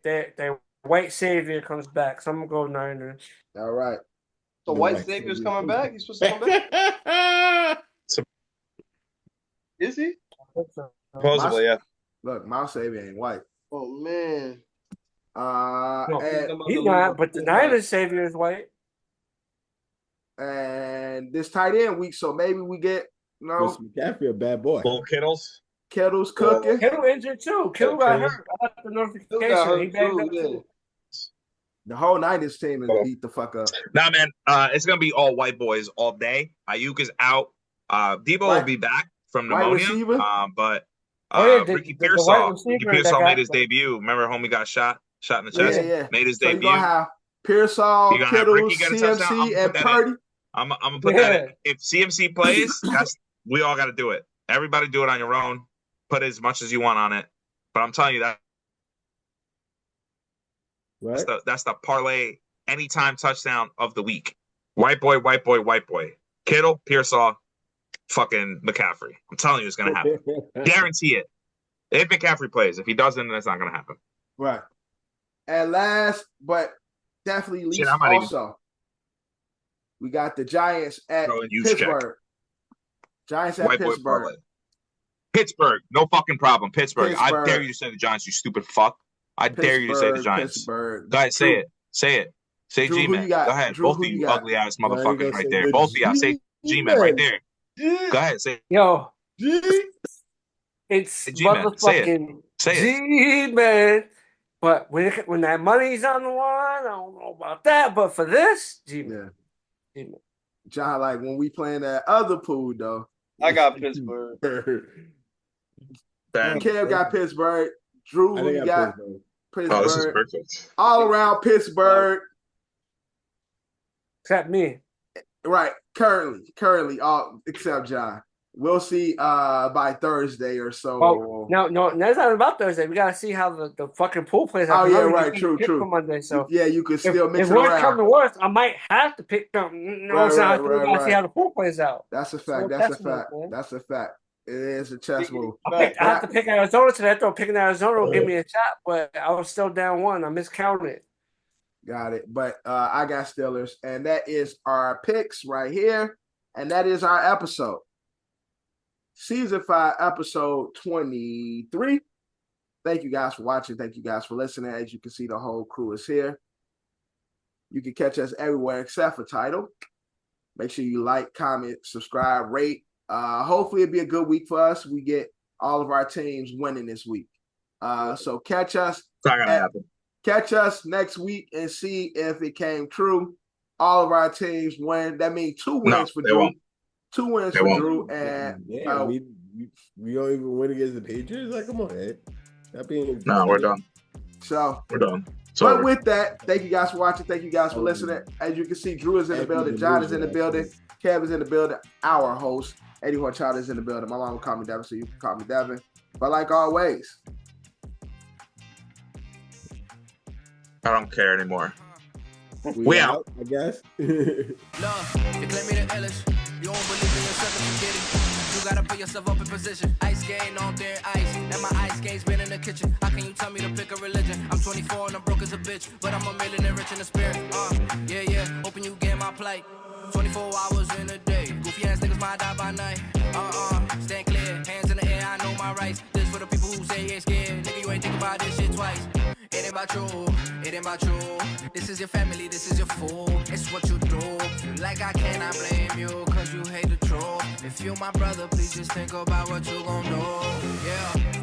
their white savior comes back. So I'm gonna go Niners. All right. So White Savior's coming back? He's supposed to come back? Is he? Supposedly, yeah. Look, my savior ain't white. Oh man. He's not, but the Niners savior is white. And this tight end week, so maybe we get McCaffrey, a bad boy. Bull Kittle's cooking. Kittle injured too. Kittle got hurt. I got the notification. He bagged up too. The whole Niners team is beat the fuck up. Nah, man, it's gonna be all white boys all day. Ayuk is out. Debo will be back from pneumonia. But Ricky Pearsall made his debut. Remember, homie got shot in the chest. Yeah. Made his so debut. You're gonna have Pearsall, Kittle, CMC, and Purdy. I'm gonna put that in. If CMC plays, we all got to do it. Everybody do it on your own. Put as much as you want on it. But I'm telling you that. That's the parlay anytime touchdown of the week. White boy. Kittle, Pearsall, fucking McCaffrey. I'm telling you it's going to happen. Guarantee it. If McCaffrey plays. If he doesn't, then it's not going to happen. Right. And last, but definitely least also, we got the Giants at Pittsburgh. Giants at Pittsburgh. Pittsburgh. No fucking problem. Pittsburgh. I dare you to say the Giants, you stupid fuck. I dare you to say the Giants. Go ahead, say it. Say G-Man. Go ahead. Both of you ugly ass motherfuckers right there. Both of y'all. Say G-Man right there. Go ahead. Say it. Yo. It's motherfucking G-Man. But when that money's on the line, I don't know about that. But for this, G-Man. Yeah. John, like when we playing that other pool, though. I got Pittsburgh. Kev got Pittsburgh. Drew, who you got? Pittsburgh. Oh, this is perfect. All around Pittsburgh. Except me. Right. Currently, all except John. We'll see by Thursday or so. Oh, no, that's not about Thursday. We gotta see how the fucking pool plays out. Oh yeah, right, true. For Monday, so yeah, you could still mix it around. If worse come to worse, I might have to pick them. We gotta see how the pool plays out. That's a fact. That's a fact. It is a chess move. I have to pick Arizona today. I thought picking Arizona will give me a shot, but I was still down one. I miscounted. Got it. But I got Steelers, and that is our picks right here, and that is our episode. Season 5, episode 23. Thank you guys for watching. Thank you guys for listening. As you can see, the whole crew is here. You can catch us everywhere except for Tidal. Make sure you like, comment, subscribe, rate. Hopefully it'll be a good week for us. We get all of our teams winning this week. So catch us. Catch us next week and see if it came true. All of our teams win. That means 2 wins for Drew. 2 wins for Drew, and we don't even win against the Patriots. Like, come on, Ed. We're done. So we're done. But with that, thank you guys for watching. Thank you guys for listening. As you can see, Drew is in the building. John is in the building. Kev is in the building. Our host, Eddie Horchata, is in the building. My mom will call me Devin, so you can call me Devin. But like always, I don't care anymore. We out, I guess. You don't believe in yourself and forget it. You gotta put yourself up in position. Ice skating on thin ice. And my ice skate's been in the kitchen. How can you tell me to pick a religion? I'm 24 and I'm broke as a bitch. But I'm a millionaire rich in the spirit. Yeah. Hoping you get my plight. 24 hours in a day. Goofy ass niggas might die by night. Stand clear. Hands in the air, I know my rights. This for the people who say you ain't scared. Nigga, you ain't think about this shit twice. It ain't about you, it ain't about you. This is your family, this is your food. It's what you do. Feel like I cannot blame you, cause you hate the truth. If you my brother, please just think about what you gon' do. Yeah.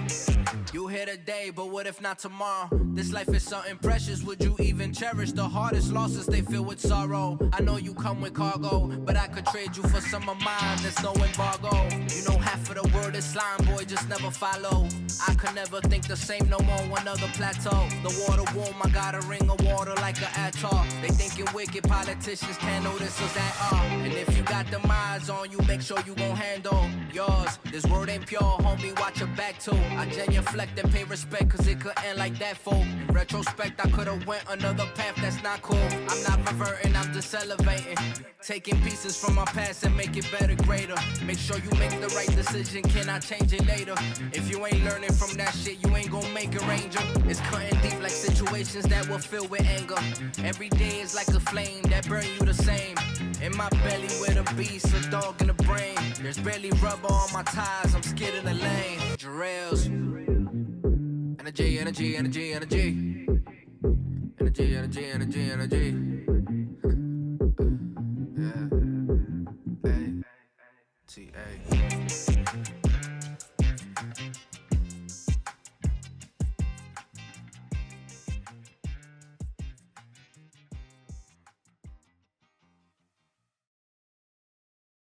You here today, but what if not tomorrow? This life is something precious, would you even cherish? The hardest losses, they fill with sorrow. I know you come with cargo, but I could trade you for some of mine, there's no embargo. You know half of the word is slime, boy, just never follow. I could never think the same no more, one other plateau. The water warm, I got a ring of water like an atoll. They thinking wicked politicians can't notice us at all. And if you got them eyes on you, make sure you gon' handle yours. This word ain't pure, homie, watch your back too. I genuflect and pay respect, cause it could end like that, folk. In retrospect, I could've went another path that's not cool. I'm not reverting, I'm just elevating. Taking pieces from my past and make it better, greater. Make sure you make the right decision, can I change it later? If you ain't learning from that shit, you ain't gon' make a ranger. It's cutting deep like situations that will fill with anger. Every day is like a flame that burn you the same. In my belly with a beast, a dog in the brain. There's barely rubber on my tires, I'm skid in the lane. Jerellz. Energy, energy, energy, energy. Energy, energy, energy, energy.